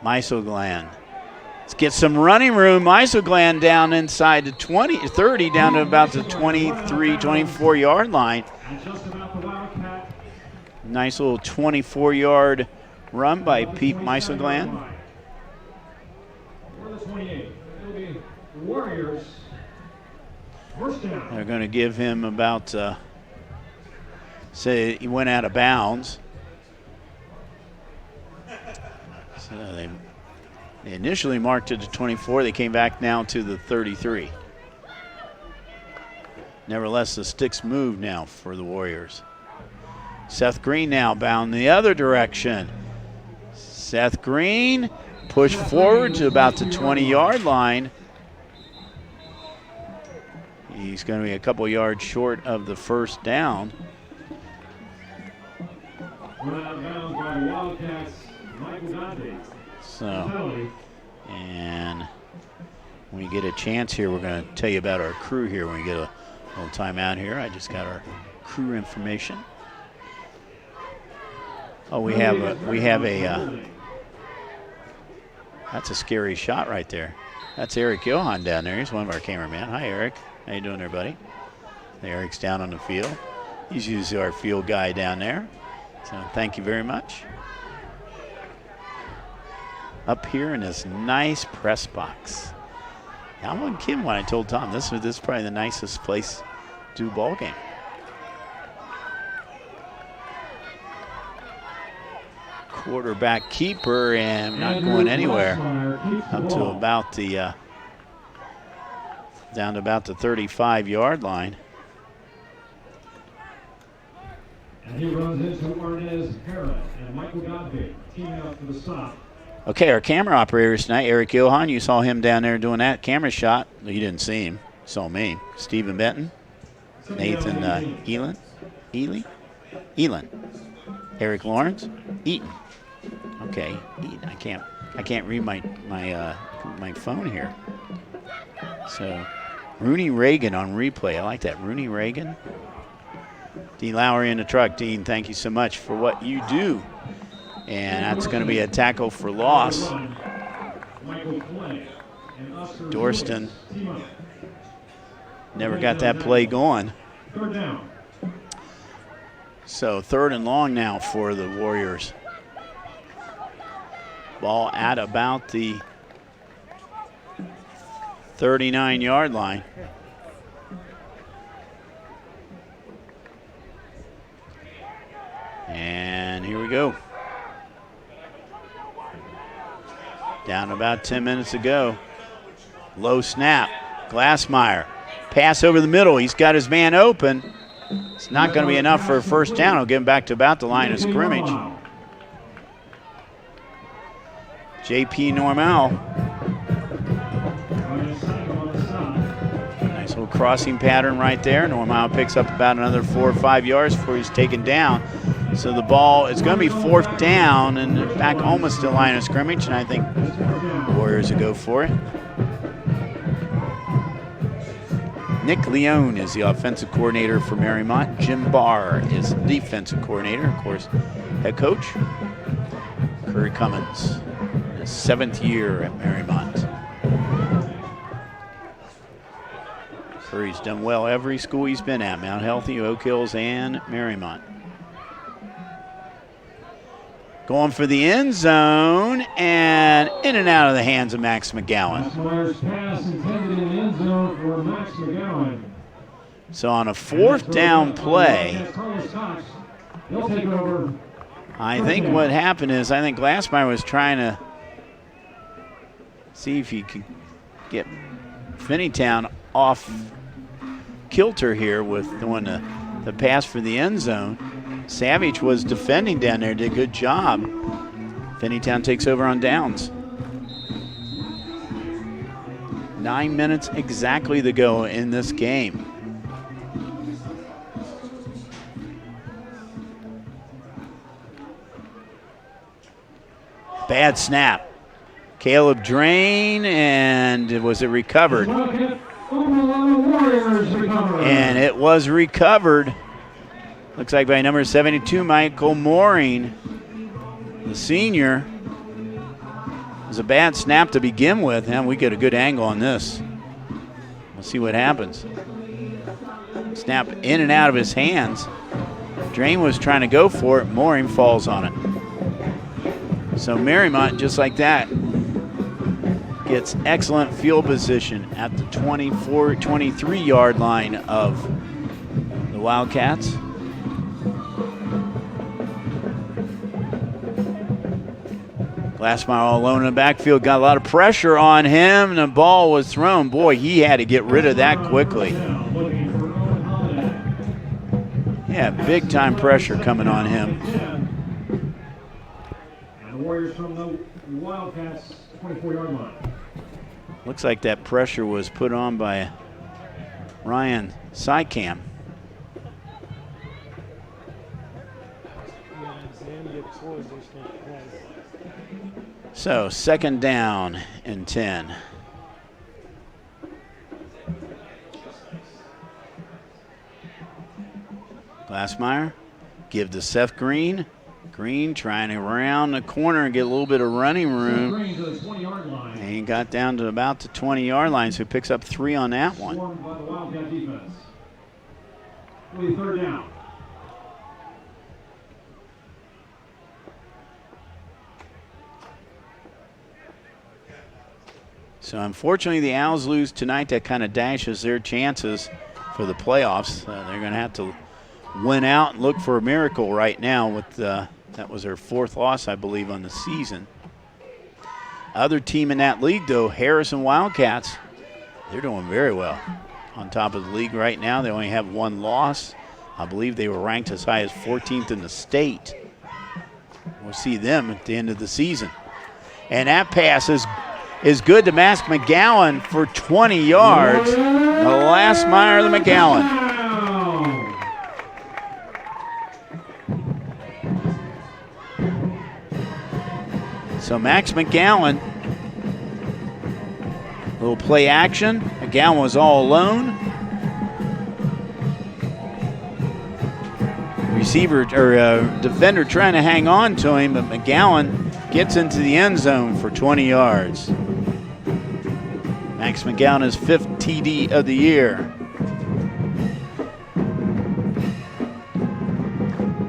Mysogland. Let's get some running room. Mysogland down inside the 30, down to about the 23, 24-yard line. Nice little 24-yard run by Pete Mysogland. They're going to give him about... say he went out of bounds. So they initially marked it to 24. They came back now to the 33. Nevertheless, the sticks move now for the Warriors. Seth Green now bound the other direction. Seth Green pushed forward to about the 20-yard line. He's going to be a couple yards short of the first down. So, and when we get a chance here, we're going to tell you about our crew here when we get a little timeout here. I just got our crew information. Oh, we have a that's a scary shot right there. That's Eric Johan down there. He's one of our cameramen. Hi, Eric. How you doing there, buddy? Eric's down on the field. He's usually our field guy down there. So thank you very much. Up here in this nice press box. I wasn't kidding when I told Tom this is probably the nicest place to do a ball game. Quarterback keeper and not going anywhere. Up to about the down to about the 35-yard line. And he runs into Arnez Hera and Michael Godby teaming up for the stop. Okay, our camera operators tonight, Eric Johan, you saw him down there doing that camera shot. You didn't see him, you saw me. Stephen Benton, Nathan Elan, Eric Lawrence, Eaton. Okay, Eaton. I can't read my phone here. So, Rooney Reagan on replay. I like that, Rooney Reagan. Dean Lowry in the truck. Dean, thank you so much for what you do. And that's going to be a tackle for loss. Dorston never got that play going. So 3rd and long now for the Warriors. Ball at about the 39-yard line. And here we go. Down about 10 minutes to go. Low snap. Glassmeyer. Pass over the middle. He's got his man open. It's not going to be enough for a first down. He'll get him back to about the line of scrimmage. J.P. Normal. Nice little crossing pattern right there. Normal picks up about another 4 or 5 yards before he's taken down. So the ball is going to be 4th down and back almost to the line of scrimmage, and I think the Warriors will go for it. Nick Leone is the offensive coordinator for Mariemont. Jim Barr is defensive coordinator, of course, head coach. Curry Cummins, his 7th year at Mariemont. Curry's done well every school he's been at, Mount Healthy, Oak Hills, and Mariemont. Going for the end zone, and in and out of the hands of Max McGowan. Pass intended in the end zone for Max McGowan. So on a 4th down play, He'll take over. I think what happened is I think Glassmeyer was trying to see if he could get Finneytown off kilter here with doing the pass for the end zone. Savage was defending down there, did a good job. Finneytown takes over on downs. 9 minutes exactly to go in this game. Bad snap. Caleb Drain, and was it recovered? And it was recovered. Looks like by number 72, Michael Mooring, the senior. It was a bad snap to begin with, and we get a good angle on this. We'll see what happens. Snap in and out of his hands. Drain was trying to go for it. Mooring falls on it. So Mariemont, just like that, gets excellent field position at the 23-yard line of the Wildcats. Glassmeyer all alone in the backfield, got a lot of pressure on him, and the ball was thrown. Boy, he had to get rid of that quickly. Yeah, big time pressure coming on him. And the Warriors from the Wildcats 24-yard line. Looks like that pressure was put on by Ryan Sycam. So 2nd down and 10. Glassmeyer, give to Seth Green. Green trying to round the corner and get a little bit of running room. And he got down to about the 20-yard line, so he picks up 3 on that one. By the Wildcat defense. 3rd down. So unfortunately, the Owls lose tonight. That kind of dashes their chances for the playoffs. They're going to have to win out and look for a miracle right now. With that was their 4th loss, I believe, on the season. Other team in that league, though, Harrison Wildcats, they're doing very well. On top of the league right now, they only have 1 loss. I believe they were ranked as high as 14th in the state. We'll see them at the end of the season. And that pass is good to Max McGowan for 20 yards. The last mile of the McGowan. So Max McGowan, little play action. McGowan was all alone. Receiver or defender trying to hang on to him, but McGowan gets into the end zone for 20 yards. Max McGowan is 5th TD of the year.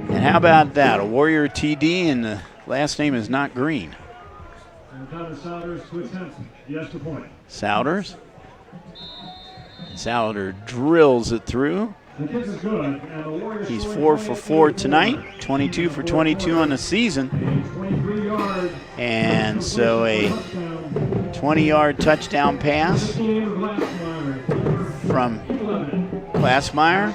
And how about that? A Warrior TD, and the last name is not Green. Souders. Souder drills it through. He's 4 for 4 tonight, 22 for 22 on the season. And so a 20-yard touchdown pass from Glassmeyer.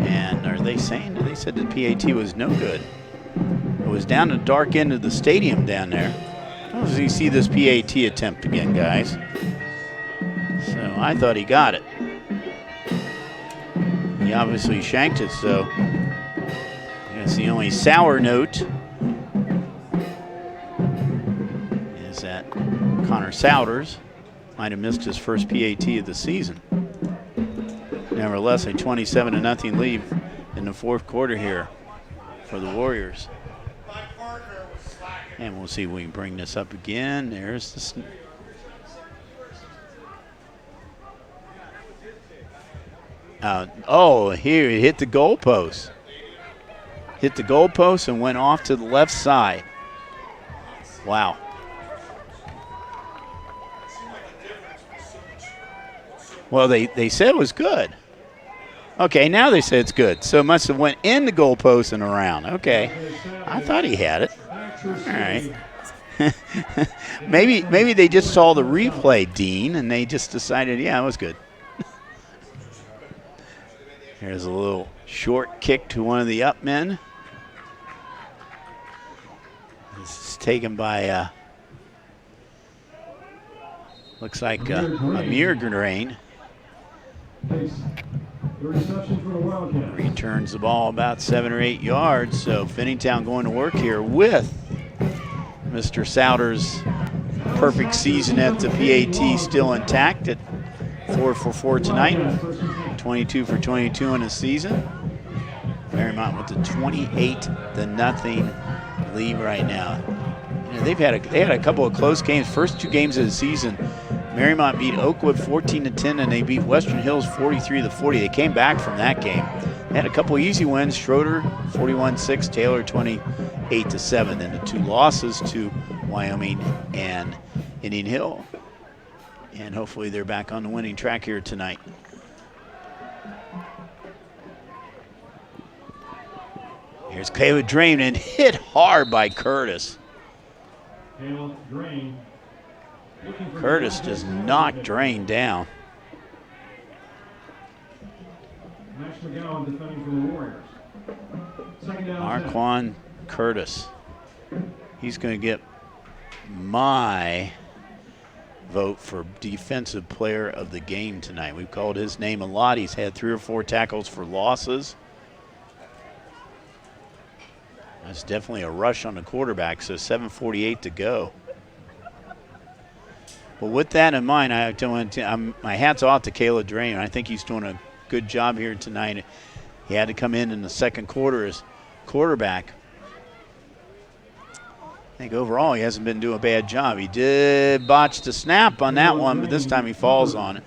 And are they saying? They said the PAT was no good. It was down the dark end of the stadium down there. As you see this PAT attempt again, guys. So Well, I thought he got it. He obviously shanked it, so that's the only sour note is that Connor Souders might have missed his first PAT of the season. Nevertheless, a 27-0 lead in the fourth quarter here for the Warriors. And we'll see if we can bring this up again. There's the here it hit the goalpost. Hit the goalpost and went off to the left side. Wow. Well, they said it was good. Okay, now they say it's good. So it must have went in the goalpost and around. Okay. I thought he had it. All right. maybe they just saw the replay, Dean, and they just decided, yeah, it was good. Here's a little short kick to one of the up men. This is taken by, looks like Amir Grain. Returns the ball about 7 or 8 yards. So Finneytown going to work here with Mr. Souders' perfect season at the PAT still intact at 4 for 4 tonight. 22 for 22 in the season. Marymont with the 28-0 lead right now. You know, they had a couple of close games. First 2 games of the season, Marymont beat Oakwood 14-10, and they beat Western Hills 43-40. They came back from that game. They had a couple of easy wins. Schroeder 41-6, Taylor 28-7. Then the 2 losses to Wyoming and Indian Hill. And hopefully they're back on the winning track here tonight. Here's Caleb Drain, and hit hard by Curtis. Curtis just knocked Drain down. Marquand Curtis. He's going to get my vote for defensive player of the game tonight. We've called his name a lot. He's had 3 or 4 tackles for losses. That's definitely a rush on the quarterback, so 7:48 to go. But with that in mind, my hat's off to Caleb Drain. I think he's doing a good job here tonight. He had to come in the second quarter as quarterback. I think overall he hasn't been doing a bad job. He did botch the snap on that one, but this time he falls on it.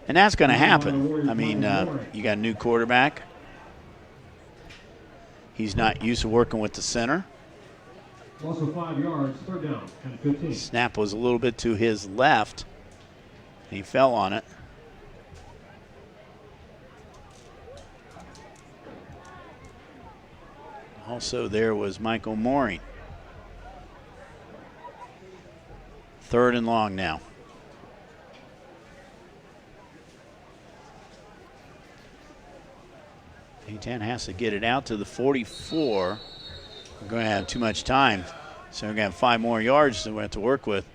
And that's going to happen. I mean, you got a new quarterback. He's not used to working with the center. Also 5 yards, 3rd down, and 15. Snap was a little bit to his left. He fell on it. Also there was Michael Mooring. 3rd and long now. Finneytown has to get it out to the 44. We're going to have too much time, so we're going to have 5 more yards that we have to work with.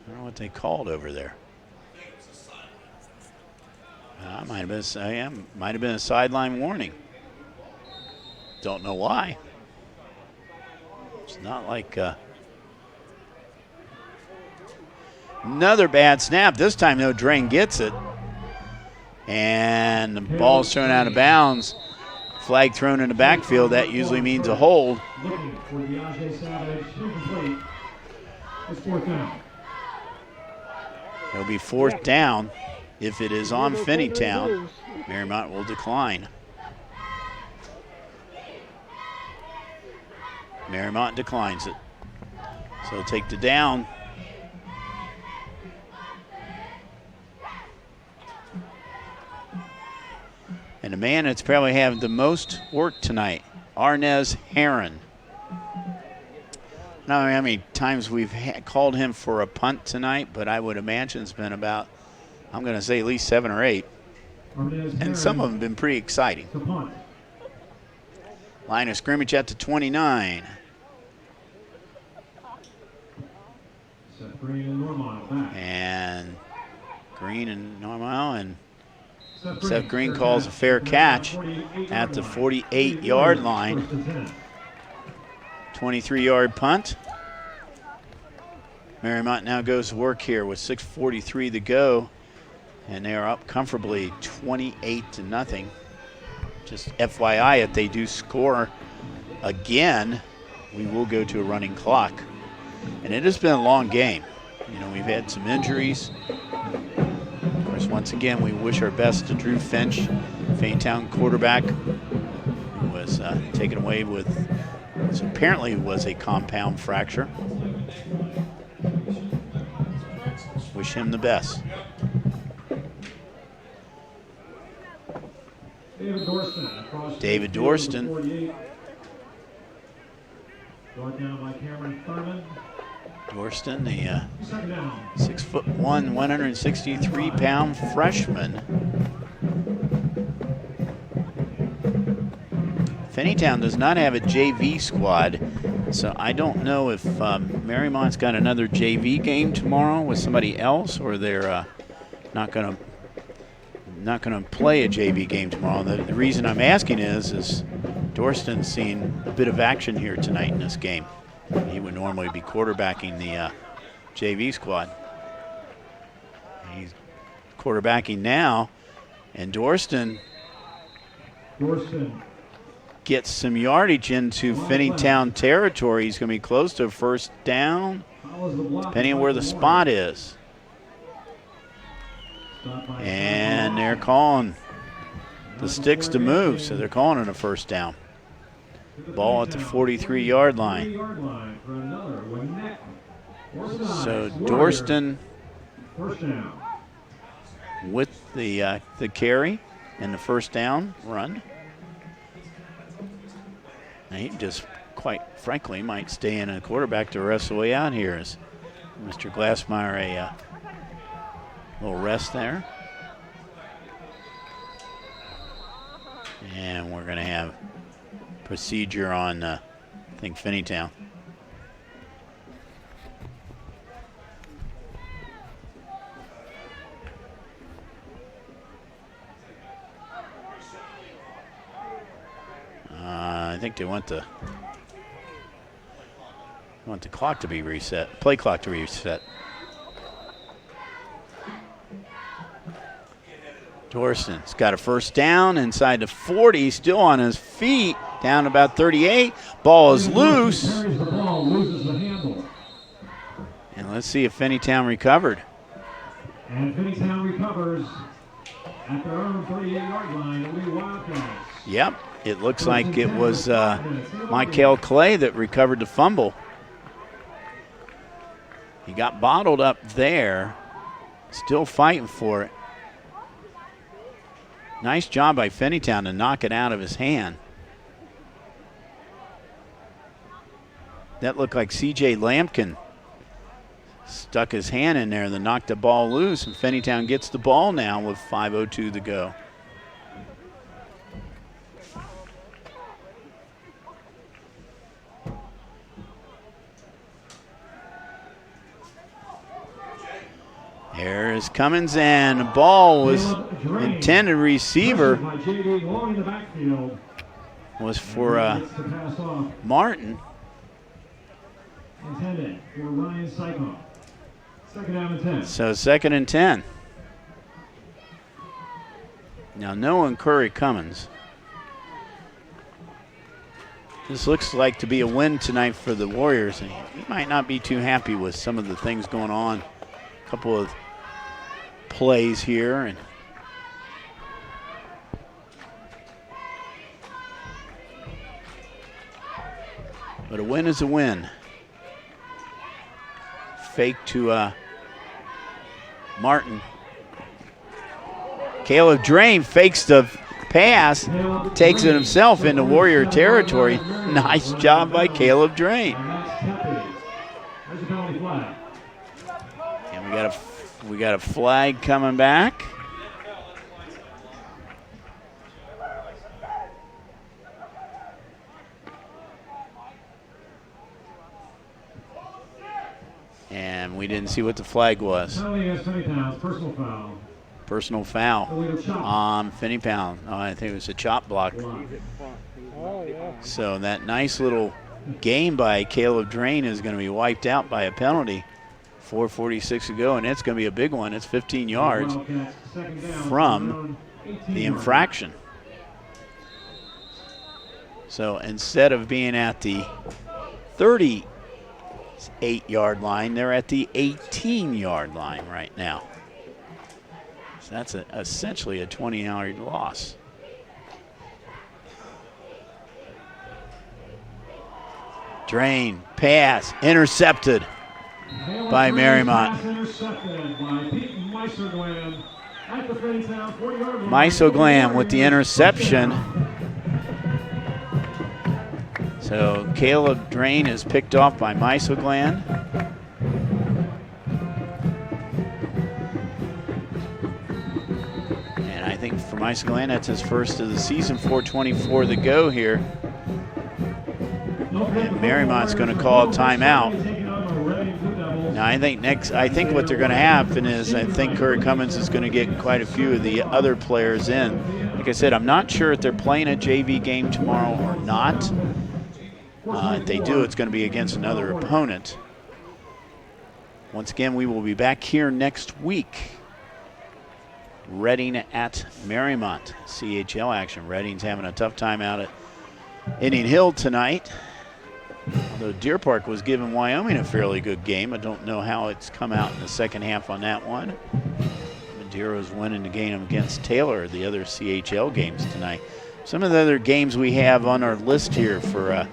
I don't know what they called over there. Might have been a sideline warning. Don't know why. It's not like another bad snap. This time, though, Drain gets it. And the ball's thrown out of bounds. Flag thrown in the backfield. That usually means a hold. It'll be 4th down. If it is on Finneytown, Marymont will decline. Marymont declines it. So they'll take the down. And the man that's probably having the most work tonight, Arnez Heron. I don't know how many times we've called him for a punt tonight, but I would imagine it's been about, I'm going to say at least 7 or 8. and some of them have been pretty exciting. Line of scrimmage at the 29. And Green and Normal, and Seth Green calls a fair catch at the 48-yard line. 23-yard punt. Mariemont now goes to work here with 6:43 to go, and they are up comfortably 28-0. Just FYI, if they do score again, we will go to a running clock. And it has been a long game. You know, we've had some injuries. Of course, once again, we wish our best to Drew Finch, Finneytown quarterback, who was taken away with what apparently was a compound fracture. Wish him the best. David Dorston. Dorston, the 6'1", 163-pound freshman. Finneytown does not have a JV squad, so I don't know if Mariemont's got another JV game tomorrow with somebody else, or they're not going to play a JV game tomorrow. The reason I'm asking is Dorston's seen a bit of action here tonight in this game. He would normally be quarterbacking the JV squad. He's quarterbacking now, and Dorston gets some yardage into Finneytown territory. He's going to be close to a first down, depending on where the spot is. And they're calling the sticks to move, so they're calling it a first down. Ball at the 43-yard line. So Dorston with the carry and the first down run. And he just, quite frankly, might stay in a quarterback the rest of the way out here as Mr. Glassmeyer a little rest there. And we're going to have procedure on, I think, Finneytown. I think they want the clock to be reset, play clock to be reset. Dorston's got a first down inside the 40, still on his feet, down about 38. Ball is loose. And let's see if Finneytown recovered. And Finneytown recovers at their own 38-yard line. It'll be Wildcats. Yep, it looks like it was Michael Clay that recovered the fumble. He got bottled up there, still fighting for it. Nice job by Finneytown to knock it out of his hand. That looked like C.J. Lampkin stuck his hand in there and then knocked the ball loose, and Finneytown gets the ball now with 5:02 to go. Here is Cummins, and the ball was intended receiver was for Martin. Intended for Ryan Sykoff. Second down and 10. So 2nd and 10. Now no one Curry Cummins. This looks like to be a win tonight for the Warriors. He might not be too happy with some of the things going on. A couple of plays here, but a win is a win. Fake to Martin. Caleb Drain fakes the pass, takes it himself into Warrior territory. Nice job by Caleb Drain. And we got a flag coming back. And we didn't see what the flag was. Penalty against Finneytown, personal foul. Personal foul on Finneytown. Oh, I think it was a chop block. So that nice little game by Caleb Drain is going to be wiped out by a penalty. 4:46 to go, and it's going to be a big one. It's 15 yards from the infraction. So instead of being at the 38-yard line, they're at the 18-yard line right now. So that's essentially a 20-yard loss. Drain, pass, intercepted by Mariemont. Mysoglam with the interception. So Caleb Drain is picked off by Mysoglam. And I think for Mysoglam, that's his first of the season. 4:24 to go here. And Mariemont's going to call a timeout. Now I think what they're going to happen is I think Curry Cummins is going to get quite a few of the other players in. Like I said, I'm not sure if they're playing a JV game tomorrow or not. If they do, it's going to be against another opponent. Once again, we will be back here next week. Reading at Mariemont. CHL action. Reading's having a tough time out at Indian Hill tonight. Although Deer Park was giving Wyoming a fairly good game. I don't know how it's come out in the second half on that one. Madeira's winning the game against Taylor, the other CHL games tonight. Some of the other games we have on our list here for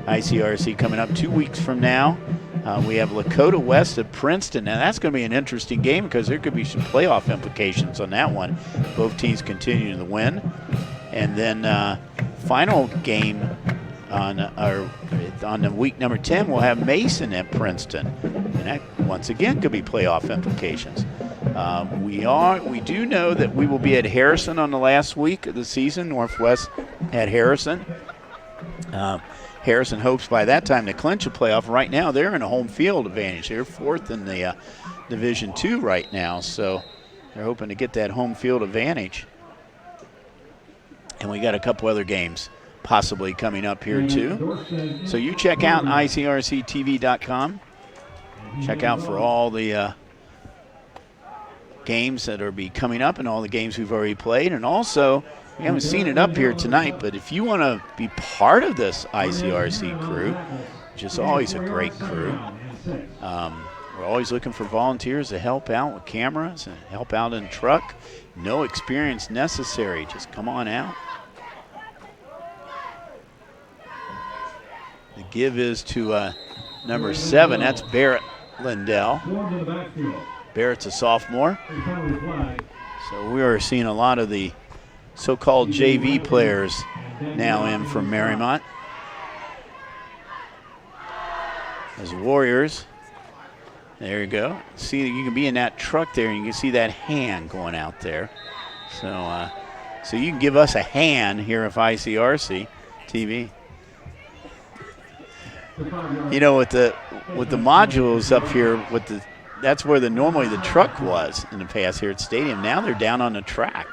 ICRC coming up 2 weeks from now. We have Lakota West at Princeton. Now that's going to be an interesting game because there could be some playoff implications on that one. Both teams continue to win. And then final game on the week number 10, we'll have Mason at Princeton. And that, once again, could be playoff implications. We do know that we will be at Harrison on the last week of the season, Northwest at Harrison. Harrison hopes by that time to clinch a playoff. Right now, they're in a home field advantage. They're fourth in the Division II right now, so they're hoping to get that home field advantage. And we got a couple other games possibly coming up here too. So you check out ICRC-TV.com. Check out for all the games that are coming up and all the games we've already played. And also, we haven't seen it up here tonight, but if you want to be part of this ICRC crew, which is always a great crew, we're always looking for volunteers to help out with cameras and help out in the truck. No experience necessary. Just come on out. The give is to number 7. That's Barrett Lindell. Barrett's a sophomore. So we are seeing a lot of the so-called JV players now in from Mariemont. As Warriors. There you go. See, you can be in that truck there and you can see that hand going out there. So, so you can give us a hand here at ICRC TV. You know, with the modules up here, that's where normally the truck was in the past here at the stadium. Now they're down on the track.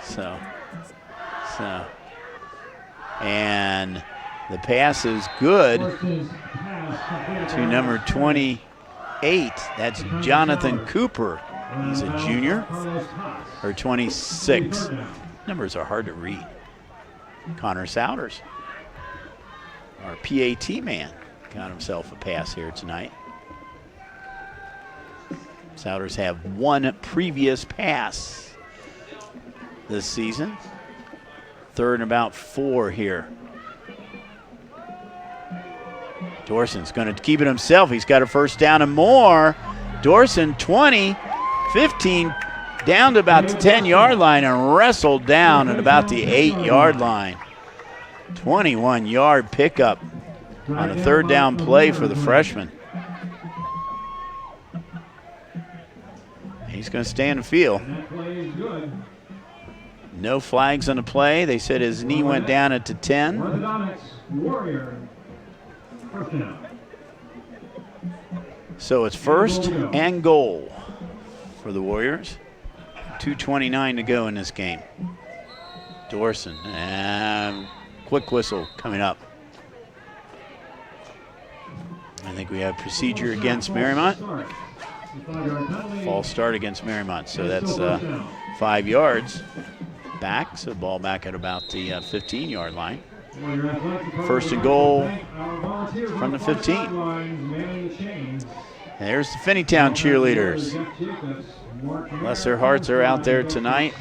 So, and the pass is good to number 28. That's Jonathan Cooper. He's a junior, or 26. Numbers are hard to read. Connor Souders, our PAT man, got himself a pass here tonight. Souders have one previous pass this season. Third and about 4 here. Dorson's going to keep it himself. He's got a first down and more. Dorson 20, 15, down to about the 10-yard line and wrestled down at about the 8-yard line. 21-yard pickup on a third down play for the freshman. He's going to stay in the field. No flags on the play. They said his knee went down at the 10. So it's first and goal for the Warriors. 2:29 to go in this game. Dorson, and quick whistle coming up. I think we have procedure against Mariemont. False start against Mariemont, so that's 5 yards back, so ball back at about the 15-yard line. First and goal from the 15. There's the Finneytown cheerleaders. Bless their hearts, are out there tonight.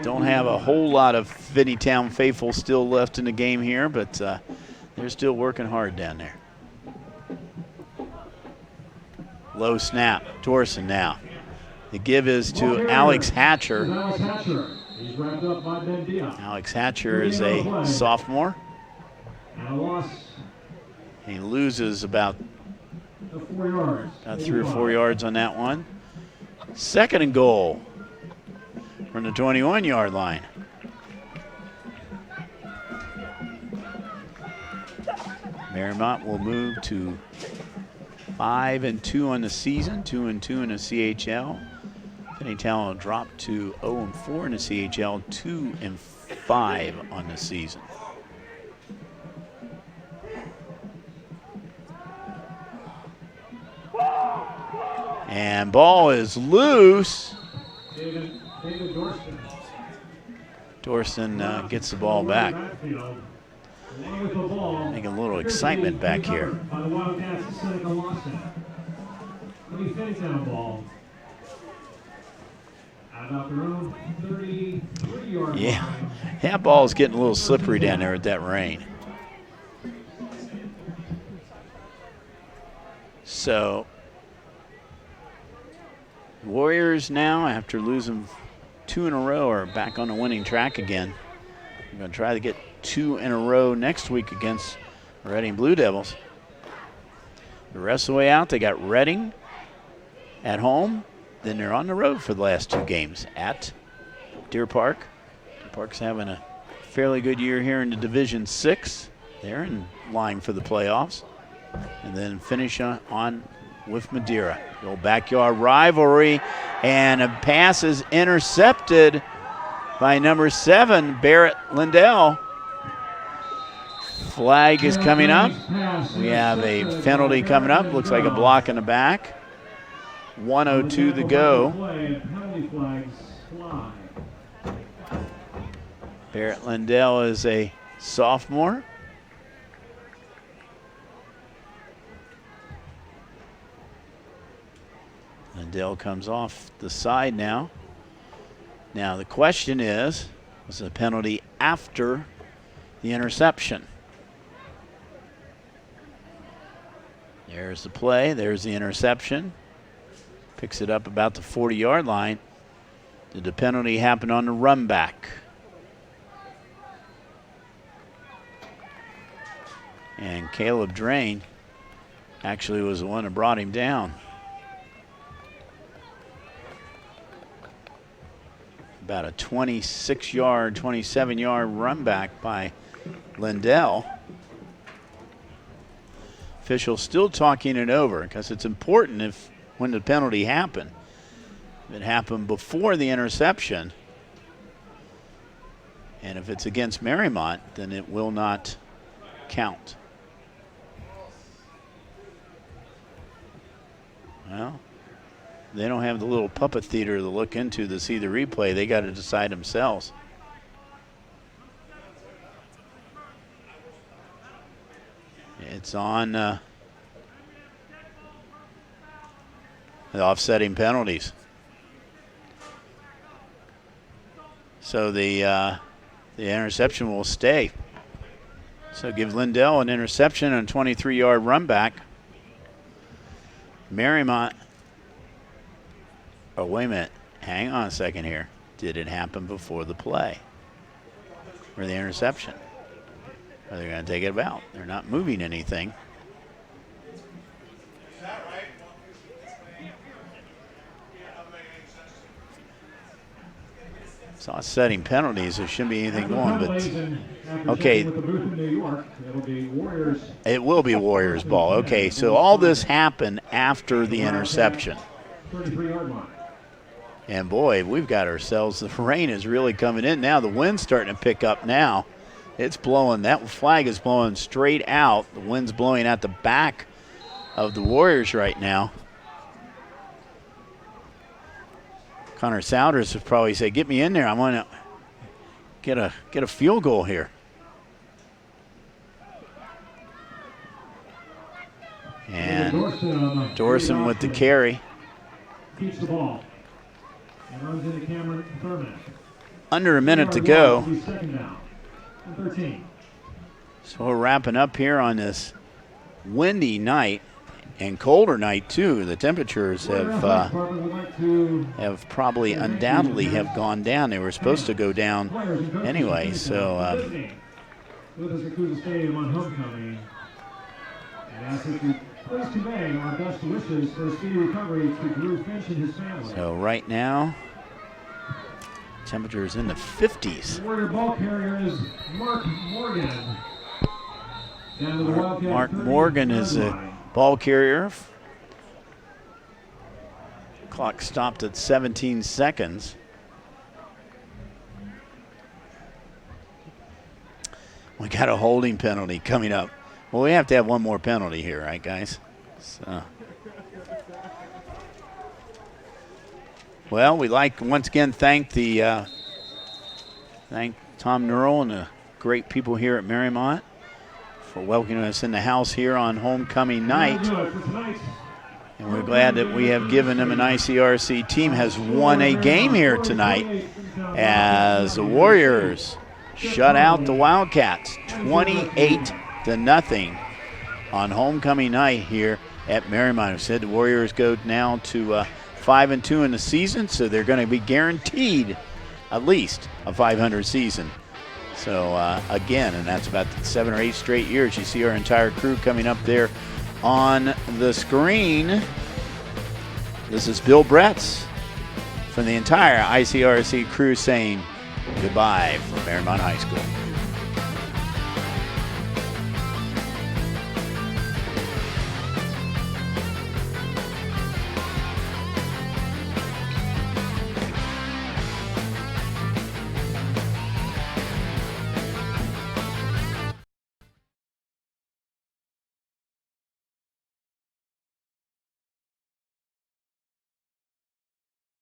Don't have a whole lot of Finneytown faithful still left in the game here, but they're still working hard down there. Low snap, Dorson now. The give is to Alex Hatcher. Alex Hatcher is a sophomore. He loses about 3 or 4 yards on that one. Second and goal from the 21-yard line. Mariemont will move to 5-2 on the season, 2-2 in the CHL. Finneytown will drop to 0-4 in the CHL, 2-5 on the season. And ball is loose. Dorson gets the ball back. Making a little excitement back here. Yeah, that ball's getting a little slippery down there with that rain. So, Warriors now, after losing 2 in a row, are back on the winning track again. We're going to try to get 2 in a row next week against Reading Blue Devils. The rest of the way out, they got Reading at home. Then they're on the road for the last 2 games at Deer Park. Deer Park's having a fairly good year here in the Division 6. They're in line for the playoffs. And then finish on with Madeira. The old backyard rivalry, and a pass is intercepted by number 7, Barrett Lindell. Flag is coming up. We have a penalty coming up. Looks like a block in the back. 1:02 to go. Barrett Lindell is a sophomore. Lindell comes off the side now. Now the question is, was the penalty after the interception? There's the play, there's the interception. Picks it up about the 40-yard line. Did the penalty happen on the run back? And Caleb Drain actually was the one that brought him down. About a 26-yard, 27-yard run back by Lindell. Official still talking it over because it's important if when the penalty happened. If it happened before the interception, and if it's against Mariemont, then it will not count. Well, they don't have the little puppet theater to look into to see the replay. They got to decide themselves. It's on the offsetting penalties. So the interception will stay. So give Lindell an interception and a 23-yard run back. Mariemont. Oh, wait a minute. Hang on a second here. Did it happen before the play or the interception? Are they going to take it out? They're not moving anything. Saw setting penalties. There shouldn't be anything going, but okay. It will be Warriors ball. Okay, so all this happened after the interception. And boy, we've got ourselves, the rain is really coming in now. The wind's starting to pick up now. It's blowing, that flag is blowing straight out. The wind's blowing at the back of the Warriors right now. Connor Souders would probably say, get me in there. I want to get a field goal here. And Dorson with the carry. Keeps the ball. And runs into Cameron Thurman. Under a minute to go. Second down. 13. So we're wrapping up here on this windy night and colder night too. The temperatures have probably undoubtedly have gone down. They were supposed to go down anyway. So with us at Cougar Stadium on homecoming. And ask that you please convey our best wishes for a speedy recovery to Drew Finch and his family. So right now, temperatures in the 50s. The Warrior ball carrier is Mark Morgan. Down to the Mark Morgan is a ball carrier. Clock stopped at 17 seconds. We got a holding penalty coming up. Well, we have to have one more penalty here, right, guys? So. Well, we'd like once again thank Tom Nurl and the great people here at Mariemont for welcoming us in the house here on homecoming night. And we're glad that we have given them an ICRC team has won a game here tonight as the Warriors shut out the Wildcats 28-0 on homecoming night here at Mariemont. We said the Warriors go now to 5-2 in the season, so they're going to be guaranteed at least a 500 season. So again, and that's about 7 or 8 straight years. You see our entire crew coming up there on the screen. This is Bill Bretz from the entire ICRC crew saying goodbye from Marymount High School.